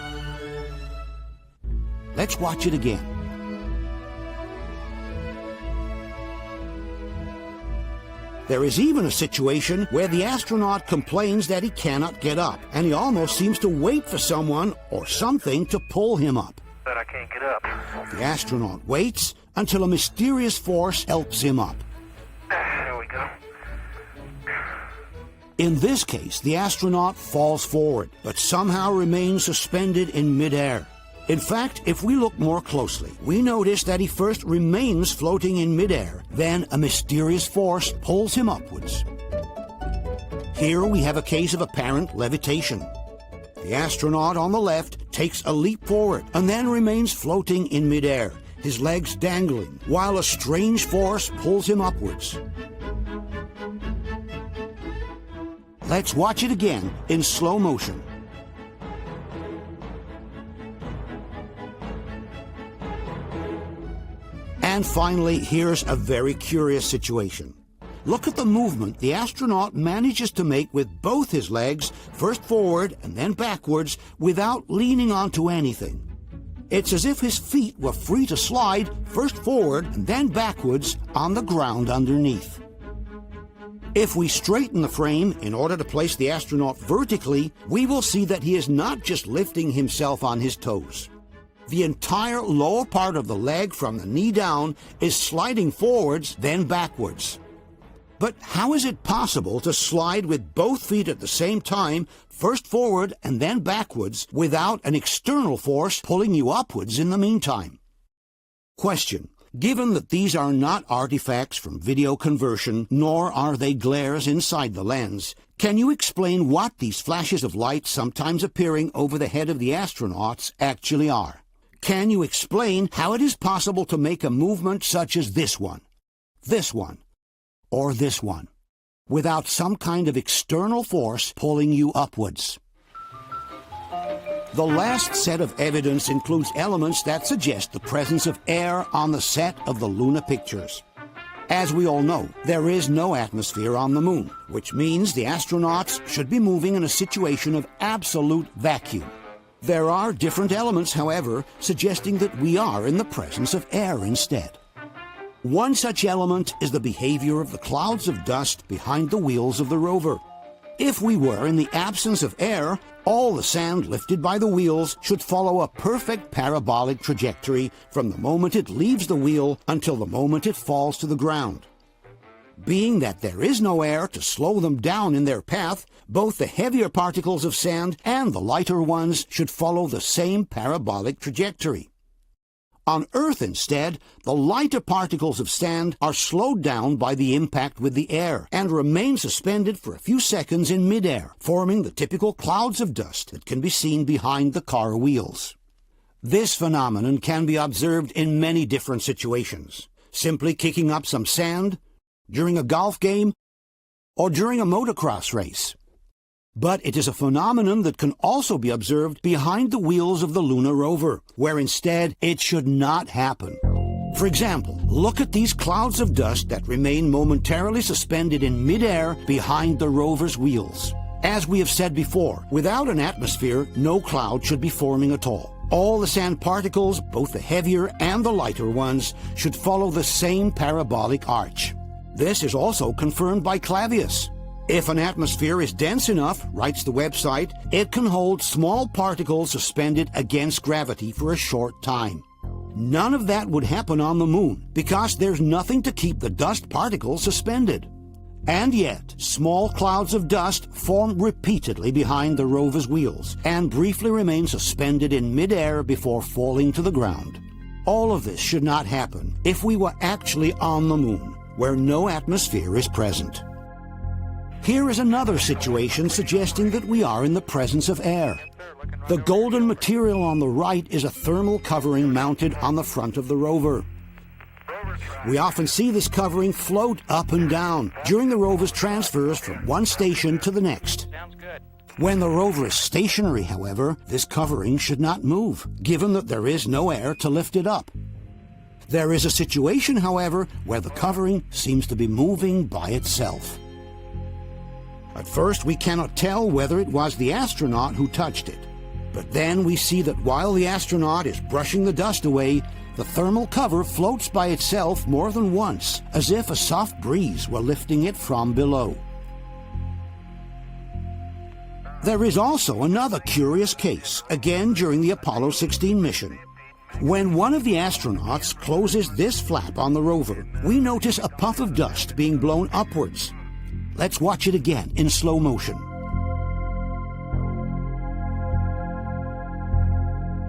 Let's watch it again. There is even a situation where the astronaut complains that he cannot get up, and he almost seems to wait for someone or something to pull him up. But I can't get up. The astronaut waits until a mysterious force helps him up. There we go. In this case, the astronaut falls forward, but somehow remains suspended in midair. In fact, if we look more closely, we notice that he first remains floating in midair, then a mysterious force pulls him upwards. Here we have a case of apparent levitation. The astronaut on the left takes a leap forward and then remains floating in midair, his legs dangling, while a strange force pulls him upwards. Let's watch it again in slow motion. And finally, here's a very curious situation. Look at the movement the astronaut manages to make with both his legs, first forward and then backwards, without leaning onto anything. It's as if his feet were free to slide first forward and then backwards on the ground underneath. If we straighten the frame in order to place the astronaut vertically, we will see that he is not just lifting himself on his toes. The entire lower part of the leg from the knee down is sliding forwards, then backwards. But how is it possible to slide with both feet at the same time, first forward and then backwards, without an external force pulling you upwards in the meantime? Question: Given that these are not artifacts from video conversion, nor are they glares inside the lens, can you explain what these flashes of light sometimes appearing over the head of the astronauts actually are? Can you explain how it is possible to make a movement such as this one, or this one, without some kind of external force pulling you upwards? The last set of evidence includes elements that suggest the presence of air on the set of the lunar pictures. As we all know, there is no atmosphere on the moon, which means the astronauts should be moving in a situation of absolute vacuum. There are different elements, however, suggesting that we are in the presence of air instead. One such element is the behavior of the clouds of dust behind the wheels of the rover. If we were in the absence of air, all the sand lifted by the wheels should follow a perfect parabolic trajectory from the moment it leaves the wheel until the moment it falls to the ground. Being that there is no air to slow them down in their path, both the heavier particles of sand and the lighter ones should follow the same parabolic trajectory. On Earth, instead, the lighter particles of sand are slowed down by the impact with the air and remain suspended for a few seconds in midair, forming the typical clouds of dust that can be seen behind the car wheels. This phenomenon can be observed in many different situations, simply kicking up some sand, during a golf game, or during a motocross race. But it is a phenomenon that can also be observed behind the wheels of the lunar rover, where instead it should not happen. For example, look at these clouds of dust that remain momentarily suspended in midair behind the rover's wheels. As we have said before, without an atmosphere, no cloud should be forming at all. All the sand particles, both the heavier and the lighter ones, should follow the same parabolic arch. This is also confirmed by Clavius. If an atmosphere is dense enough, writes the website, it can hold small particles suspended against gravity for a short time. None of that would happen on the moon because there's nothing to keep the dust particles suspended. And yet, small clouds of dust form repeatedly behind the rover's wheels and briefly remain suspended in midair before falling to the ground. All of this should not happen if we were actually on the moon, where no atmosphere is present. Here is another situation suggesting that we are in the presence of air. The golden material on the right is a thermal covering mounted on the front of the rover. We often see this covering float up and down during the rover's transfers from one station to the next. When the rover is stationary, however, this covering should not move, given that there is no air to lift it up. There is a situation, however, where the covering seems to be moving by itself. At first, we cannot tell whether it was the astronaut who touched it. But then we see that while the astronaut is brushing the dust away, the thermal cover floats by itself more than once, as if a soft breeze were lifting it from below. There is also another curious case, again during the Apollo 16 mission. When one of the astronauts closes this flap on the rover, we notice a puff of dust being blown upwards. Let's watch it again in slow motion.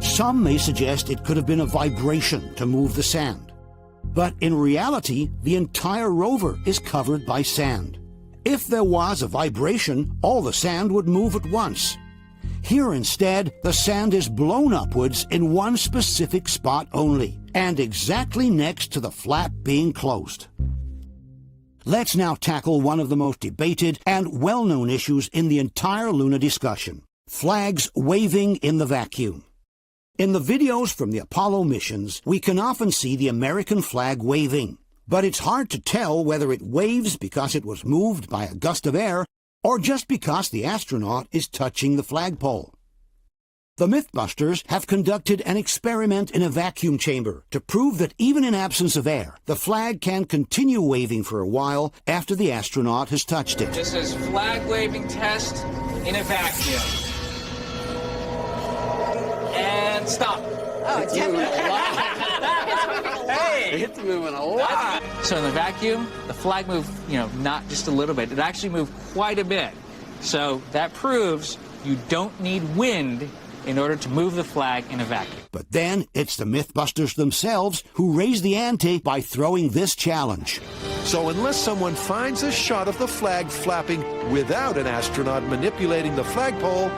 Some may suggest it could have been a vibration to move the sand. But in reality, the entire rover is covered by sand. If there was a vibration, all the sand would move at once. Here instead, the sand is blown upwards in one specific spot only, and exactly next to the flap being closed. Let's now tackle one of the most debated and well-known issues in the entire lunar discussion: flags waving in the vacuum. In the videos from the Apollo missions, we can often see the American flag waving, but it's hard to tell whether it waves because it was moved by a gust of air or just because the astronaut is touching the flagpole. The Mythbusters have conducted an experiment in a vacuum chamber to prove that even in absence of air, the flag can continue waving for a while after the astronaut has touched it. This is flag waving test in a vacuum. And stop. Oh, it's moving a lot. Hey! It's moving a lot. So in the vacuum, the flag moved, not just a little bit. It actually moved quite a bit. So that proves you don't need wind in order to move the flag in a vacuum. But then it's the Mythbusters themselves who raise the ante by throwing this challenge. So unless someone finds a shot of the flag flapping without an astronaut manipulating the flagpole,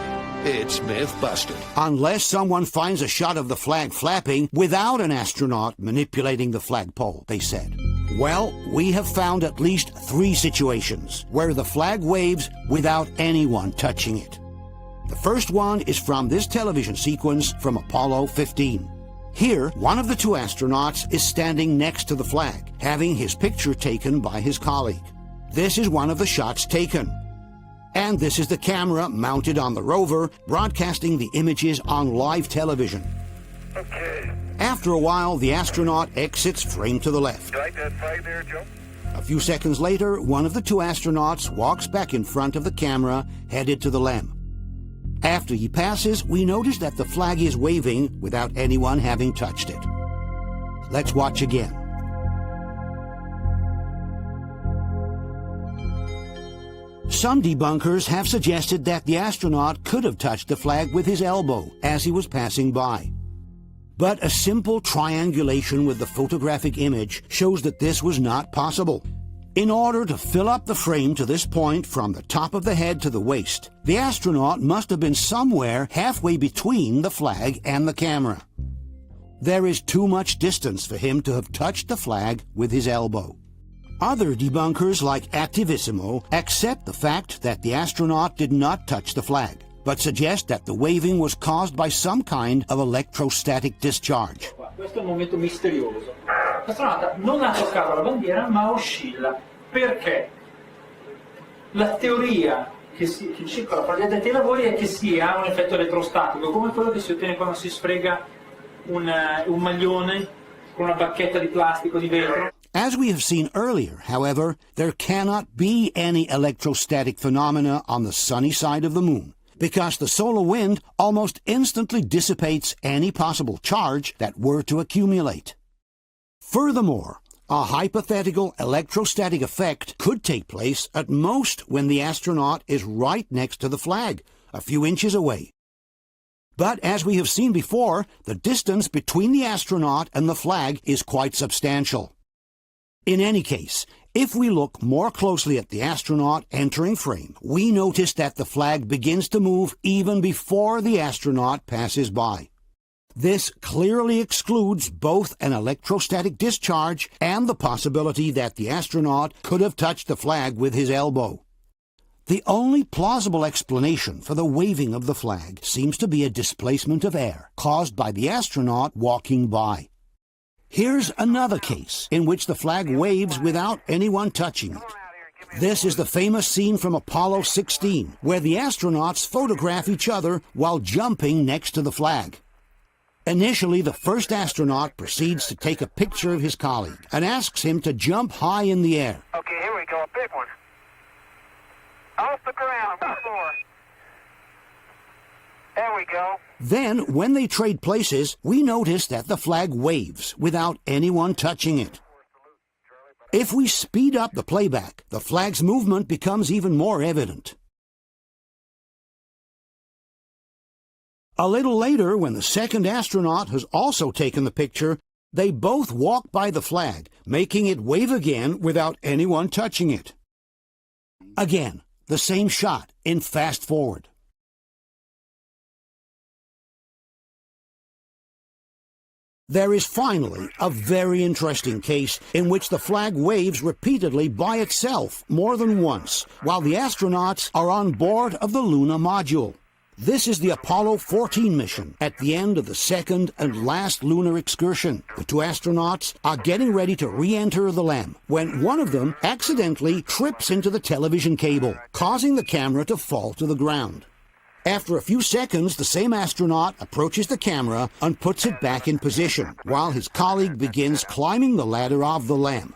it's myth-busted. Unless someone finds a shot of the flag flapping without an astronaut manipulating the flagpole, they said. Well, we have found at least 3 situations where the flag waves without anyone touching it. The first one is from this television sequence from Apollo 15. Here, one of the 2 astronauts is standing next to the flag, having his picture taken by his colleague. This is one of the shots taken. And this is the camera mounted on the rover, broadcasting the images on live television. Okay. After a while, the astronaut exits frame to the left. You like that flag there, Joe? A few seconds later, one of the 2 astronauts walks back in front of the camera, headed to the LEM. After he passes, we notice that the flag is waving without anyone having touched it. Let's watch again. Some debunkers have suggested that the astronaut could have touched the flag with his elbow as he was passing by. But a simple triangulation with the photographic image shows that this was not possible. In order to fill up the frame to this point from the top of the head to the waist, the astronaut must have been somewhere halfway between the flag and the camera. There is too much distance for him to have touched the flag with his elbow. Other debunkers like Attivissimo accept the fact that the astronaut did not touch the flag, but suggest that the waving was caused by some kind of electrostatic discharge. Questo è il momento misterioso. L'astronauta non ha toccato la bandiera, ma oscilla. Perché? La teoria che circola fra gli addetti ai lavori è che sia un effetto elettrostatico, come quello che si ottiene quando si sfrega un maglione con una bacchetta di plastica o di vetro. As we have seen earlier, however, there cannot be any electrostatic phenomena on the sunny side of the moon, because the solar wind almost instantly dissipates any possible charge that were to accumulate. Furthermore, a hypothetical electrostatic effect could take place at most when the astronaut is right next to the flag, a few inches away. But as we have seen before, the distance between the astronaut and the flag is quite substantial. In any case, if we look more closely at the astronaut entering frame, we notice that the flag begins to move even before the astronaut passes by. This clearly excludes both an electrostatic discharge and the possibility that the astronaut could have touched the flag with his elbow. The only plausible explanation for the waving of the flag seems to be a displacement of air caused by the astronaut walking by. Here's another case in which the flag waves without anyone touching it. This is the famous scene from Apollo 16, where the astronauts photograph each other while jumping next to the flag. Initially, the first astronaut proceeds to take a picture of his colleague and asks him to jump high in the air. Okay, here we go, a big one. Off the ground, on the floor. There we go. Then, when they trade places, we notice that the flag waves without anyone touching it. If we speed up the playback, the flag's movement becomes even more evident. A little later, when the second astronaut has also taken the picture, they both walk by the flag, making it wave again without anyone touching it. Again, the same shot in fast forward. There is finally a very interesting case in which the flag waves repeatedly by itself more than once, while the astronauts are on board of the lunar module. This is the Apollo 14 mission at the end of the second and last lunar excursion. The 2 astronauts are getting ready to re-enter the LEM when one of them accidentally trips into the television cable, causing the camera to fall to the ground. After a few seconds, the same astronaut approaches the camera and puts it back in position, while his colleague begins climbing the ladder of the LEM.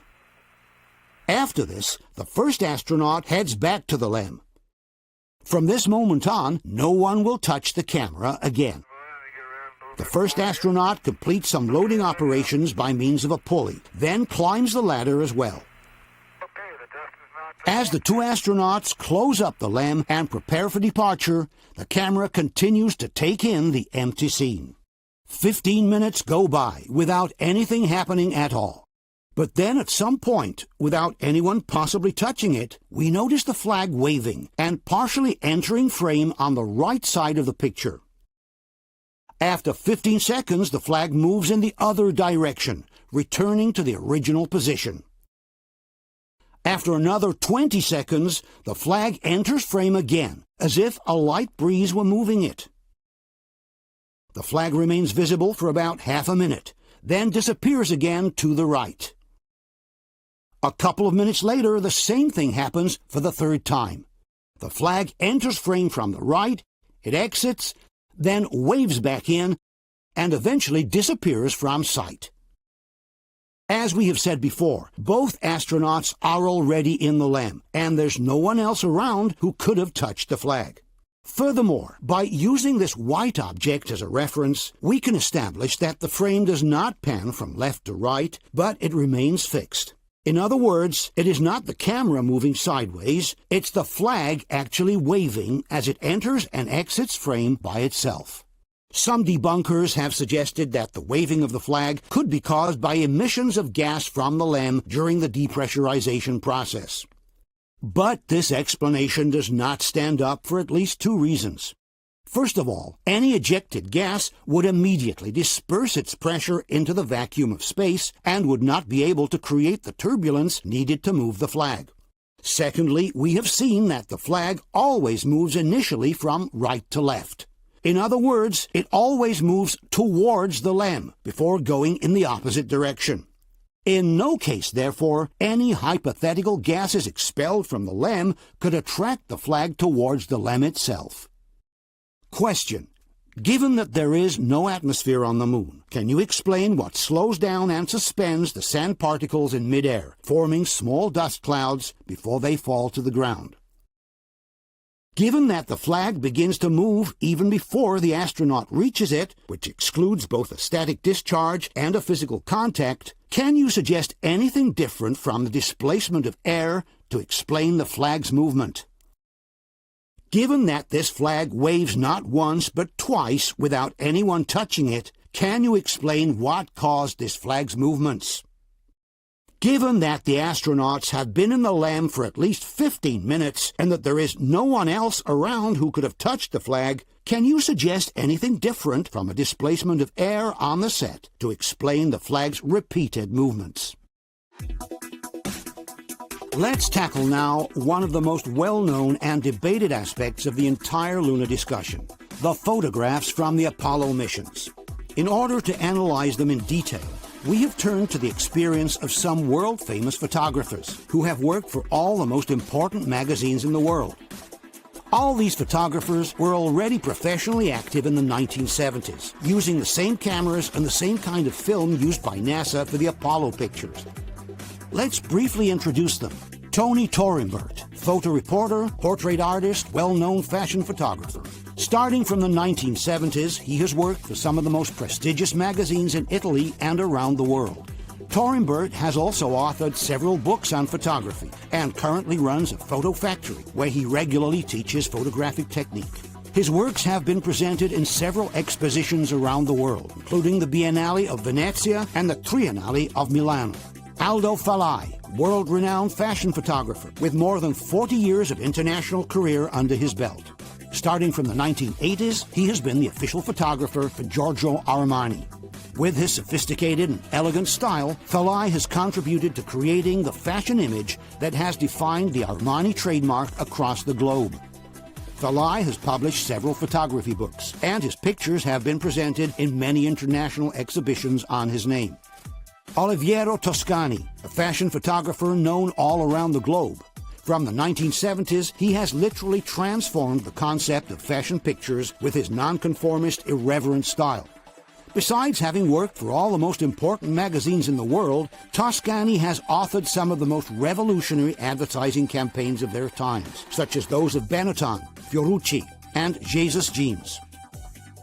After this, the first astronaut heads back to the LEM. From this moment on, no one will touch the camera again. The first astronaut completes some loading operations by means of a pulley, then climbs the ladder as well. Okay, the dust is not As the two astronauts close up the LEM and prepare for departure, the camera continues to take in the empty scene. 15 minutes go by without anything happening at all. But then at some point, without anyone possibly touching it, we notice the flag waving and partially entering frame on the right side of the picture. After 15 seconds, the flag moves in the other direction, returning to the original position. After another 20 seconds, the flag enters frame again, as if a light breeze were moving it. The flag remains visible for about half a minute, then disappears again to the right. A couple of minutes later, the same thing happens for the third time. The flag enters frame from the right, it exits, then waves back in, and eventually disappears from sight. As we have said before, both astronauts are already in the LEM, and there's no one else around who could have touched the flag. Furthermore, by using this white object as a reference, we can establish that the frame does not pan from left to right, but it remains fixed. In other words, it is not the camera moving sideways, it's the flag actually waving as it enters and exits frame by itself. Some debunkers have suggested that the waving of the flag could be caused by emissions of gas from the LEM during the depressurization process. But this explanation does not stand up for at least two reasons. First of all, any ejected gas would immediately disperse its pressure into the vacuum of space and would not be able to create the turbulence needed to move the flag. Secondly, we have seen that the flag always moves initially from right to left. In other words, it always moves towards the LEM before going in the opposite direction. In no case, therefore, any hypothetical gases expelled from the LEM could attract the flag towards the LEM itself. Question: given that there is no atmosphere on the Moon, can you explain what slows down and suspends the sand particles in midair, forming small dust clouds before they fall to the ground? Given that the flag begins to move even before the astronaut reaches it, which excludes both a static discharge and a physical contact, can you suggest anything different from the displacement of air to explain the flag's movement? Given that this flag waves not once but twice without anyone touching it, can you explain what caused this flag's movements? Given that the astronauts have been in the LEM for at least 15 minutes and that there is no one else around who could have touched the flag, can you suggest anything different from a displacement of air on the set to explain the flag's repeated movements? Let's tackle now one of the most well-known and debated aspects of the entire lunar discussion, the photographs from the Apollo missions. In order to analyze them in detail, we have turned to the experience of some world-famous photographers who have worked for all the most important magazines in the world. All these photographers were already professionally active in the 1970s, using the same cameras and the same kind of film used by NASA for the Apollo pictures. Let's briefly introduce them. Tony Torenberg, photo reporter, portrait artist, well-known fashion photographer. Starting from the 1970s, he has worked for some of the most prestigious magazines in Italy and around the world. Torenberg has also authored several books on photography and currently runs a photo factory where he regularly teaches photographic technique. His works have been presented in several expositions around the world, including the Biennale of Venezia and the Triennale of Milan. Aldo Falai, world-renowned fashion photographer with more than 40 years of international career under his belt. Starting from the 1980s, he has been the official photographer for Giorgio Armani. With his sophisticated and elegant style, Falai has contributed to creating the fashion image that has defined the Armani trademark across the globe. Falai has published several photography books, and his pictures have been presented in many international exhibitions on his name. Oliviero Toscani, a fashion photographer known all around the globe. From the 1970s, he has literally transformed the concept of fashion pictures with his nonconformist, irreverent style. Besides having worked for all the most important magazines in the world, Toscani has authored some of the most revolutionary advertising campaigns of their times, such as those of Benetton, Fiorucci, and Jesus Jeans.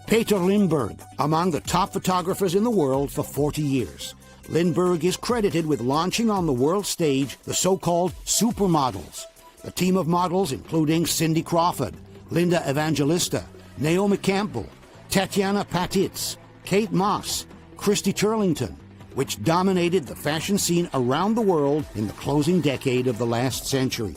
Peter Lindbergh, among the top photographers in the world for 40 years. Lindbergh is credited with launching on the world stage the so-called supermodels, a team of models including Cindy Crawford, Linda Evangelista, Naomi Campbell, Tatiana Patitz, Kate Moss, Christy Turlington, which dominated the fashion scene around the world in the closing decade of the last century.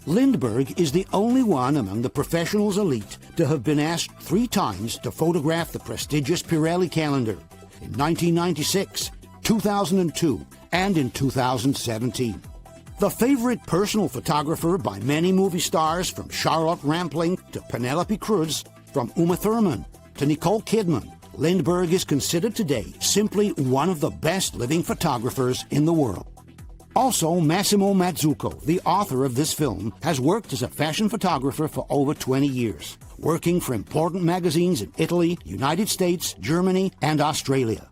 Lindbergh is the only one among the professionals elite to have been asked 3 times to photograph the prestigious Pirelli calendar in 1996, 2002, and in 2017. The favorite personal photographer by many movie stars, from Charlotte Rampling to Penelope Cruz, from Uma Thurman to Nicole Kidman, Lindbergh is considered today simply one of the best living photographers in the world. Also, Massimo Mazzucco, the author of this film, has worked as a fashion photographer for over 20 years, working for important magazines in Italy, United States, Germany, and Australia.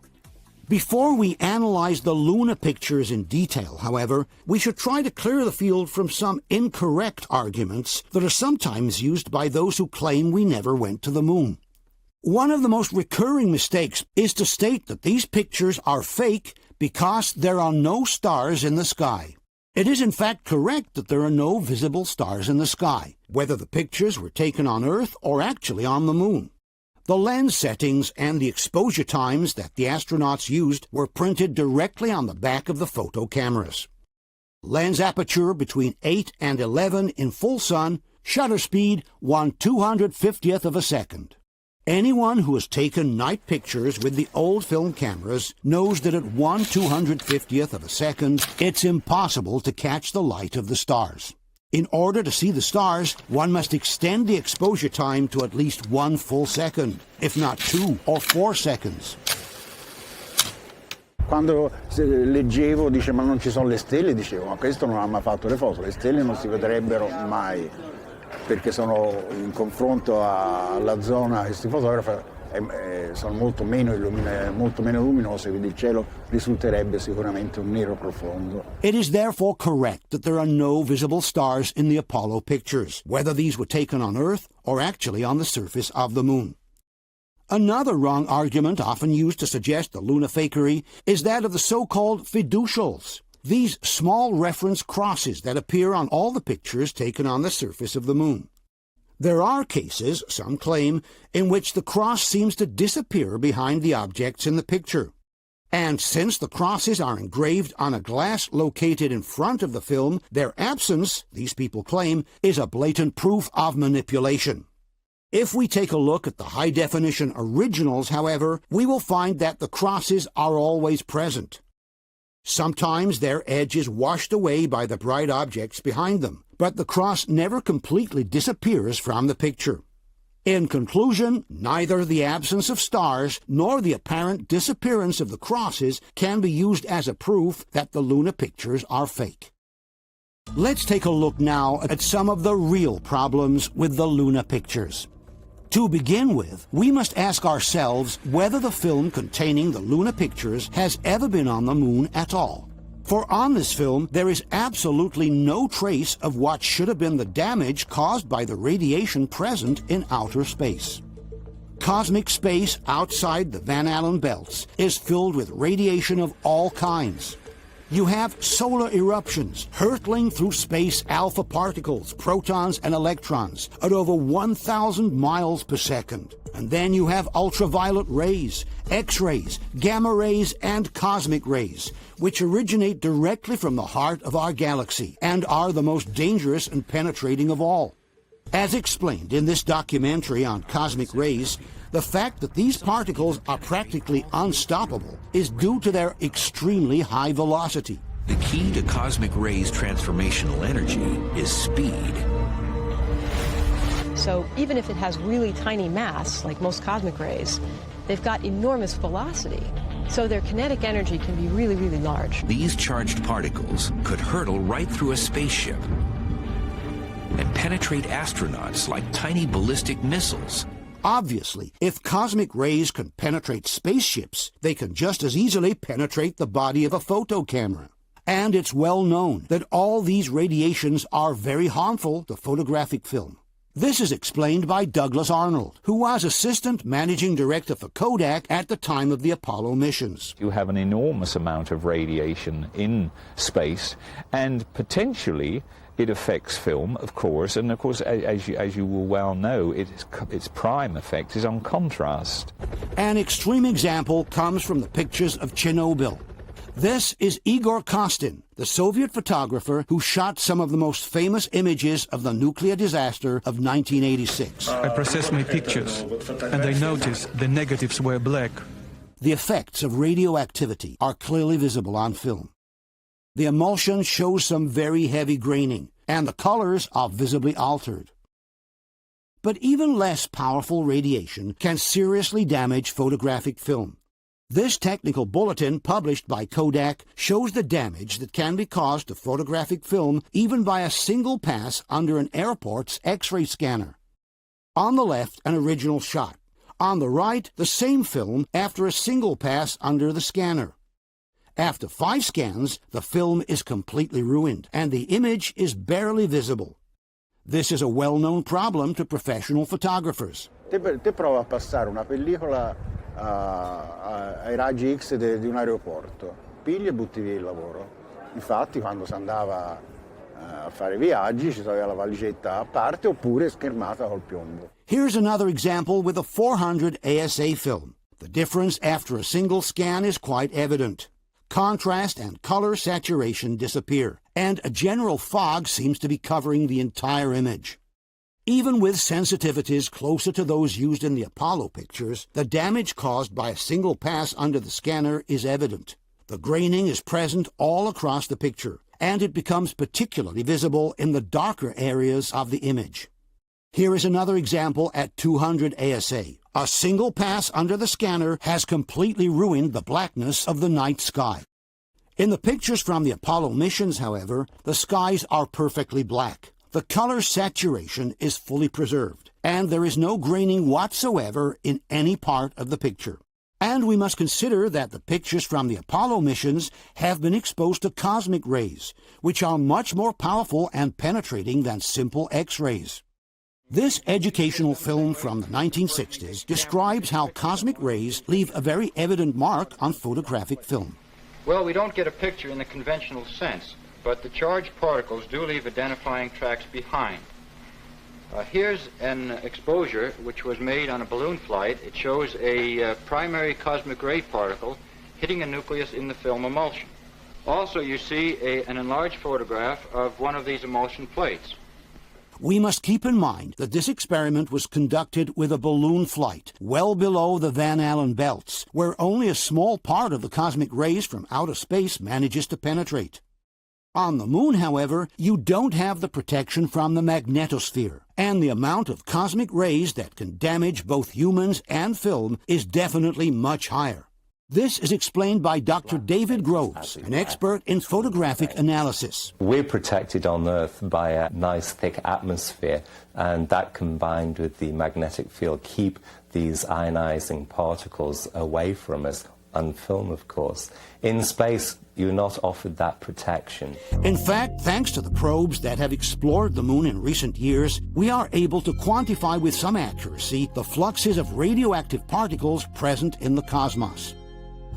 Before we analyze the Luna pictures in detail, however, we should try to clear the field from some incorrect arguments that are sometimes used by those who claim we never went to the moon. One of the most recurring mistakes is to state that these pictures are fake because there are no stars in the sky. It is in fact correct that there are no visible stars in the sky, whether the pictures were taken on Earth or actually on the moon. The lens settings and the exposure times that the astronauts used were printed directly on the back of the photo cameras. Lens aperture between 8 and 11 in full sun, shutter speed 1/250th of a second. Anyone who has taken night pictures with the old film cameras knows that at 1/250th of a second, it's impossible to catch the light of the stars. In order to see the stars, one must extend the exposure time to at least 1 full second, if not 2 or 4 seconds. Quando leggevo, dice, ma non ci sono le stelle, dicevo, ma questo non ha mai fatto le foto, le stelle non si vedrebbero mai, perché sono in confronto alla zona, questi fotografi sono molto meno luminose, quindi il cielo risulterebbe sicuramente un nero profondo. It is therefore correct that there are no visible stars in the Apollo pictures, whether these were taken on Earth or actually on the surface of the moon. Another wrong argument often used to suggest the Luna fakery is that of the so-called fiducials, these small reference crosses that appear on all the pictures taken on the surface of the moon. There are cases, some claim, in which the cross seems to disappear behind the objects in the picture. And since the crosses are engraved on a glass located in front of the film, their absence, these people claim, is a blatant proof of manipulation. If we take a look at the high-definition originals, however, we will find that the crosses are always present. Sometimes their edge is washed away by the bright objects behind them, but the cross never completely disappears from the picture. In conclusion, neither the absence of stars nor the apparent disappearance of the crosses can be used as a proof that the Luna pictures are fake. Let's take a look now at some of the real problems with the Luna pictures. To begin with, we must ask ourselves whether the film containing the Luna pictures has ever been on the moon at all. For on this film, there is absolutely no trace of what should have been the damage caused by the radiation present in outer space. Cosmic space outside the Van Allen belts is filled with radiation of all kinds. You have solar eruptions hurtling through space alpha particles, protons and electrons at over 1,000 miles per second. And then you have ultraviolet rays, X-rays, gamma rays and cosmic rays, which originate directly from the heart of our galaxy and are the most dangerous and penetrating of all. As explained in this documentary on cosmic rays, the fact that these particles are practically unstoppable is due to their extremely high velocity. The key to cosmic rays' transformational energy is speed. So even if it has really tiny mass, like most cosmic rays, they've got enormous velocity. So their kinetic energy can be really, really large. These charged particles could hurtle right through a spaceship and penetrate astronauts like tiny ballistic missiles. Obviously, if cosmic rays can penetrate spaceships, they can just as easily penetrate the body of a photo camera. And it's well known that all these radiations are very harmful to photographic film. This is explained by Douglas Arnold, who was assistant managing director for Kodak at the time of the Apollo missions. You have an enormous amount of radiation in space, and potentially it affects film, of course, and of course, as you will well know, its prime effect is on contrast. An extreme example comes from the pictures of Chernobyl. This is Igor Kostin, the Soviet photographer who shot some of the most famous images of the nuclear disaster of 1986. I processed my pictures, and I noticed the negatives were black. The effects of radioactivity are clearly visible on film. The emulsion shows some very heavy graining, and the colors are visibly altered. But even less powerful radiation can seriously damage photographic film. This technical bulletin published by Kodak shows the damage that can be caused to photographic film even by a single pass under an airport's X-ray scanner. On the left, an original shot. On the right, the same film after a single pass under the scanner. After 5 scans, the film is completely ruined, and the image is barely visible. This is a well-known problem to professional photographers. Te prova a passare una pellicola ai raggi X di un aeroporto, pigli e butti via il lavoro. Infatti quando si andava a fare viaggi ci aveva la valigetta a parte oppure schermata col piombo. Here's another example with a 400 ASA film. The difference after a single scan is quite evident. Contrast and color saturation disappear, and a general fog seems to be covering the entire image. Even with sensitivities closer to those used in the Apollo pictures, the damage caused by a single pass under the scanner is evident. The graining is present all across the picture, and it becomes particularly visible in the darker areas of the image. Here is another example at 200 ASA. A single pass under the scanner has completely ruined the blackness of the night sky. In the pictures from the Apollo missions, however, the skies are perfectly black. The color saturation is fully preserved, and there is no graining whatsoever in any part of the picture. And we must consider that the pictures from the Apollo missions have been exposed to cosmic rays, which are much more powerful and penetrating than simple X-rays. This educational film from the 1960s describes how cosmic rays leave a very evident mark on photographic film. Well, we don't get a picture in the conventional sense, but the charged particles do leave identifying tracks behind. Here's an exposure which was made on a balloon flight. It shows a primary cosmic ray particle hitting a nucleus in the film emulsion. Also, you see an enlarged photograph of one of these emulsion plates. We must keep in mind that this experiment was conducted with a balloon flight, well below the Van Allen belts, where only a small part of the cosmic rays from outer space manages to penetrate. On the moon, however, you don't have the protection from the magnetosphere, and the amount of cosmic rays that can damage both humans and film is definitely much higher. This is explained by Dr. David Groves, an expert in photographic analysis. We're protected on Earth by a nice thick atmosphere, and that combined with the magnetic field keep these ionizing particles away from us, on film of course. In space, you're not offered that protection. In fact, thanks to the probes that have explored the moon in recent years, we are able to quantify with some accuracy the fluxes of radioactive particles present in the cosmos.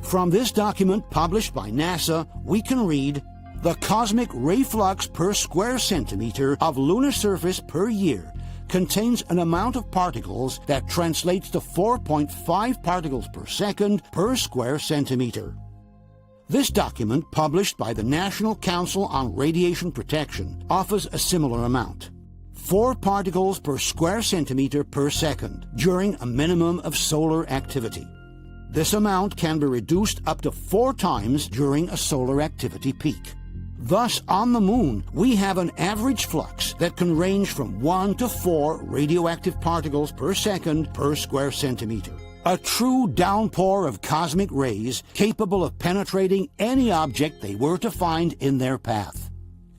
From this document published by NASA, we can read, the cosmic ray flux per square centimeter of lunar surface per year contains an amount of particles that translates to 4.5 particles per second per square centimeter. This document, published by the National Council on Radiation Protection, offers a similar amount. 4 particles per square centimeter per second during a minimum of solar activity. This amount can be reduced up to 4 times during a solar activity peak. Thus, on the moon, we have an average flux that can range from 1 to 4 radioactive particles per second per square centimeter. A true downpour of cosmic rays capable of penetrating any object they were to find in their path.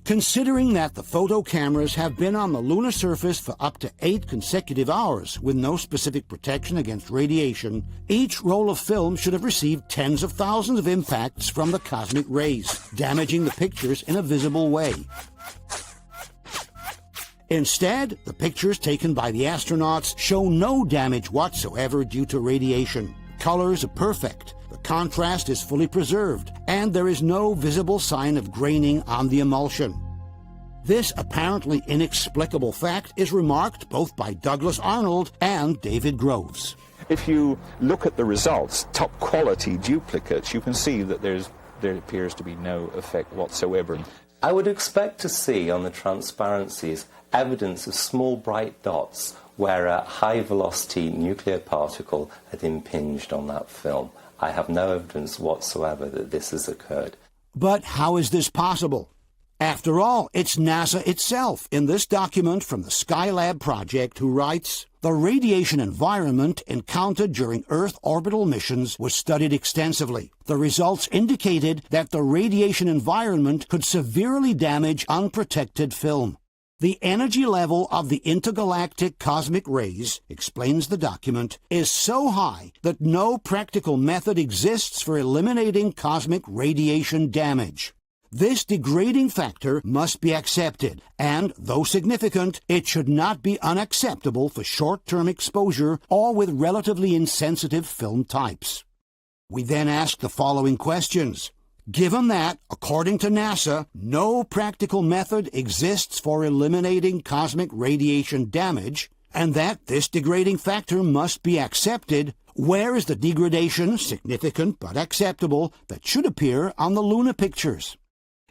Considering that the photo cameras have been on the lunar surface for up to 8 consecutive hours with no specific protection against radiation, each roll of film should have received tens of thousands of impacts from the cosmic rays, damaging the pictures in a visible way. Instead, the pictures taken by the astronauts show no damage whatsoever due to radiation. Colors are perfect, the contrast is fully preserved, and there is no visible sign of graining on the emulsion. This apparently inexplicable fact is remarked both by Douglas Arnold and David Groves. If you look at the results, top quality duplicates, you can see that there appears to be no effect whatsoever. I would expect to see on the transparencies evidence of small bright dots where a high-velocity nuclear particle had impinged on that film. I have no evidence whatsoever that this has occurred. But how is this possible? After all, it's NASA itself in this document from the Skylab project who writes, "The radiation environment encountered during Earth orbital missions was studied extensively. The results indicated that the radiation environment could severely damage unprotected film. The energy level of the intergalactic cosmic rays," explains the document, "is so high that no practical method exists for eliminating cosmic radiation damage. This degrading factor must be accepted, and, though significant, it should not be unacceptable for short-term exposure or with relatively insensitive film types." We then ask the following questions. Given that, according to NASA, no practical method exists for eliminating cosmic radiation damage, and that this degrading factor must be accepted, where is the degradation, significant but acceptable, that should appear on the lunar pictures?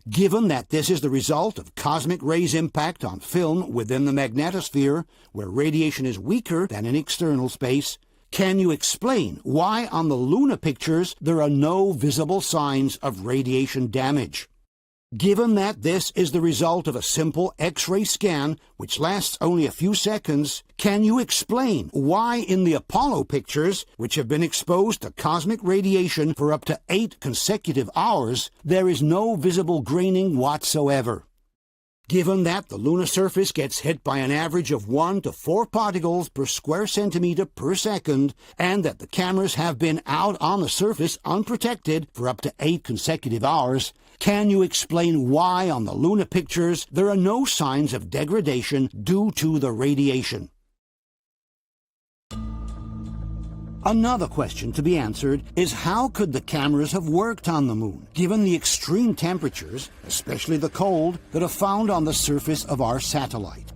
Given that this is the result of cosmic rays' impact on film within the magnetosphere, where radiation is weaker than in external space, can you explain why on the lunar pictures there are no visible signs of radiation damage? Given that this is the result of a simple X-ray scan, which lasts only a few seconds, can you explain why in the Apollo pictures, which have been exposed to cosmic radiation for up to 8 consecutive hours, there is no visible graining whatsoever? Given that the lunar surface gets hit by an average of 1 to 4 particles per square centimeter per second, and that the cameras have been out on the surface unprotected for up to 8 consecutive hours, can you explain why on the lunar pictures there are no signs of degradation due to the radiation? Another question to be answered is how could the cameras have worked on the moon, given the extreme temperatures, especially the cold, that are found on the surface of our satellite?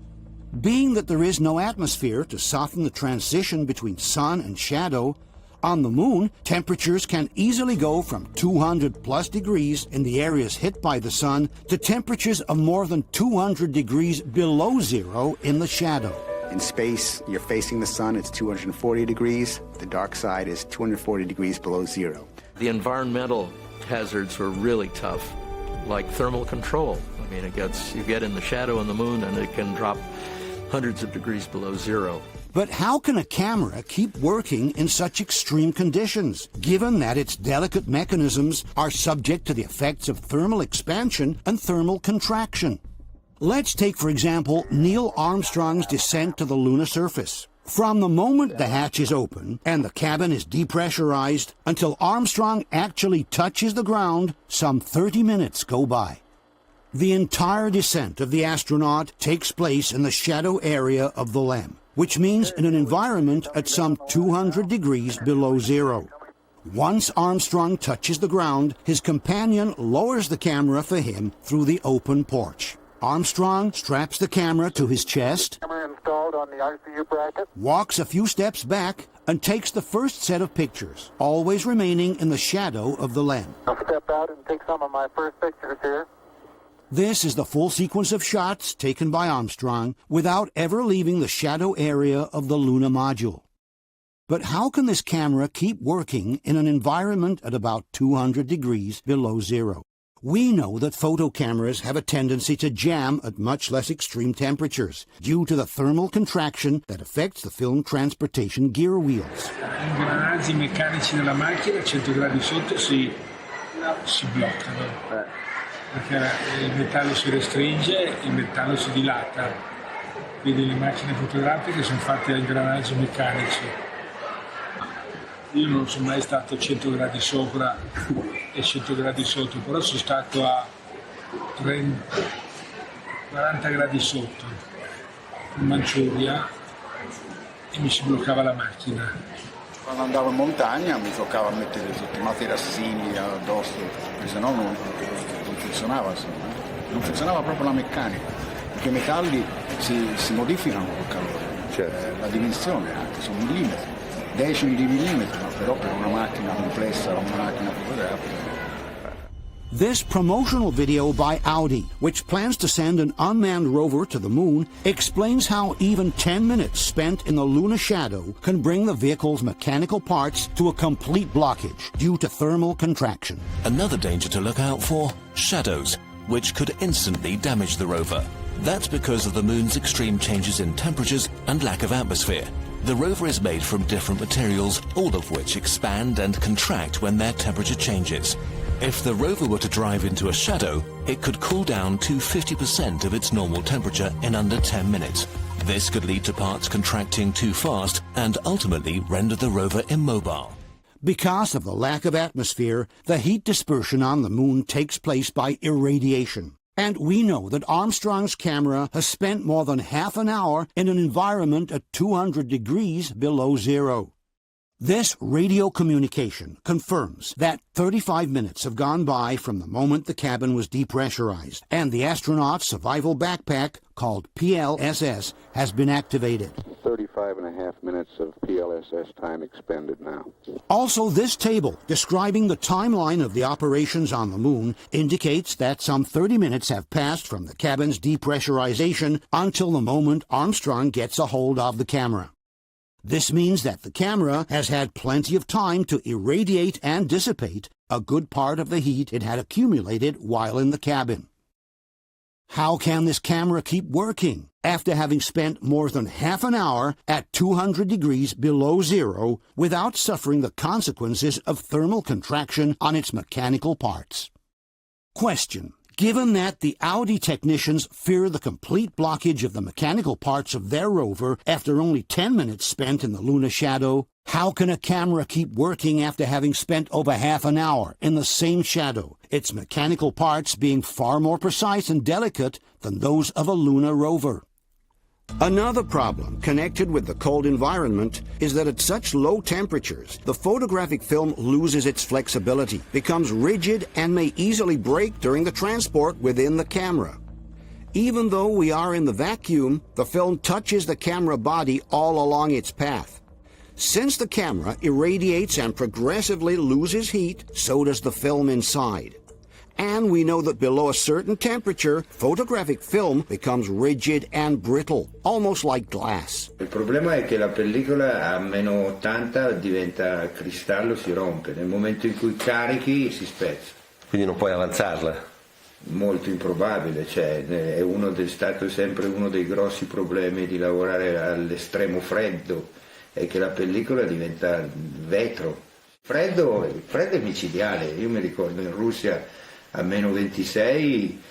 Being that there is no atmosphere to soften the transition between sun and shadow, on the moon, temperatures can easily go from 200+ degrees in the areas hit by the sun to temperatures of more than 200 degrees below zero in the shadow. In space, you're facing the sun, it's 240 degrees. The dark side is 240 degrees below zero. The environmental hazards were really tough, like thermal control. I mean, you get in the shadow on the moon and it can drop hundreds of degrees below zero. But how can a camera keep working in such extreme conditions, given that its delicate mechanisms are subject to the effects of thermal expansion and thermal contraction? Let's take, for example, Neil Armstrong's descent to the lunar surface. From the moment the hatch is open and the cabin is depressurized until Armstrong actually touches the ground, some 30 minutes go by. The entire descent of the astronaut takes place in the shadow area of the LEM, which means in an environment at some 200 degrees below zero. Once Armstrong touches the ground, his companion lowers the camera for him through the open porch. Armstrong straps the camera to his chest, installed on the ICU bracket, walks a few steps back, and takes the first set of pictures, always remaining in the shadow of the LEM. I'll step out and take some of my first pictures here. This is the full sequence of shots taken by Armstrong without ever leaving the shadow area of the lunar module. But how can this camera keep working in an environment at about 200 degrees below zero? We know that photo cameras have a tendency to jam at much less extreme temperatures due to the thermal contraction that affects the film transportation gear wheels. Gli ingranaggi meccanici della macchina a 100 gradi sotto si bloccano perché il metallo si restringe, il metallo si dilata. Quindi le macchine fotografiche sono fatte da ingranaggi meccanici. Io non sono mai stato a 100 gradi sopra e 100 gradi sotto, però sono stato a 40 gradi sotto. in Manciuria e mi si bloccava la macchina. Quando andavo in montagna mi toccava mettere tutti i materassini addosso, perché sennò non funzionava, insomma. Non funzionava proprio la meccanica, perché i metalli si modificano col calore. Certo. La dimensione anche, sono millimetri, decimi di millimetri, ma però per una macchina complessa, una macchina fotografica. This promotional video by Audi, which plans to send an unmanned rover to the moon, explains how even 10 minutes spent in the lunar shadow can bring the vehicle's mechanical parts to a complete blockage due to thermal contraction. Another danger to look out for, shadows, which could instantly damage the rover. That's because of the moon's extreme changes in temperatures and lack of atmosphere. The rover is made from different materials, all of which expand and contract when their temperature changes. If the rover were to drive into a shadow, it could cool down to 50% of its normal temperature in under 10 minutes. This could lead to parts contracting too fast and ultimately render the rover immobile. Because of the lack of atmosphere, the heat dispersion on the moon takes place by irradiation. And we know that Armstrong's camera has spent more than half an hour in an environment at 200 degrees below zero. This radio communication confirms that 35 minutes have gone by from the moment the cabin was depressurized, and the astronaut's survival backpack, called PLSS, has been activated. 35.5 minutes of PLSS time expended now. Also, this table, describing the timeline of the operations on the moon, indicates that some 30 minutes have passed from the cabin's depressurization until the moment Armstrong gets a hold of the camera. This means that the camera has had plenty of time to irradiate and dissipate a good part of the heat it had accumulated while in the cabin. How can this camera keep working after having spent more than half an hour at 200 degrees below zero without suffering the consequences of thermal contraction on its mechanical parts? Question. Given that the Audi technicians fear the complete blockage of the mechanical parts of their rover after only 10 minutes spent in the lunar shadow, how can a camera keep working after having spent over half an hour in the same shadow, its mechanical parts being far more precise and delicate than those of a lunar rover? Another problem connected with the cold environment is that at such low temperatures, the photographic film loses its flexibility, becomes rigid, and may easily break during the transport within the camera. Even though we are in the vacuum, the film touches the camera body all along its path. Since the camera irradiates and progressively loses heat, so does the film inside. And we know that below a certain temperature, photographic film becomes rigid and brittle, almost like glass. Il problema è che la pellicola a meno 80 diventa cristallo, si rompe. Nel momento in cui carichi si spezza. Quindi non puoi avanzarla? Molto improbabile, cioè è stato sempre uno dei grossi problemi di lavorare all'estremo freddo, è che la pellicola diventa vetro. Freddo è micidiale. Io mi ricordo in Russia a meno 26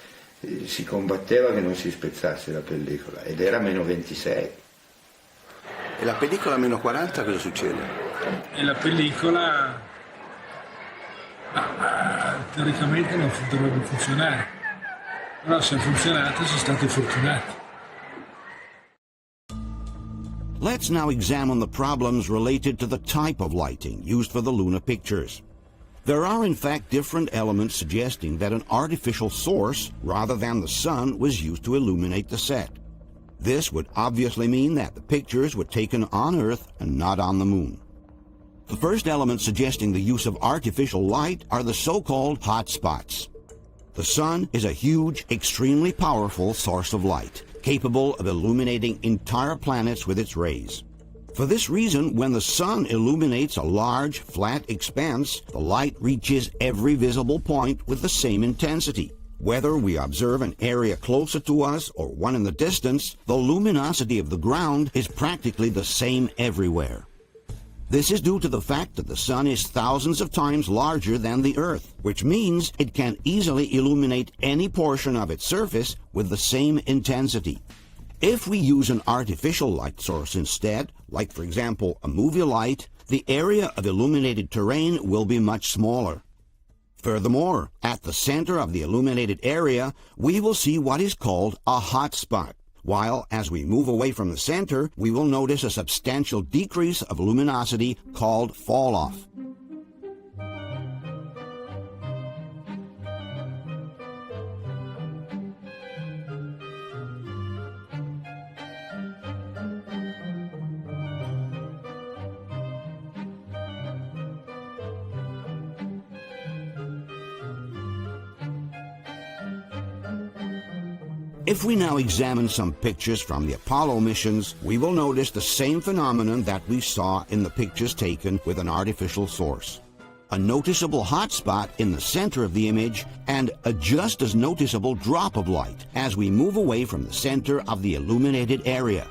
si combatteva che non si spezzasse la pellicola ed era meno 26. E la pellicola a meno 40 cosa succede? E la pellicola teoricamente non dovrebbe funzionare, però se ha funzionato sono stati fortunati. Let's now examine the problems related to the type of lighting used for the lunar pictures. There are in fact different elements suggesting that an artificial source, rather than the sun, was used to illuminate the set. This would obviously mean that the pictures were taken on Earth and not on the moon. The first element suggesting the use of artificial light are the so-called hot spots. The sun is a huge, extremely powerful source of light, capable of illuminating entire planets with its rays. For this reason, when the sun illuminates a large, flat expanse, the light reaches every visible point with the same intensity. Whether we observe an area closer to us or one in the distance, the luminosity of the ground is practically the same everywhere. This is due to the fact that the sun is thousands of times larger than the Earth, which means it can easily illuminate any portion of its surface with the same intensity. If we use an artificial light source instead, like for example a movie light, the area of illuminated terrain will be much smaller. Furthermore, at the center of the illuminated area, we will see what is called a hot spot, while as we move away from the center, we will notice a substantial decrease of luminosity called fall-off. If we now examine some pictures from the Apollo missions, we will notice the same phenomenon that we saw in the pictures taken with an artificial source. A noticeable hot spot in the center of the image and a just as noticeable drop of light as we move away from the center of the illuminated area.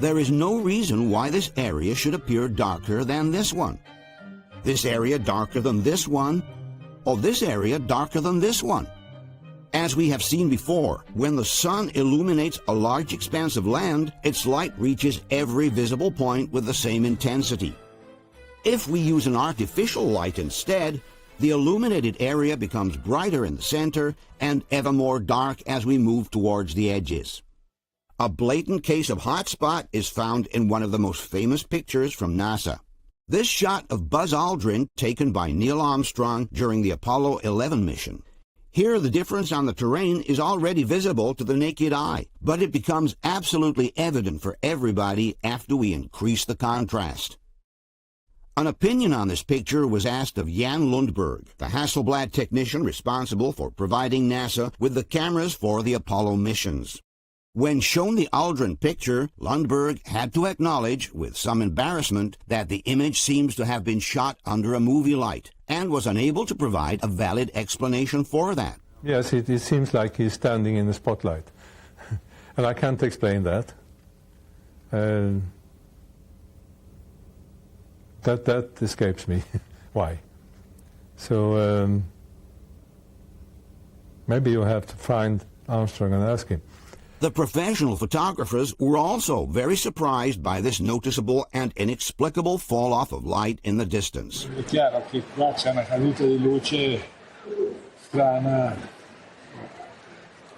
There is no reason why this area should appear darker than this one. This area darker than this one, or this area darker than this one. As we have seen before, when the sun illuminates a large expanse of land, its light reaches every visible point with the same intensity. If we use an artificial light instead, the illuminated area becomes brighter in the center and ever more dark as we move towards the edges. A blatant case of hot spot is found in one of the most famous pictures from NASA. This shot of Buzz Aldrin taken by Neil Armstrong during the Apollo 11 mission. Here the difference on the terrain is already visible to the naked eye, but it becomes absolutely evident for everybody after we increase the contrast. An opinion on this picture was asked of Jan Lundberg, the Hasselblad technician responsible for providing NASA with the cameras for the Apollo missions. When shown the Aldrin picture, Lundberg had to acknowledge, with some embarrassment, that the image seems to have been shot under a movie light, and was unable to provide a valid explanation for that. Yes, it seems like he's standing in the spotlight. And I can't explain that. That escapes me. Why? So maybe you have to find Armstrong and ask him. The professional photographers were also very surprised by this noticeable and inexplicable fall-off of light in the distance. È chiaro che qua c'è una caduta di luce strana.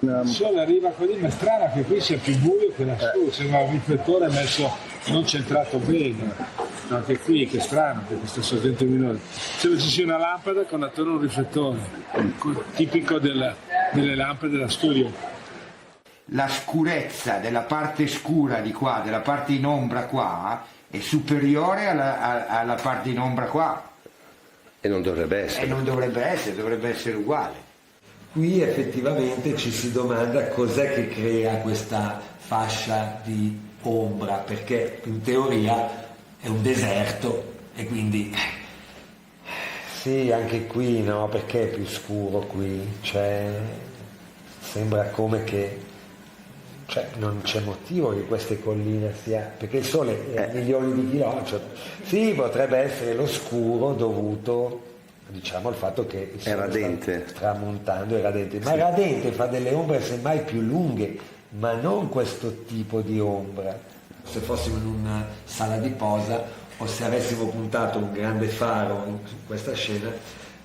Il sole arriva così, ma è strano che qui sia più buio che lassù, sembra un riflettore messo non centrato bene. Anche qui, che strano, perché sto soltanto minuti. Sembra ci sia una lampada con attorno un riflettore, tipico delle lampade da studio. La scurezza della parte scura di qua, della parte in ombra qua, è superiore alla parte in ombra qua. E non dovrebbe essere. E non dovrebbe essere uguale. Qui effettivamente ci si domanda cos'è che crea questa fascia di ombra, perché in teoria è un deserto e quindi... Sì, anche qui no, perché è più scuro qui, cioè sembra come che... Cioè, non c'è motivo che queste colline sia... perché il sole è a milioni di chilometri. Sì, potrebbe essere lo scuro dovuto, diciamo, al fatto che il sole sta tramontando, è radente. Ma radente fa delle ombre semmai più lunghe, ma non questo tipo di ombra. Se fossimo in una sala di posa o se avessimo puntato un grande faro in questa scena,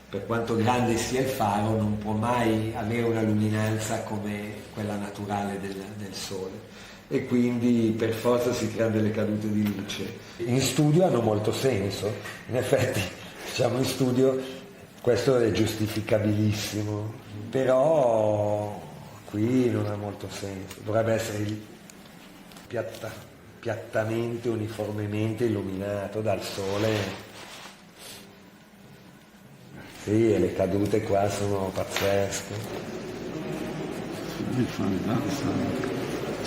per quanto grande sia il faro, non può mai avere una luminanza come quella naturale del Sole. E quindi per forza si creano delle cadute di luce. In studio hanno molto senso, in effetti, diciamo in studio questo è giustificabilissimo, però qui non ha molto senso, dovrebbe essere piattamente, uniformemente illuminato dal Sole. Sì, e le cadute qua sono pazzesche. Really funny, that is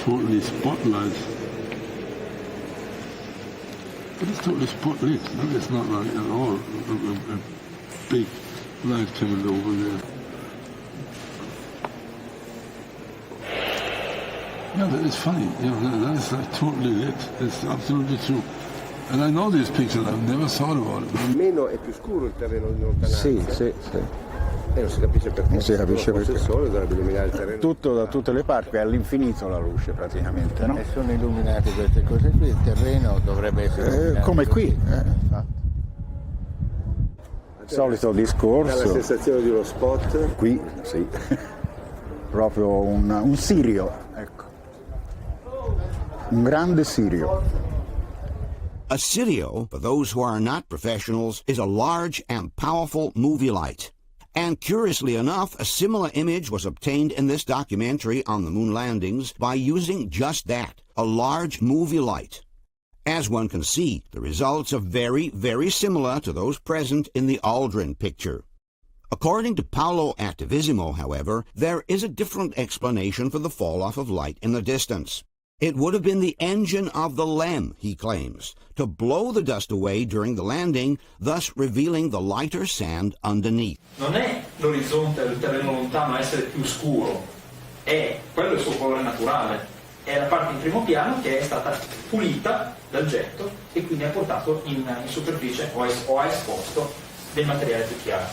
totally spotlight. But it's totally spotlit. No? It's not like at all a big light coming over there. Yeah, that is funny. You know, that is like totally lit. It's absolutely true. And I know these pictures. I've never thought about it. Meno è più scuro il terreno di lontananza. Sì. E non si capisce perché. Non si capisce perché. Il sole dovrebbe illuminare il terreno. Tutto da tutte le parti, è all'infinito la luce praticamente, no? E sono illuminate queste cose qui, il terreno dovrebbe essere illuminato come qui. Il solito discorso. Dà la sensazione di uno spot. Qui, sì. Proprio un sirio, ecco. Un grande sirio. A Sirio, for those who are not professionals, is a large and powerful movie light. And curiously enough, a similar image was obtained in this documentary on the moon landings by using just that, a large movie light. As one can see, the results are very, very similar to those present in the Aldrin picture. According to Paolo Attivissimo, however, there is a different explanation for the fall-off of light in the distance. It would have been the engine of the LEM, he claims, to blow the dust away during the landing, thus revealing the lighter sand underneath. Non è l'orizzonte del terreno lontano a essere più scuro, è quello il suo colore naturale, è la parte in primo piano che è stata pulita dal getto e quindi ha portato in superficie o ha esposto del materiale più chiaro.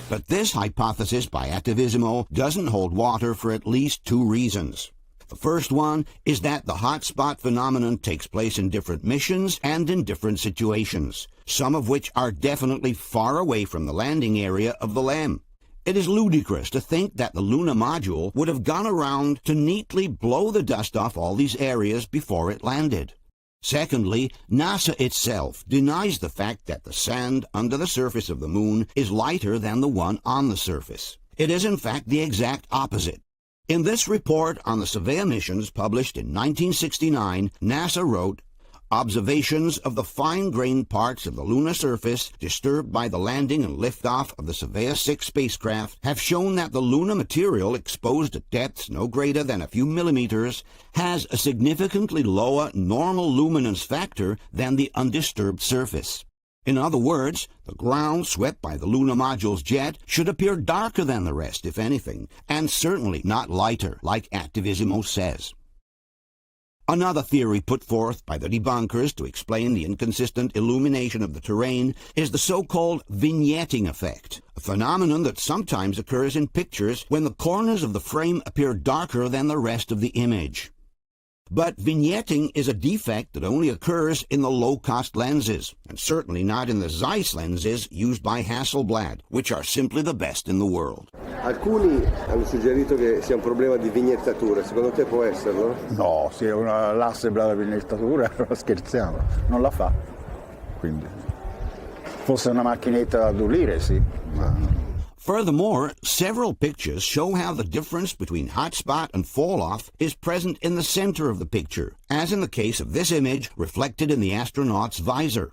But this hypothesis by Attivissimo doesn't hold water for at least two reasons. The first one is that the hotspot phenomenon takes place in different missions and in different situations, some of which are definitely far away from the landing area of the LEM. It is ludicrous to think that the lunar module would have gone around to neatly blow the dust off all these areas before it landed. Secondly, NASA itself denies the fact that the sand under the surface of the moon is lighter than the one on the surface. It is in fact the exact opposite. In this report on the Surveyor missions published in 1969, NASA wrote, "Observations of the fine-grained parts of the lunar surface disturbed by the landing and liftoff of the Surveyor 6 spacecraft have shown that the lunar material exposed at depths no greater than a few millimeters has a significantly lower normal luminance factor than the undisturbed surface. In other words, the ground swept by the lunar module's jet should appear darker than the rest, if anything, and certainly not lighter, like Attivissimo says." Another theory put forth by the debunkers to explain the inconsistent illumination of the terrain is the so-called vignetting effect, a phenomenon that sometimes occurs in pictures when the corners of the frame appear darker than the rest of the image. But vignetting is a defect that only occurs in the low-cost lenses, and certainly not in the Zeiss lenses used by Hasselblad, which are simply the best in the world. Alcuni hanno suggerito che sia un problema di vignettatura, secondo te può esserlo? No, se l'Hasselblad la vignettatura, scherziamo, non la fa. Quindi, fosse una macchinetta da 2 lire, sì, ma... Furthermore, several pictures show how the difference between hotspot and fall-off is present in the center of the picture, as in the case of this image reflected in the astronaut's visor.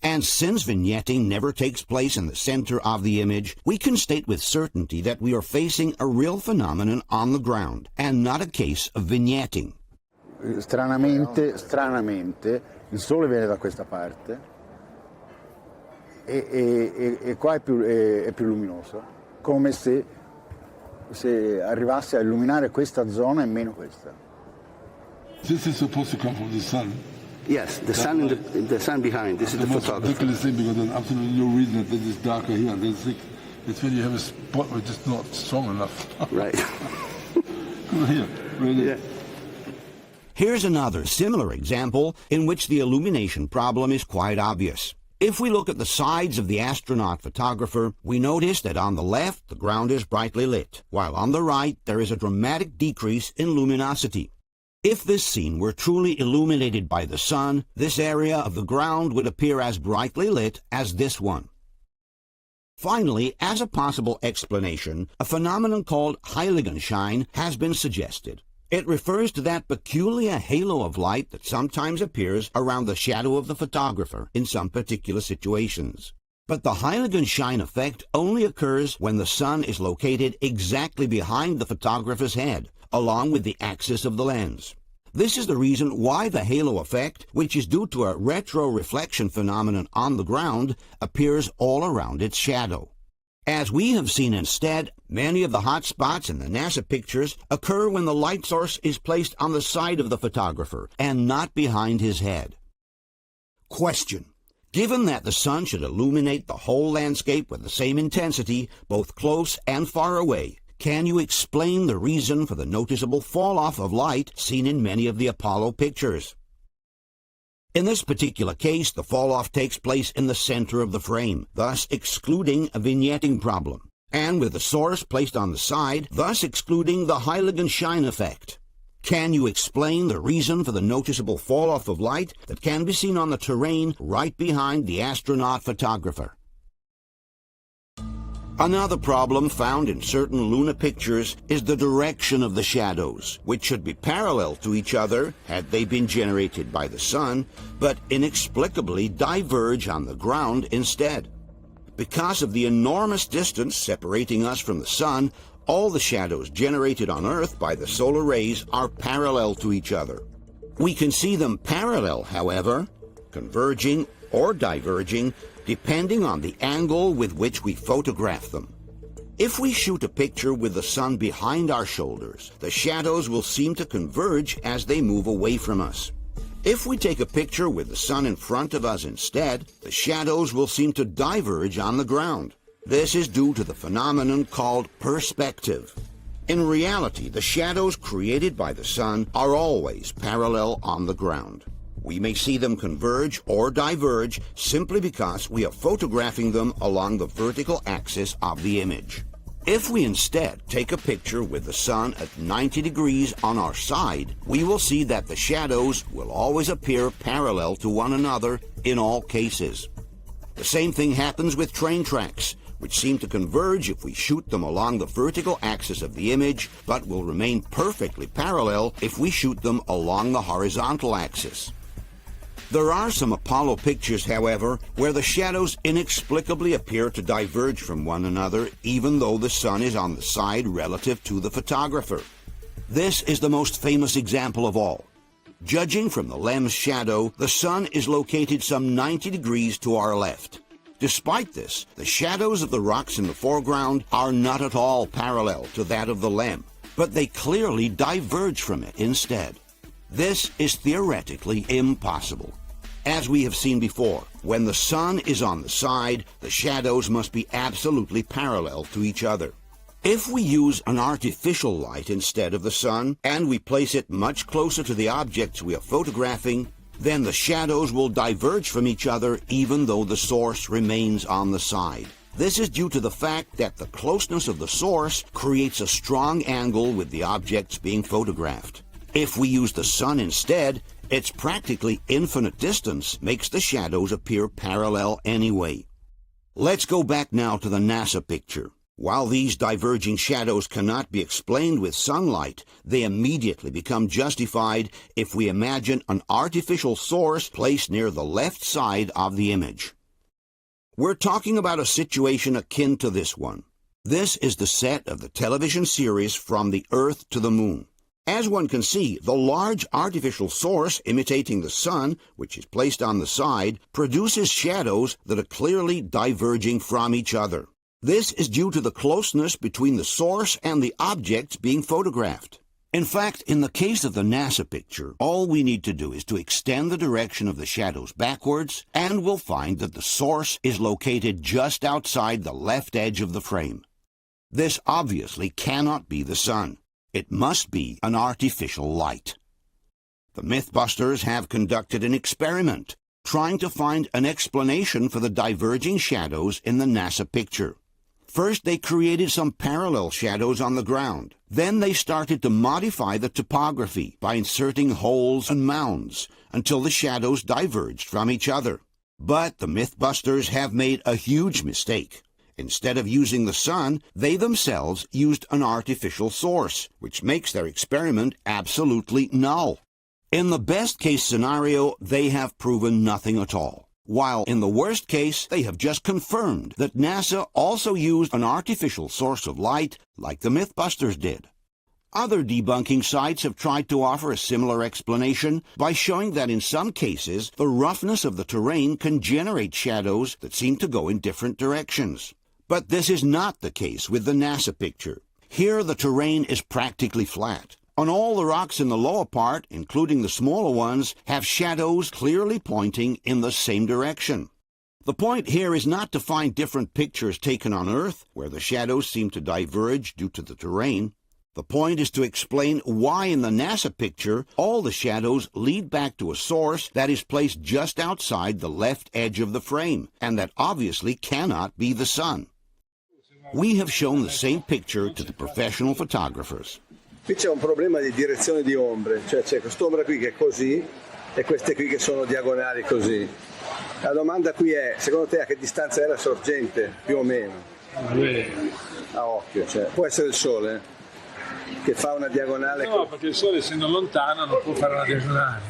And since vignetting never takes place in the center of the image, we can state with certainty that we are facing a real phenomenon on the ground, and not a case of vignetting. Stranamente, il sole viene da questa parte, e qua è più luminoso, come se arrivasse a illuminare questa zona e meno questa. This is supposed to come from the sun. Yes, the sun behind. This is the photographer. Ridiculous thing, because there's absolutely no reason that it's darker here and there's thick. It's when you have a spot which is not strong enough. Right. Come here, really. Yeah. Here's another similar example in which the illumination problem is quite obvious. If we look at the sides of the astronaut photographer, we notice that on the left the ground is brightly lit, while on the right there is a dramatic decrease in luminosity. If this scene were truly illuminated by the sun, this area of the ground would appear as brightly lit as this one. Finally, as a possible explanation, a phenomenon called Heiligenschein has been suggested. It refers to that peculiar halo of light that sometimes appears around the shadow of the photographer in some particular situations. But the Heiligenschein effect only occurs when the sun is located exactly behind the photographer's head, along with the axis of the lens. This is the reason why the halo effect, which is due to a retroreflection phenomenon on the ground, appears all around its shadow. As we have seen instead, many of the hot spots in the NASA pictures occur when the light source is placed on the side of the photographer and not behind his head. Question: given that the sun should illuminate the whole landscape with the same intensity, both close and far away, can you explain the reason for the noticeable fall-off of light seen in many of the Apollo pictures? In this particular case, the fall-off takes place in the center of the frame, thus excluding a vignetting problem, and with the source placed on the side, thus excluding the Huygens shine effect. Can you explain the reason for the noticeable fall-off of light that can be seen on the terrain right behind the astronaut photographer? Another problem found in certain lunar pictures is the direction of the shadows, which should be parallel to each other had they been generated by the sun, but inexplicably diverge on the ground instead. Because of the enormous distance separating us from the sun, all the shadows generated on Earth by the solar rays are parallel to each other. We can see them parallel, however, converging or diverging, depending on the angle with which we photograph them. If we shoot a picture with the sun behind our shoulders, the shadows will seem to converge as they move away from us. If we take a picture with the sun in front of us instead, the shadows will seem to diverge on the ground. This is due to the phenomenon called perspective. In reality, the shadows created by the sun are always parallel on the ground. We may see them converge or diverge simply because we are photographing them along the vertical axis of the image. If we instead take a picture with the sun at 90 degrees on our side, we will see that the shadows will always appear parallel to one another in all cases. The same thing happens with train tracks, which seem to converge if we shoot them along the vertical axis of the image, but will remain perfectly parallel if we shoot them along the horizontal axis. There are some Apollo pictures, however, where the shadows inexplicably appear to diverge from one another, even though the sun is on the side relative to the photographer. This is the most famous example of all. Judging from the lens shadow, the sun is located some 90 degrees to our left. Despite this, the shadows of the rocks in the foreground are not at all parallel to that of the lem, but they clearly diverge from it instead. This is theoretically impossible. As we have seen before, when the sun is on the side, the shadows must be absolutely parallel to each other. If we use an artificial light instead of the sun, and we place it much closer to the objects we are photographing, then the shadows will diverge from each other even though the source remains on the side. This is due to the fact that the closeness of the source creates a strong angle with the objects being photographed. If we use the sun instead, its practically infinite distance makes the shadows appear parallel anyway. Let's go back now to the NASA picture. While these diverging shadows cannot be explained with sunlight, they immediately become justified if we imagine an artificial source placed near the left side of the image. We're talking about a situation akin to this one. This is the set of the television series From the Earth to the Moon. As one can see, the large artificial source imitating the sun, which is placed on the side, produces shadows that are clearly diverging from each other. This is due to the closeness between the source and the objects being photographed. In fact, in the case of the NASA picture, all we need to do is to extend the direction of the shadows backwards, and we'll find that the source is located just outside the left edge of the frame. This obviously cannot be the sun. It must be an artificial light. The Mythbusters have conducted an experiment, trying to find an explanation for the diverging shadows in the NASA picture. First, they created some parallel shadows on the ground. Then they started to modify the topography by inserting holes and mounds until the shadows diverged from each other. But the Mythbusters have made a huge mistake. Instead of using the sun, they themselves used an artificial source, which makes their experiment absolutely null. In the best-case scenario, they have proven nothing at all, while in the worst case, they have just confirmed that NASA also used an artificial source of light like the Mythbusters did. Other debunking sites have tried to offer a similar explanation by showing that in some cases, the roughness of the terrain can generate shadows that seem to go in different directions. But this is not the case with the NASA picture. Here the terrain is practically flat, and all the rocks in the lower part, including the smaller ones, have shadows clearly pointing in the same direction. The point here is not to find different pictures taken on Earth, where the shadows seem to diverge due to the terrain. The point is to explain why in the NASA picture all the shadows lead back to a source that is placed just outside the left edge of the frame, and that obviously cannot be the sun. We have shown the same picture to the professional photographers. Qui c'è un problema di direzione di ombre, cioè c'è quest'ombra qui che è così e queste qui che sono diagonali così. La domanda qui è, secondo te a che distanza è la sorgente, più o meno? A occhio, cioè, può essere il sole che fa una diagonale? No, perché il sole essendo lontano non può fare una diagonale.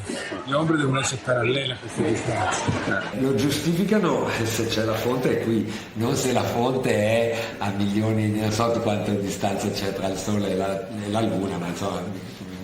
Le ombre devono essere parallele a questa distanza. Lo giustificano se c'è la fonte è qui, non se la fonte è a milioni, non so di quanta distanza c'è tra il sole e la luna, ma insomma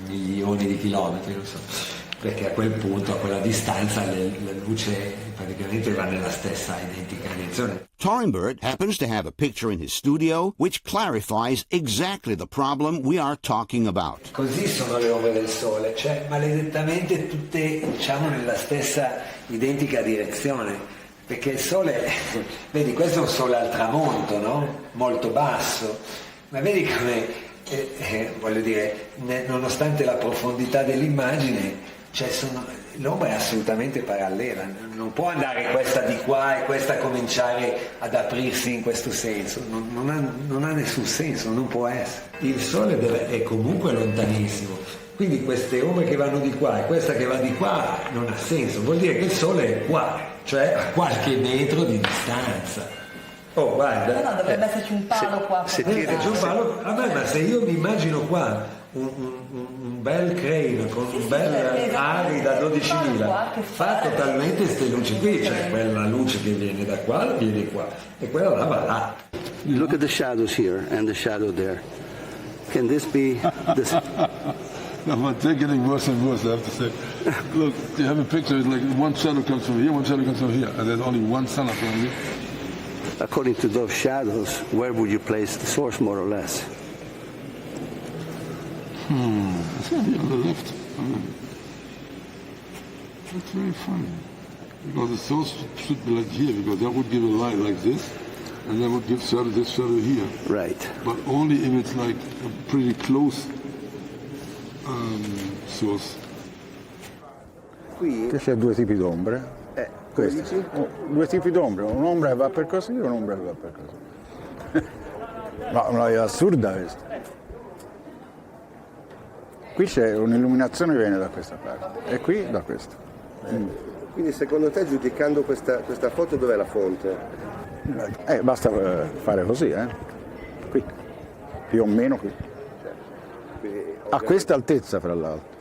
milioni di chilometri, non so. Perché a quel punto, a quella distanza, la luce praticamente va nella stessa identica direzione. Toynbert happens to have a picture in his studio which clarifies exactly the problem we are talking about. Così sono le ombre del sole, cioè maledettamente tutte, diciamo, nella stessa identica direzione. Perché il sole, vedi, questo è un sole al tramonto, no? Molto basso, ma vedi come, voglio dire, nonostante la profondità dell'immagine, cioè l'ombra è assolutamente parallela, non può andare questa di qua e questa cominciare ad aprirsi in questo senso, non ha nessun senso, non può essere. Il sole è comunque lontanissimo, quindi queste ombre che vanno di qua e questa che va di qua non ha senso, vuol dire che il sole è qua, cioè a qualche metro di distanza. Oh, guarda. No, dovrebbe esserci un palo qua. Se c'è un palo, vabbè, ma se io mi immagino qua un bel crane con un bel ari da 12.000 fa totalmente queste luci qui, cioè quella luce che viene da qua viene qua e quella là va là. Look at the shadows here and the shadow there. Can this be this? No, but they're getting worse and worse, I have to say. Look, you have a picture, it's like one shadow comes from here, one shadow comes from here, and there's only one sun up on you. According to those shadows, where would you place the source more or less? It's going to be on the left. That's very funny. Because the source should be like here, because that would give a light like this, and that would give shadow, this shadow here. Right. But only if it's like a pretty close source. Qui c'è due tipi d'ombre. Questi. Due tipi d'ombre, un'ombra che va per così e un'ombra che va per così. No, è assurda questa. Qui c'è un'illuminazione che viene da questa parte e qui da questa. Quindi secondo te, giudicando questa foto, dov'è la fonte? Basta fare così, qui, più o meno qui. A questa altezza, fra l'altro.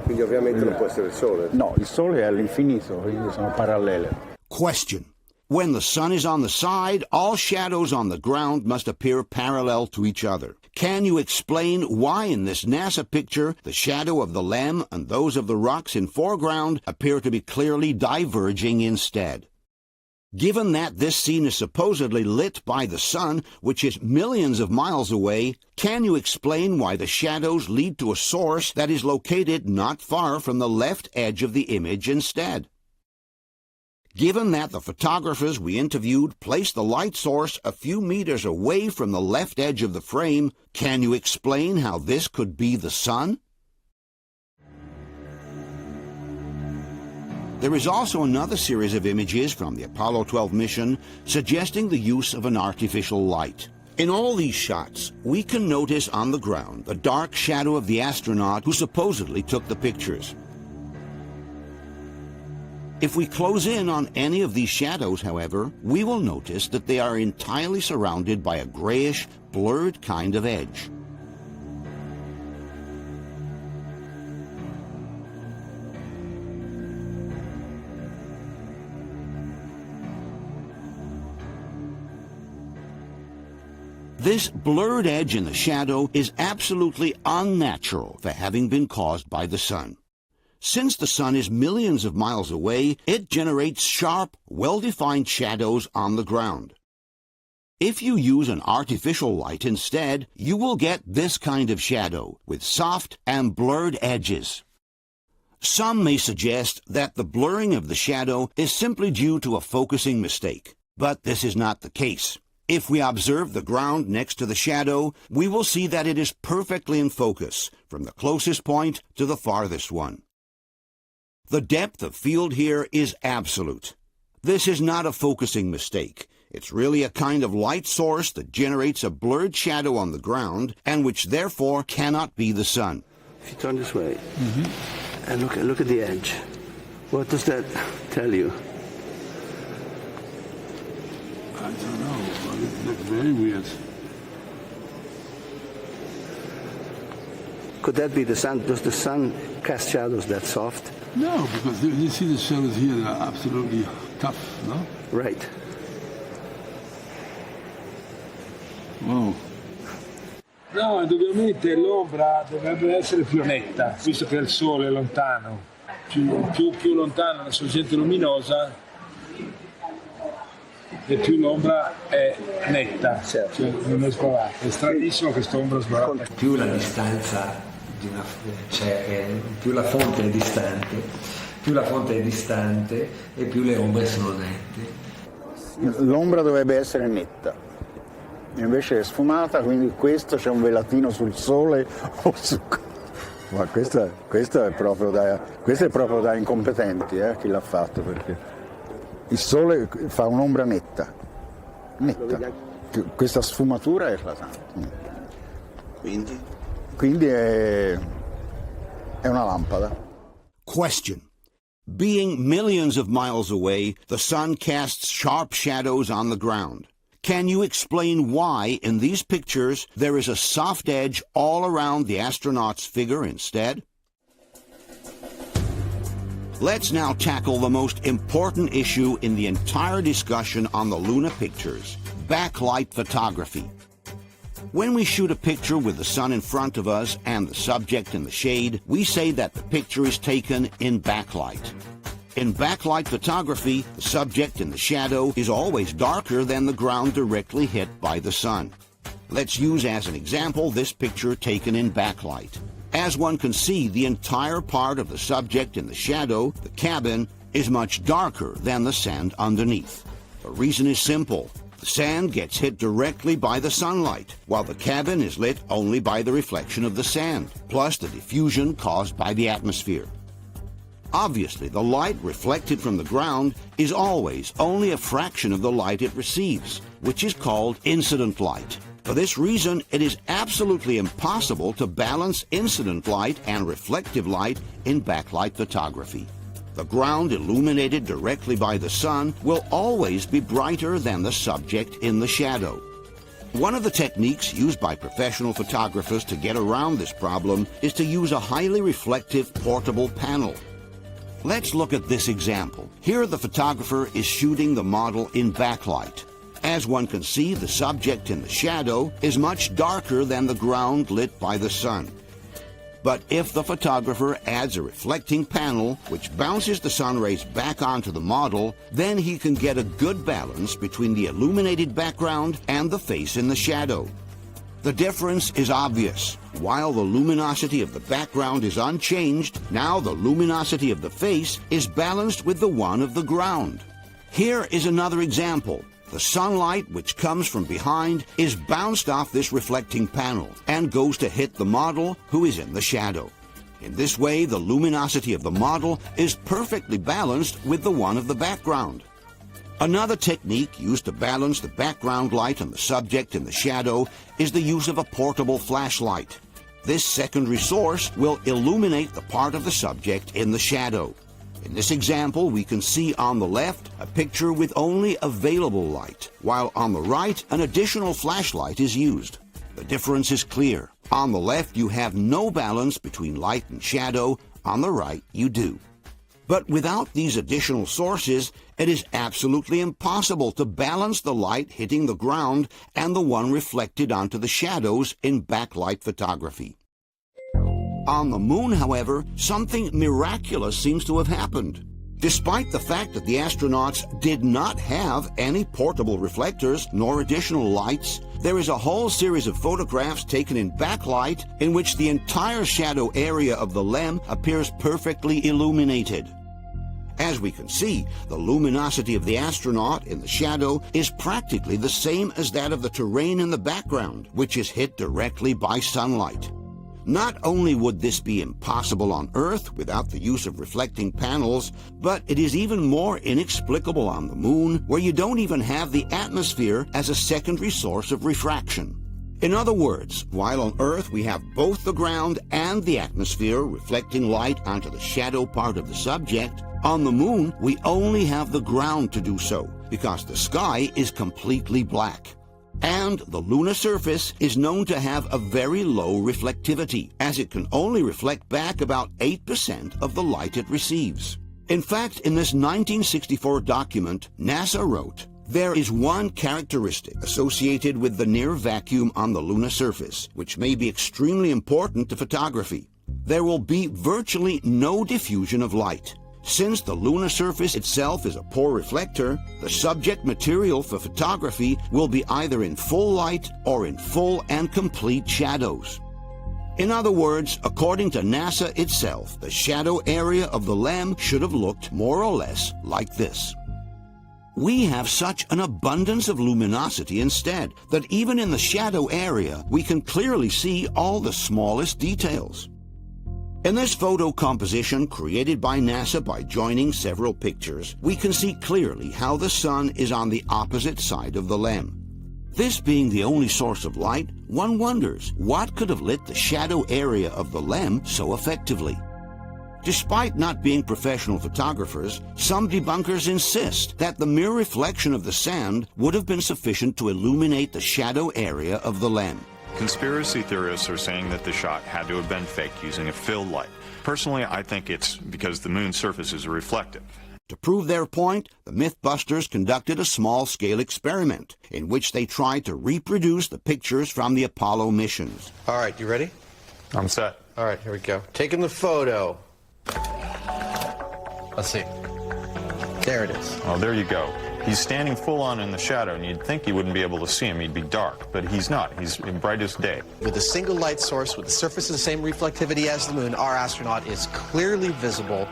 Quindi ovviamente non può essere il sole. No, il sole è all'infinito, quindi sono parallele. Question. When the sun is on the side, all shadows on the ground must appear parallel to each other. Can you explain why in this NASA picture the shadow of the LEM and those of the rocks in foreground appear to be clearly diverging instead? Given that this scene is supposedly lit by the sun, which is millions of miles away, can you explain why the shadows lead to a source that is located not far from the left edge of the image instead? Given that the photographers we interviewed placed the light source a few meters away from the left edge of the frame, can you explain how this could be the sun? There is also another series of images from the Apollo 12 mission suggesting the use of an artificial light. In all these shots, we can notice on the ground the dark shadow of the astronaut who supposedly took the pictures. If we close in on any of these shadows, however, we will notice that they are entirely surrounded by a grayish, blurred kind of edge. This blurred edge in the shadow is absolutely unnatural for having been caused by the sun. Since the sun is millions of miles away, it generates sharp, well-defined shadows on the ground. If you use an artificial light instead, you will get this kind of shadow with soft and blurred edges. Some may suggest that the blurring of the shadow is simply due to a focusing mistake, but this is not the case. If we observe the ground next to the shadow, we will see that it is perfectly in focus, from the closest point to the farthest one. The depth of field here is absolute. This is not a focusing mistake. It's really a kind of light source that generates a blurred shadow on the ground and which therefore cannot be the sun. If you turn this way and look at the edge, what does that tell you? I don't know. It looks very weird. Could that be the sun? Does the sun cast shadows that soft? No, because you see the shadows here, they are absolutely tough, no? Right. Wow. No, indubbiamente l'ombra dovrebbe essere più netta, visto che il sole è lontano. Più lontana la sorgente luminosa e più l'ombra è netta, cioè non è sbavata. È stranissimo quest'ombra sbavata. Più la distanza più la fonte è distante e più le ombre sono nette. L'ombra dovrebbe essere netta, invece è sfumata, quindi questo c'è un velatino sul sole o su... Ma questo è proprio da incompetenti, chi l'ha fatto, perché il sole fa un'ombra netta. Questa sfumatura è eclatante. Quindi è una lampada. Question. Being millions of miles away, the sun casts sharp shadows on the ground. Can you explain why, in these pictures, there is a soft edge all around the astronaut's figure instead? Let's now tackle the most important issue in the entire discussion on the Luna pictures, backlight photography. When we shoot a picture with the sun in front of us and the subject in the shade, we say that the picture is taken in backlight. In backlight photography, the subject in the shadow is always darker than the ground directly hit by the sun. Let's use as an example this picture taken in backlight. As one can see, the entire part of the subject in the shadow, the cabin, is much darker than the sand underneath. The reason is simple. The sand gets hit directly by the sunlight, while the cabin is lit only by the reflection of the sand, plus the diffusion caused by the atmosphere. Obviously, the light reflected from the ground is always only a fraction of the light it receives, which is called incident light. For this reason, it is absolutely impossible to balance incident light and reflective light in backlight photography. The ground illuminated directly by the sun will always be brighter than the subject in the shadow. One of the techniques used by professional photographers to get around this problem is to use a highly reflective portable panel. Let's look at this example. Here the photographer is shooting the model in backlight. As one can see, the subject in the shadow is much darker than the ground lit by the sun. But if the photographer adds a reflecting panel which bounces the sun rays back onto the model, then he can get a good balance between the illuminated background and the face in the shadow. The difference is obvious. While the luminosity of the background is unchanged, now the luminosity of the face is balanced with the one of the ground. Here is another example. The sunlight which comes from behind is bounced off this reflecting panel and goes to hit the model who is in the shadow. In this way, the luminosity of the model is perfectly balanced with the one of the background. Another technique used to balance the background light and the subject in the shadow is the use of a portable flashlight. This secondary source will illuminate the part of the subject in the shadow. In this example, we can see on the left a picture with only available light, while on the right an additional flashlight is used. The difference is clear. On the left you have no balance between light and shadow, on the right you do. But without these additional sources, it is absolutely impossible to balance the light hitting the ground and the one reflected onto the shadows in backlight photography. On the moon, however, something miraculous seems to have happened. Despite the fact that the astronauts did not have any portable reflectors nor additional lights, there is a whole series of photographs taken in backlight in which the entire shadow area of the LEM appears perfectly illuminated. As we can see, the luminosity of the astronaut in the shadow is practically the same as that of the terrain in the background, which is hit directly by sunlight. Not only would this be impossible on Earth without the use of reflecting panels, but it is even more inexplicable on the Moon, where you don't even have the atmosphere as a secondary source of refraction. In other words, while on Earth we have both the ground and the atmosphere reflecting light onto the shadow part of the subject, on the Moon we only have the ground to do so, because the sky is completely black. And the lunar surface is known to have a very low reflectivity, as it can only reflect back about 8% of the light it receives. In fact, in this 1964 document, NASA wrote, "There is one characteristic associated with the near vacuum on the lunar surface, which may be extremely important to photography. There will be virtually no diffusion of light. Since the lunar surface itself is a poor reflector, the subject material for photography will be either in full light or in full and complete shadows." In other words, according to NASA itself, the shadow area of the LEM should have looked more or less like this. We have such an abundance of luminosity instead that even in the shadow area we can clearly see all the smallest details. In this photo composition created by NASA by joining several pictures, we can see clearly how the sun is on the opposite side of the LEM. This being the only source of light, one wonders what could have lit the shadow area of the LEM so effectively. Despite not being professional photographers, some debunkers insist that the mere reflection of the sand would have been sufficient to illuminate the shadow area of the LEM. Conspiracy theorists are saying that the shot had to have been faked using a filled light. Personally, I think it's because the moon's surface is reflective. To prove their point, the Mythbusters conducted a small-scale experiment in which they tried to reproduce the pictures from the Apollo missions. All right, you ready? I'm set. All right, here we go. Taking the photo. Let's see. There it is. Oh, there you go. He's standing full on in the shadow, and you'd think you wouldn't be able to see him. He'd be dark, but he's not. He's in brightest day. With a single light source, with the surface of the same reflectivity as the moon, our astronaut is clearly visible,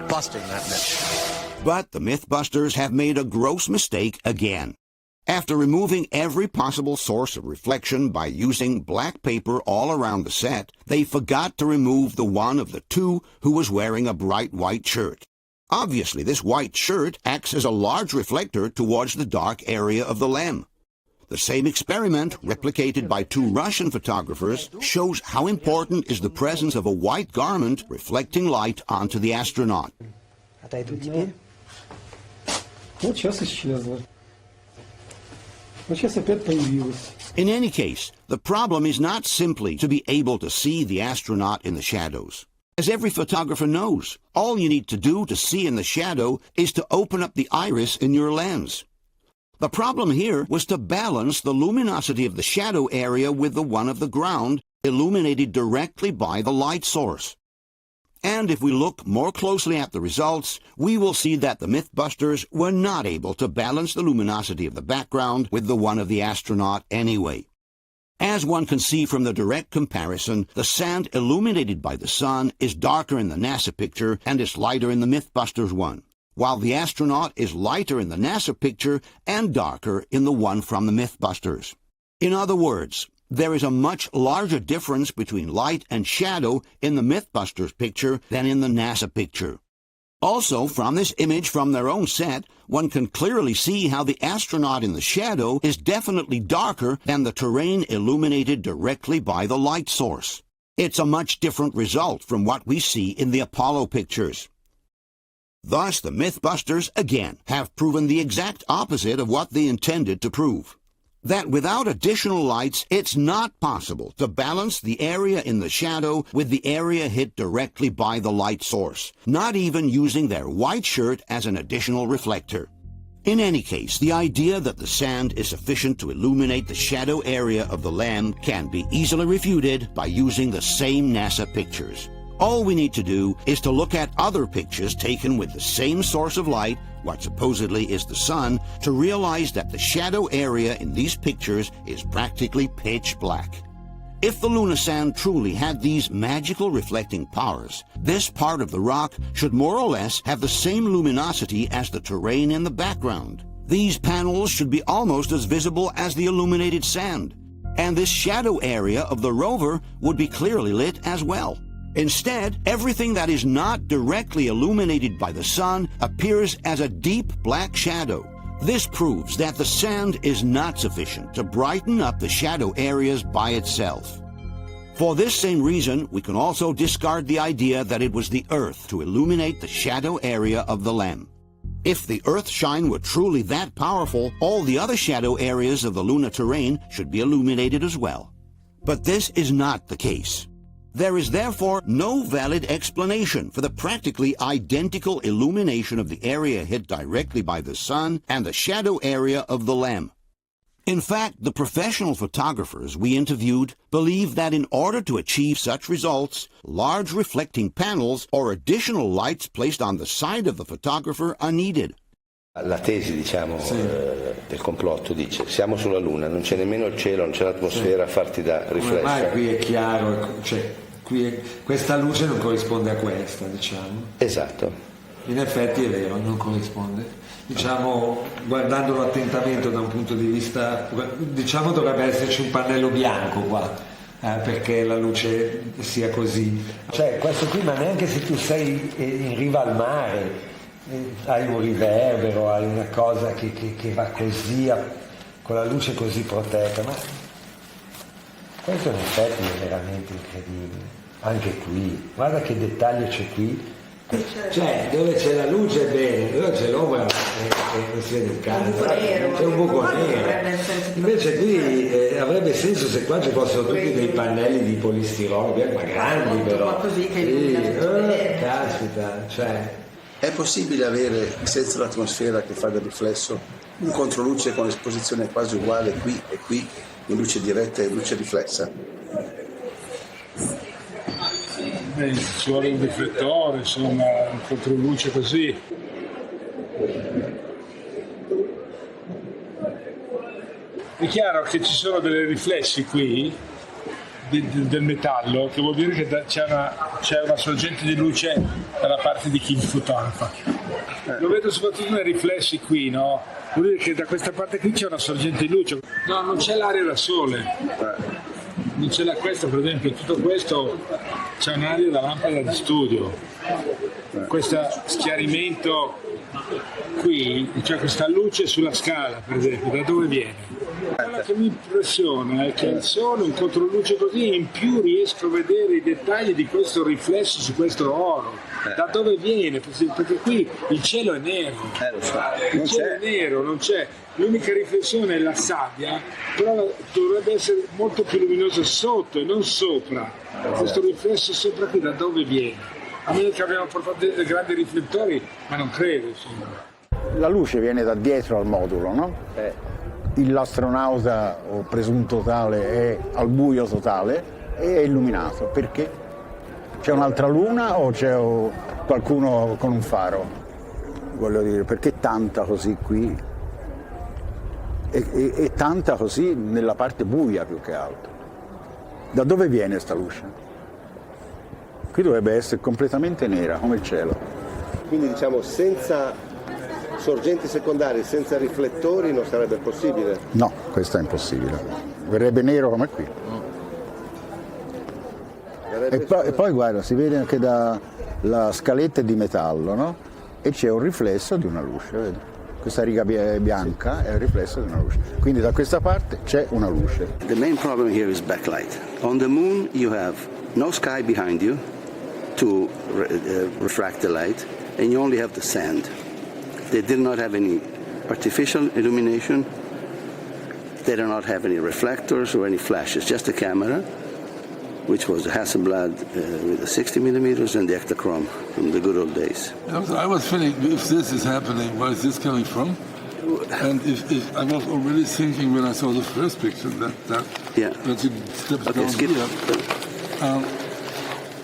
busting that myth. But the Mythbusters have made a gross mistake again. After removing every possible source of reflection by using black paper all around the set, they forgot to remove the one of the two who was wearing a bright white shirt. Obviously, this white shirt acts as a large reflector towards the dark area of the LEM. The same experiment, replicated by two Russian photographers, shows how important is the presence of a white garment reflecting light onto the astronaut. In any case, the problem is not simply to be able to see the astronaut in the shadows. As every photographer knows, all you need to do to see in the shadow is to open up the iris in your lens. The problem here was to balance the luminosity of the shadow area with the one of the ground, illuminated directly by the light source. And if we look more closely at the results, we will see that the Mythbusters were not able to balance the luminosity of the background with the one of the astronaut anyway. As one can see from the direct comparison, the sand illuminated by the sun is darker in the NASA picture and is lighter in the Mythbusters one, while the astronaut is lighter in the NASA picture and darker in the one from the Mythbusters. In other words, there is a much larger difference between light and shadow in the Mythbusters picture than in the NASA picture. Also, from this image from their own set, one can clearly see how the astronaut in the shadow is definitely darker than the terrain illuminated directly by the light source. It's a much different result from what we see in the Apollo pictures. Thus, the Mythbusters, again, have proven the exact opposite of what they intended to prove. That without additional lights, it's not possible to balance the area in the shadow with the area hit directly by the light source, not even using their white shirt as an additional reflector. In any case, the idea that the sand is sufficient to illuminate the shadow area of the LEM can be easily refuted by using the same NASA pictures. All we need to do is to look at other pictures taken with the same source of light, what supposedly is the sun, to realize that the shadow area in these pictures is practically pitch black. If the lunar sand truly had these magical reflecting powers, this part of the rock should more or less have the same luminosity as the terrain in the background. These panels should be almost as visible as the illuminated sand, and this shadow area of the rover would be clearly lit as well. Instead, everything that is not directly illuminated by the sun appears as a deep black shadow. This proves that the sand is not sufficient to brighten up the shadow areas by itself. For this same reason, we can also discard the idea that it was the Earth to illuminate the shadow area of the LEM. If the Earth shine were truly that powerful, all the other shadow areas of the lunar terrain should be illuminated as well. But this is not the case. There is therefore no valid explanation for the practically identical illumination of the area hit directly by the sun and the shadow area of the LEM. In fact, the professional photographers we interviewed believe that in order to achieve such results, large reflecting panels or additional lights placed on the side of the photographer are needed. La tesi, del complotto dice siamo sulla Luna, non c'è nemmeno il cielo, non c'è l'atmosfera a farti da riflesso. Ormai qui è chiaro, questa luce non corrisponde a questa, Esatto. In effetti è vero, non corrisponde. Guardandolo attentamente da un punto di vista, dovrebbe esserci un pannello bianco qua, perché la luce sia così. Questo qui, ma neanche se tu sei in riva al mare, hai un riverbero, hai una cosa che va così, con la luce così protetta, ma questo in effetti è veramente incredibile. Anche qui, guarda che dettaglio c'è qui. Dove c'è la luce è bene, dove c'è l'ombra non si vede il cazzo, c'è un buco nero. Invece qui avrebbe senso se qua ci fossero tutti dei pannelli di polistirolo, ma grandi però. Caspita, È possibile avere, senza l'atmosfera che fa del riflesso, un controluce con esposizione quasi uguale qui e qui, in luce diretta e luce riflessa? Ci vuole un riflettore, insomma, un controluce così. È chiaro che ci sono dei riflessi qui del metallo, che vuol dire che c'è una sorgente di luce dalla parte di chi fotografa. Lo vedo soprattutto nei riflessi qui, no? Vuol dire che da questa parte qui c'è una sorgente di luce. No, non c'è l'aria da sole. Non c'è questa, per esempio, tutto questo c'è un'area da lampada di studio. Questo schiarimento qui, c'è questa luce sulla scala, per esempio, da dove viene? Quello che mi impressiona è che il sole, un controluce così, in più riesco a vedere i dettagli di questo riflesso su questo oro. Da dove viene? Perché qui il cielo è nero. Il cielo è nero, non c'è. L'unica riflessione è la sabbia, però dovrebbe essere molto più luminoso sotto e non sopra. Questo riflesso sopra qui da dove viene? A meno che abbiamo portato dei grandi riflettori, ma non credo, insomma. La luce viene da dietro al modulo, no? L'astronauta o presunto tale è al buio totale e è illuminato. Perché? C'è un'altra luna o c'è qualcuno con un faro? Voglio dire, perché tanta così qui? E tanta così nella parte buia più che altro. Da dove viene sta luce? Qui dovrebbe essere completamente nera come il cielo. Quindi senza sorgenti secondarie, senza riflettori non sarebbe possibile? No, questo è impossibile. Verrebbe nero come qui. E poi guarda, si vede anche la scaletta di metallo, no? E c'è un riflesso di una luce, vedi? Questa riga bianca è il riflesso di una luce. Quindi da questa parte c'è una luce. The main problem here is backlight. On the moon you have no sky behind you to refract the light, and you only have the sand. They did not have any artificial illumination. They do not have any reflectors or any flashes, just a camera, which was a Hasselblad with the 60 millimeters and the Ektachrome from the good old days. I was feeling, if this is happening, where is this coming from? And if I was already thinking when I saw the first picture that you stepped down here.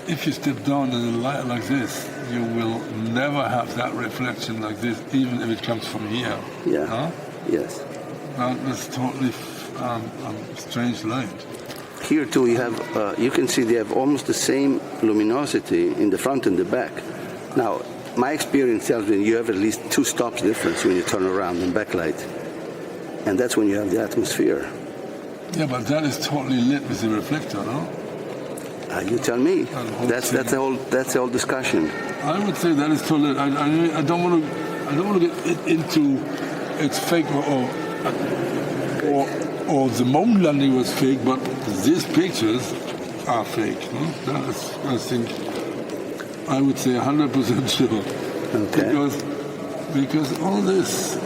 if you step down in a light like this, you will never have that reflection like this, even if it comes from here. Yeah. Huh? Yes. That's totally strange light. Here too, you have. You can see they have almost the same luminosity in the front and the back. Now, my experience tells me you have at least 2 stops difference when you turn around in backlight, and that's when you have the atmosphere. Yeah, but that is totally lit with the reflector, no? You tell me. That's the whole discussion. I would say that is totally. I don't want to get into it's fake or the moon landing was fake, but these pictures are fake. No? That is, I think, I would say 100% sure. Okay. Because all this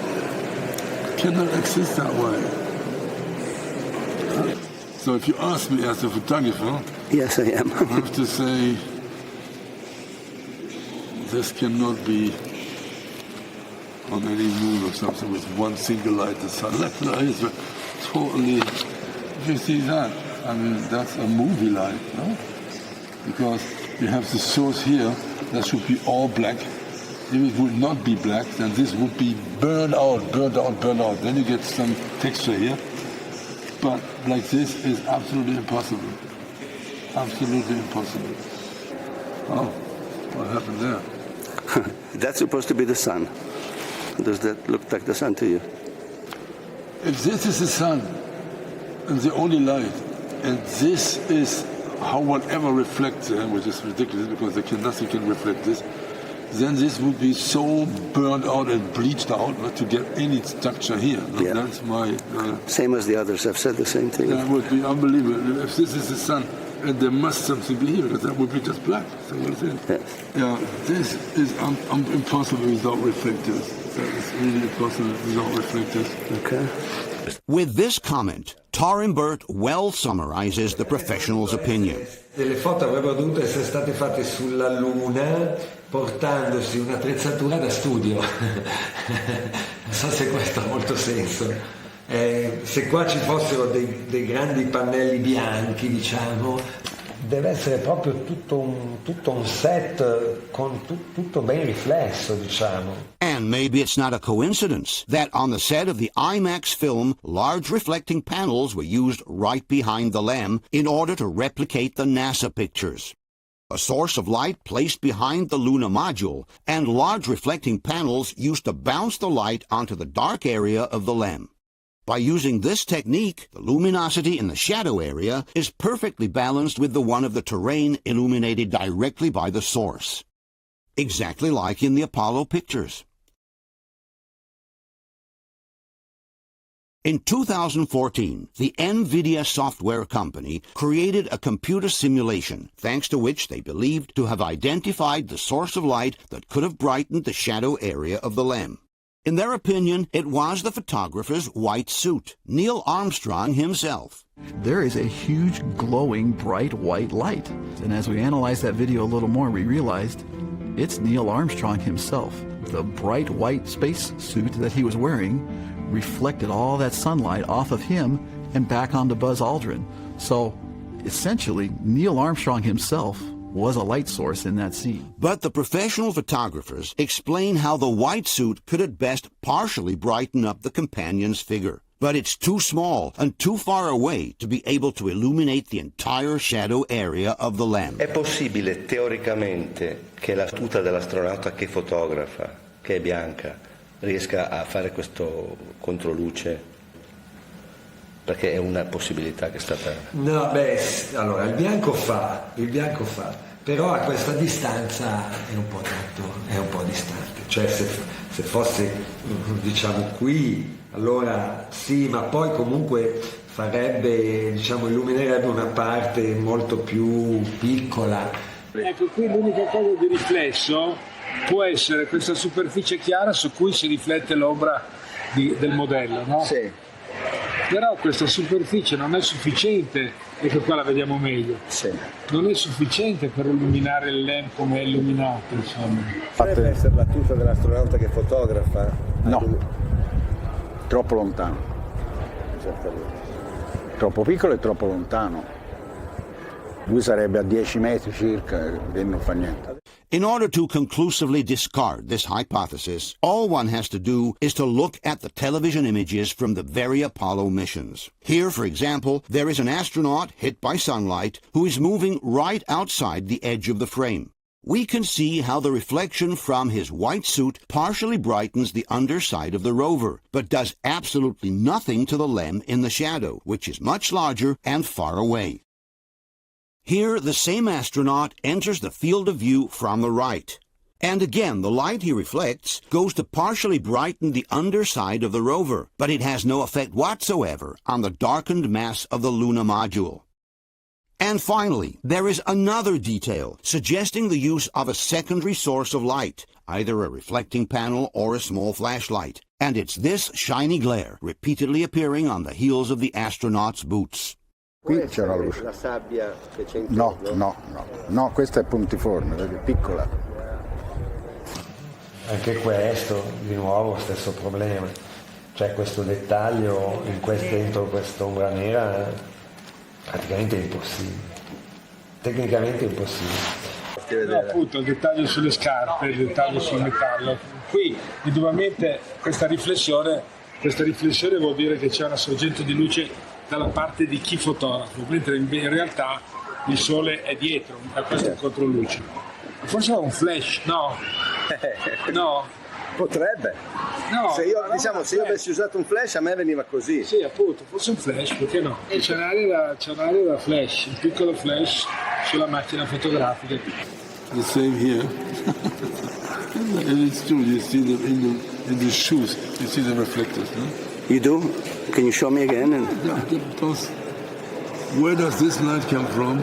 cannot exist that way. So if you ask me as a photographer, yes, I am. I have to say this cannot be on any moon or something with one single light. The sun is totally. If you see that, I mean that's a movie light, no? Because you have the source here that should be all black. If it would not be black, then this would be burned out. Then you get some texture here. But like this is absolutely impossible. Absolutely impossible. Oh, what happened there? That's supposed to be the sun. Does that look like the sun to you? If this is the sun and the only light, and this is how whatever reflects, which is ridiculous because nothing can reflect this, then this would be so burned out and bleached out not to get any structure here. Yeah. That's my... Same as the others have said the same thing. That would be unbelievable. If this is the sun, and there must something be here, because that would be just black. So what is it? Yes. Yeah, this is impossible without reflectors. That is really impossible without reflectors. Okay. With this comment, Tarimbert well summarizes the professional's opinion. Delle foto avrebbero dovuto essere state fatte sulla Luna portandosi un'attrezzatura da studio. Non so se questo ha molto senso. Se qua ci fossero dei grandi pannelli bianchi, diciamo, deve essere proprio tutto un set con tutto ben riflesso, diciamo. And maybe it's not a coincidence that on the set of the IMAX film, large reflecting panels were used right behind the LEM in order to replicate the NASA pictures. A source of light placed behind the Luna module, and large reflecting panels used to bounce the light onto the dark area of the LEM. By using this technique, the luminosity in the shadow area is perfectly balanced with the one of the terrain illuminated directly by the source. Exactly like in the Apollo pictures. In 2014, the NVIDIA software company created a computer simulation, thanks to which they believed to have identified the source of light that could have brightened the shadow area of the LEM. In their opinion, it was the photographer's white suit, Neil Armstrong himself. There is a huge, glowing, bright white light. And as we analyzed that video a little more, we realized it's Neil Armstrong himself. The bright white space suit that he was wearing reflected all that sunlight off of him and back onto Buzz Aldrin. So essentially, Neil Armstrong himself was a light source in that scene. But the professional photographers explain how the white suit could at best partially brighten up the companion's figure. But it's too small and too far away to be able to illuminate the entire shadow area of the LEM. È possibile teoricamente che la tuta dell'astronauta che fotografa, che è bianca, riesca a fare questo controluce? Perché è una possibilità che è stata... No, allora il bianco fa, però a questa distanza è un po' distante. Cioè se fosse, diciamo, qui, allora sì, ma poi comunque farebbe, diciamo, illuminerebbe una parte molto più piccola. Ecco, qui l'unica cosa di riflesso può essere questa superficie chiara su cui si riflette l'ombra del modello, no? Sì. Però questa superficie non è sufficiente, ecco qua la vediamo meglio, sì. Non è sufficiente per illuminare il LEM come è illuminato, insomma. Potrebbe essere la tuta dell'astronauta che fotografa? No, troppo lontano. Troppo piccolo e troppo lontano. Lui sarebbe a 10 metri circa e non fa niente. In order to conclusively discard this hypothesis, all one has to do is to look at the television images from the very Apollo missions. Here, for example, there is an astronaut hit by sunlight who is moving right outside the edge of the frame. We can see how the reflection from his white suit partially brightens the underside of the rover, but does absolutely nothing to the LEM in the shadow, which is much larger and far away. Here, the same astronaut enters the field of view from the right. And again, the light he reflects goes to partially brighten the underside of the rover, but it has no effect whatsoever on the darkened mass of the lunar module. And finally, there is another detail suggesting the use of a secondary source of light, either a reflecting panel or a small flashlight. And it's this shiny glare repeatedly appearing on the heels of the astronaut's boots. Qui c'è una luce. La sabbia che c'è in No, questa è puntiforme, vedi, piccola. Anche questo, di nuovo, stesso problema. Cioè questo dettaglio dentro quest'ombra nera praticamente è impossibile. Tecnicamente è impossibile. No, appunto, il dettaglio sulle scarpe, il dettaglio sul metallo. Qui, indubbiamente, questa riflessione vuol dire che c'è una sorgente di luce dalla parte di chi fotografa, mentre in realtà il sole è dietro, da questo controluce. Forse è un flash, no? No? Potrebbe. No, se io avessi usato un flash a me veniva così. Sì, appunto, forse un flash, perché no? C'è un'area da flash, un piccolo flash sulla macchina fotografica. The same here. And it's true, you see them in the shoes, you see the reflectors, no? You do? Can you show me again? Where does this light come from?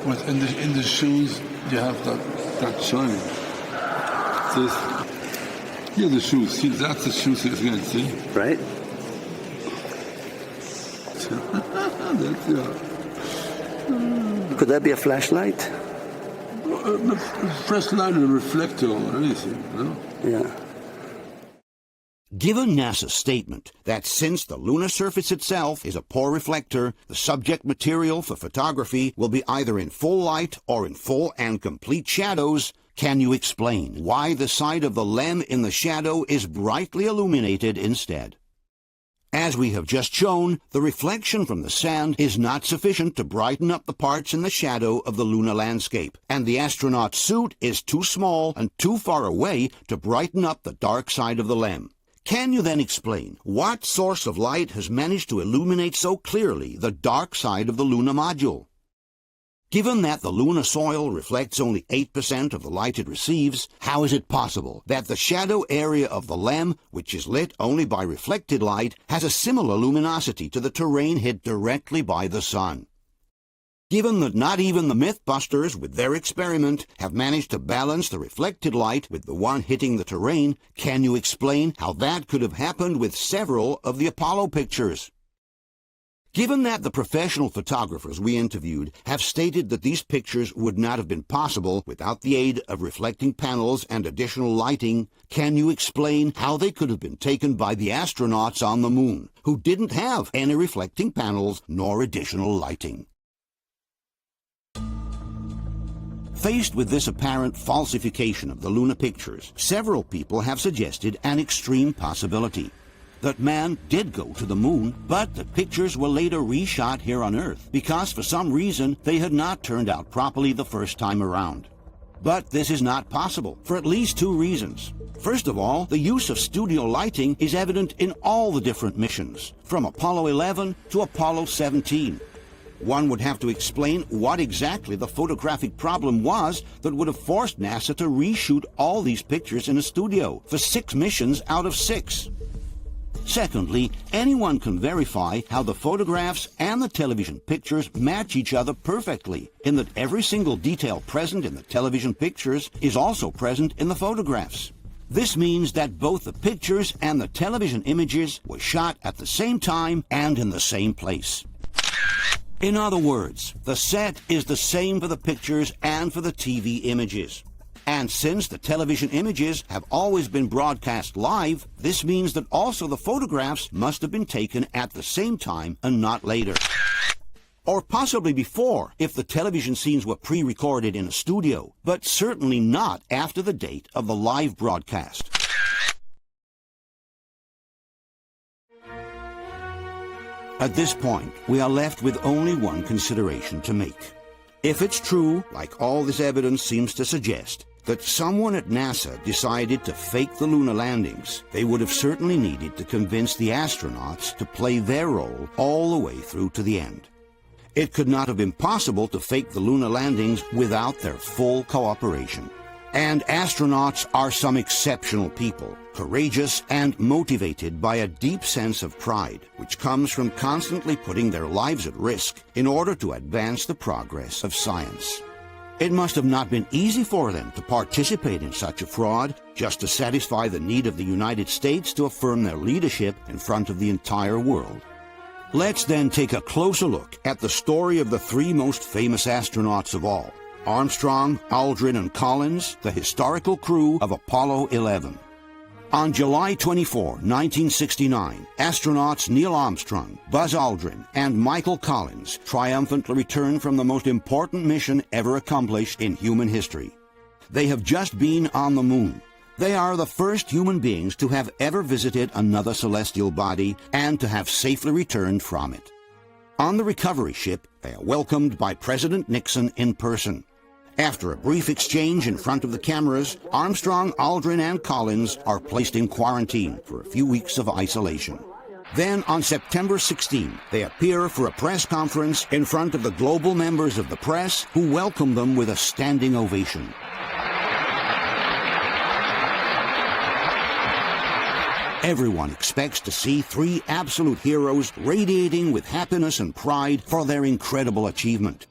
But in the shoes you have that shine. Here the shoes. See, that's the shoes again. See? Right. Could that be a flashlight? A flashlight or a reflector or anything, no? Yeah. Given NASA's statement that since the lunar surface itself is a poor reflector, the subject material for photography will be either in full light or in full and complete shadows, can you explain why the side of the LEM in the shadow is brightly illuminated instead? As we have just shown, the reflection from the sand is not sufficient to brighten up the parts in the shadow of the lunar landscape, and the astronaut's suit is too small and too far away to brighten up the dark side of the LEM. Can you then explain what source of light has managed to illuminate so clearly the dark side of the lunar module? Given that the lunar soil reflects only 8% of the light it receives, how is it possible that the shadow area of the LEM, which is lit only by reflected light, has a similar luminosity to the terrain hit directly by the sun? Given that not even the Mythbusters, with their experiment, have managed to balance the reflected light with the one hitting the terrain, can you explain how that could have happened with several of the Apollo pictures? Given that the professional photographers we interviewed have stated that these pictures would not have been possible without the aid of reflecting panels and additional lighting, can you explain how they could have been taken by the astronauts on the moon, who didn't have any reflecting panels nor additional lighting? Faced with this apparent falsification of the lunar pictures, several people have suggested an extreme possibility. That man did go to the moon, but the pictures were later reshot here on Earth because for some reason they had not turned out properly the first time around. But this is not possible for at least two reasons. First of all, the use of studio lighting is evident in all the different missions, from Apollo 11 to Apollo 17. One would have to explain what exactly the photographic problem was that would have forced NASA to reshoot all these pictures in a studio for 6 missions out of 6. Secondly, anyone can verify how the photographs and the television pictures match each other perfectly, in that every single detail present in the television pictures is also present in the photographs. This means that both the pictures and the television images were shot at the same time and in the same place. In other words, the set is the same for the pictures and for the TV images. And since the television images have always been broadcast live, this means that also the photographs must have been taken at the same time and not later. or possibly before if the television scenes were pre-recorded in a studio, but certainly not after the date of the live broadcast. At this point, we are left with only one consideration to make. If it's true, like all this evidence seems to suggest, that someone at NASA decided to fake the lunar landings, they would have certainly needed to convince the astronauts to play their role all the way through to the end. It could not have been possible to fake the lunar landings without their full cooperation. And astronauts are some exceptional people, courageous and motivated by a deep sense of pride, which comes from constantly putting their lives at risk in order to advance the progress of science. It must have not been easy for them to participate in such a fraud just to satisfy the need of the United States to affirm their leadership in front of the entire world. Let's then take a closer look at the story of the three most famous astronauts of all: Armstrong, Aldrin, and Collins, the historical crew of Apollo 11. On July 24, 1969, astronauts Neil Armstrong, Buzz Aldrin, and Michael Collins triumphantly returned from the most important mission ever accomplished in human history. They have just been on the moon. They are the first human beings to have ever visited another celestial body and to have safely returned from it. On the recovery ship, they are welcomed by President Nixon in person. After a brief exchange in front of the cameras, Armstrong, Aldrin, and Collins are placed in quarantine for a few weeks of isolation. Then, on September 16, they appear for a press conference in front of the global members of the press, who welcome them with a standing ovation. Everyone expects to see three absolute heroes radiating with happiness and pride for their incredible achievement.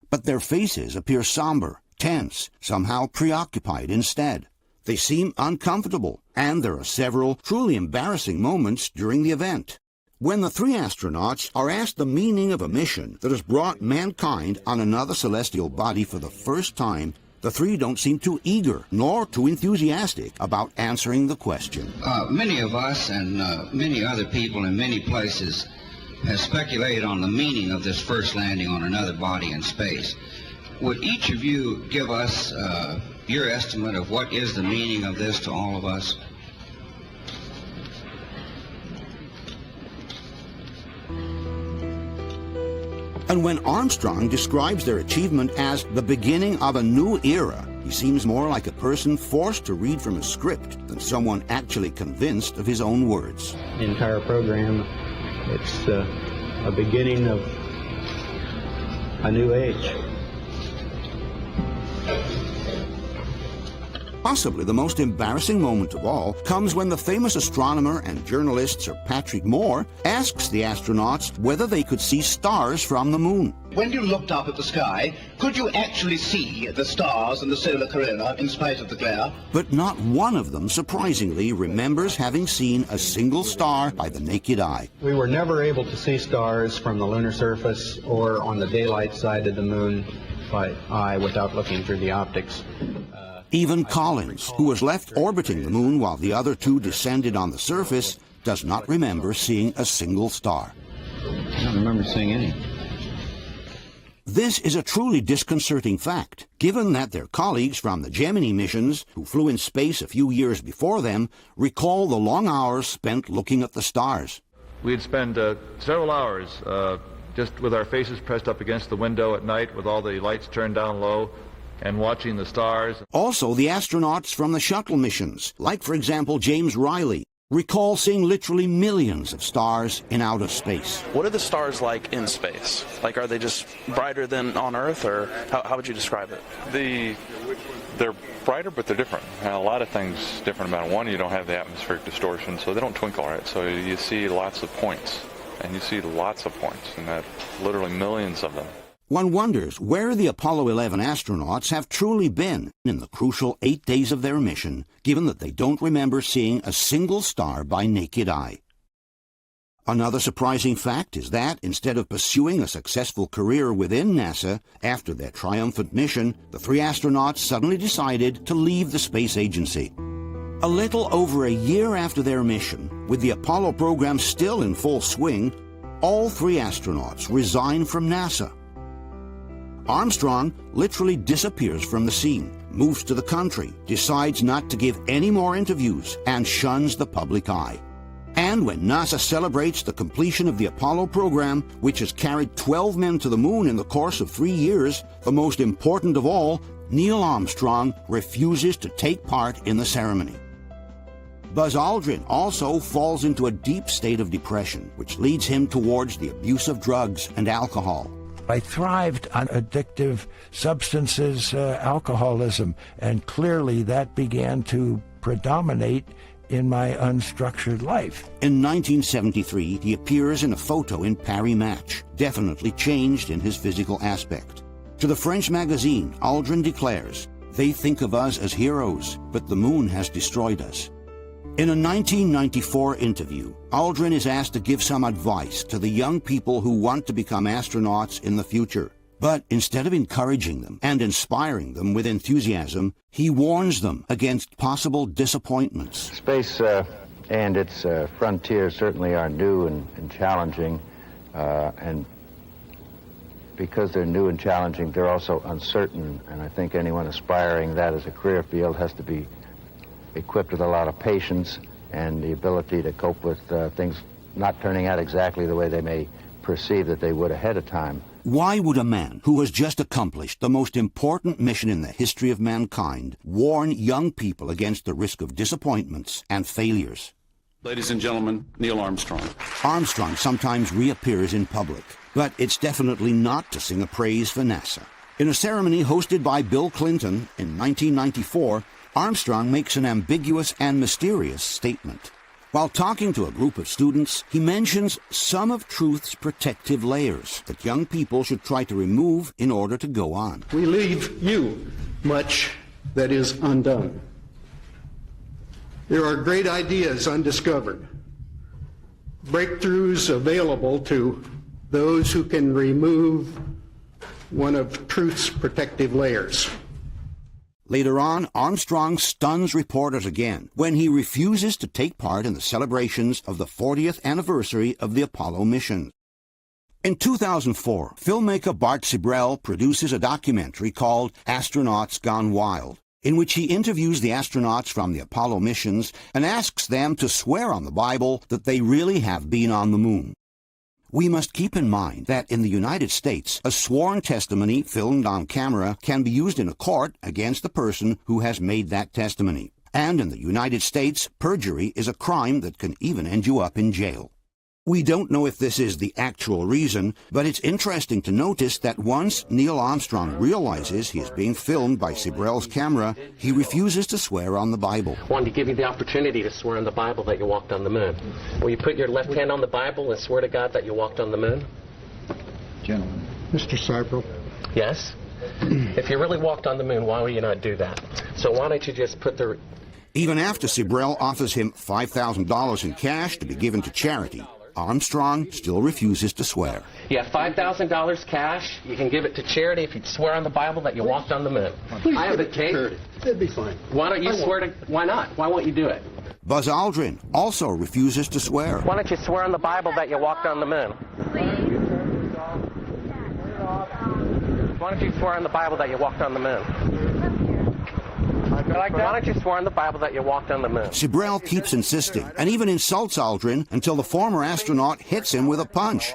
But their faces appear somber, tense, somehow preoccupied instead. They seem uncomfortable, and there are several truly embarrassing moments during the event. When the three astronauts are asked the meaning of a mission that has brought mankind on another celestial body for the first time, the three don't seem too eager nor too enthusiastic about answering the question. Many of us and many other people in many places have speculated on the meaning of this first landing on another body in space. Would each of you give us your estimate of what is the meaning of this to all of us? And when Armstrong describes their achievement as the beginning of a new era, he seems more like a person forced to read from a script than someone actually convinced of his own words. The entire program, it's a beginning of a new age. Possibly the most embarrassing moment of all comes when the famous astronomer and journalist Sir Patrick Moore asks the astronauts whether they could see stars from the moon. When you looked up at the sky, could you actually see the stars and the solar corona in spite of the glare? But not one of them, surprisingly, remembers having seen a single star by the naked eye. We were never able to see stars from the lunar surface or on the daylight side of the moon by eye without looking through the optics. Even Collins, who was left orbiting the moon while the other two descended on the surface, does not remember seeing a single star. I don't remember seeing any. This is a truly disconcerting fact, given that their colleagues from the Gemini missions, who flew in space a few years before them, recall the long hours spent looking at the stars. We'd spend several hours just with our faces pressed up against the window at night with all the lights turned down low, and watching the stars. Also, the astronauts from the shuttle missions, like, for example, James Riley, recall seeing literally millions of stars in outer space. What are the stars like in space? Like, are they just brighter than on Earth, or how would you describe it? They're brighter, but they're different. And a lot of things different about it. One, you don't have the atmospheric distortion, so they don't twinkle, right? So you see lots of points, and you see lots of points, and that literally millions of them. One wonders where the Apollo 11 astronauts have truly been in the crucial 8 days of their mission, given that they don't remember seeing a single star by naked eye. Another surprising fact is that, instead of pursuing a successful career within NASA after their triumphant mission, the three astronauts suddenly decided to leave the space agency. A little over a year after their mission, with the Apollo program still in full swing, all 3 astronauts resign from NASA. Armstrong literally disappears from the scene, moves to the country, decides not to give any more interviews, and shuns the public eye. And when NASA celebrates the completion of the Apollo program, which has carried 12 men to the moon in the course of 3 years, the most important of all, Neil Armstrong refuses to take part in the ceremony. Buzz Aldrin also falls into a deep state of depression, which leads him towards the abuse of drugs and alcohol. I thrived on addictive substances, alcoholism, and clearly that began to predominate in my unstructured life. In 1973, he appears in a photo in Paris Match, definitely changed in his physical aspect. To the French magazine, Aldrin declares, "They think of us as heroes, but the moon has destroyed us." In a 1994 interview, Aldrin is asked to give some advice to the young people who want to become astronauts in the future. But instead of encouraging them and inspiring them with enthusiasm, he warns them against possible disappointments. Space and its frontiers certainly are new and challenging, and because they're new and challenging, they're also uncertain, and I think anyone aspiring that as a career field has to be equipped with a lot of patience and the ability to cope with things not turning out exactly the way they may perceive that they would ahead of time. Why would a man who has just accomplished the most important mission in the history of mankind warn young people against the risk of disappointments and failures? Ladies and gentlemen, Neil Armstrong. Armstrong sometimes reappears in public, but it's definitely not to sing a praise for NASA. In a ceremony hosted by Bill Clinton in 1994, Armstrong makes an ambiguous and mysterious statement. While talking to a group of students, he mentions some of truth's protective layers that young people should try to remove in order to go on. We leave you much that is undone. There are great ideas undiscovered, breakthroughs available to those who can remove one of truth's protective layers. Later on, Armstrong stuns reporters again when he refuses to take part in the celebrations of the 40th anniversary of the Apollo mission. In 2004, filmmaker Bart Sibrel produces a documentary called Astronauts Gone Wild, in which he interviews the astronauts from the Apollo missions and asks them to swear on the Bible that they really have been on the moon. We must keep in mind that in the United States, a sworn testimony filmed on camera can be used in a court against the person who has made that testimony. And in the United States, perjury is a crime that can even end you up in jail. We don't know if this is the actual reason, but it's interesting to notice that once Neil Armstrong realizes he is being filmed by Sibrel's camera, he refuses to swear on the Bible. I wanted to give you the opportunity to swear on the Bible that you walked on the moon. Will you put your left hand on the Bible and swear to God that you walked on the moon? Gentlemen. Mr. Sibrel. Yes? If you really walked on the moon, why would you not do that? So why don't you just put the... Even after Sibrel offers him $5,000 in cash to be given to charity, Armstrong still refuses to swear. You have $5,000 cash. You can give it to charity if you swear on the Bible that you walked on the moon. Please I have the tape. It'd be fine. Why don't you swear to... Why not? Why won't you do it? Buzz Aldrin also refuses to swear. Why don't you swear on the Bible that you walked on the moon? Why don't you swear on the Bible that you walked on the moon? Why don't you swear on the Bible that you walked on the moon? Sibrel keeps insisting and even insults Aldrin until the former astronaut hits him with a punch.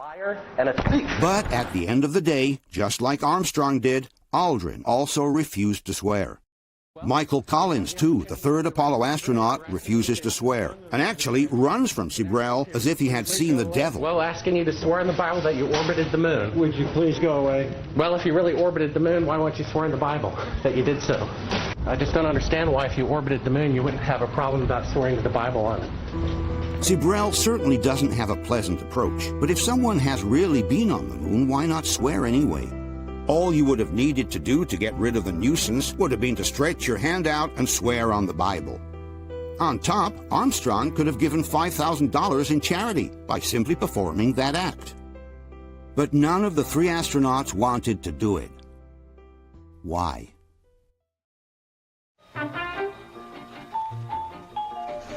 But at the end of the day, just like Armstrong did, Aldrin also refused to swear. Michael Collins, too, the third Apollo astronaut, refuses to swear and actually runs from Sibrel as if he had seen the devil. Well, asking you to swear on the Bible that you orbited the moon. Would you please go away? Well, if you really orbited the moon, why won't you swear in the Bible that you did so? I just don't understand why if you orbited the moon, you wouldn't have a problem about swearing to the Bible on it. Sibrel certainly doesn't have a pleasant approach, but if someone has really been on the moon, why not swear anyway? All you would have needed to do to get rid of the nuisance would have been to stretch your hand out and swear on the Bible. On top, Armstrong could have given $5,000 in charity by simply performing that act. But none of the 3 astronauts wanted to do it. Why?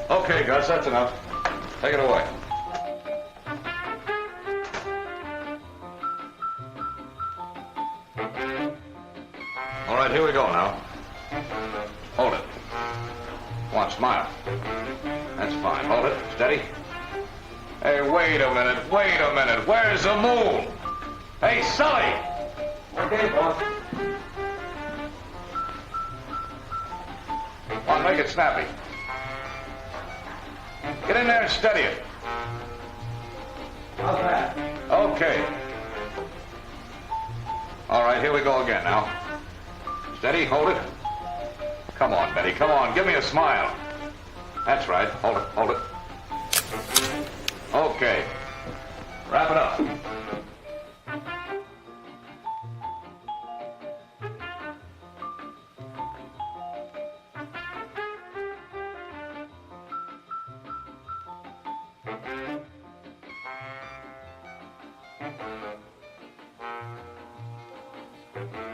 Okay, Gus, that's enough. Take it away. right, here we go now. Hold it. Come on, smile. That's fine. Hold it. Steady. Hey, wait a minute. Where's the moon? Hey, Sully! Okay, boss. Come on, make it snappy. Get in there and steady it. How's that? Okay. All right, here we go again now. Steady, hold it. Come on, Betty, come on, give me a smile. That's right, hold it. Okay. Wrap it up. Thank you.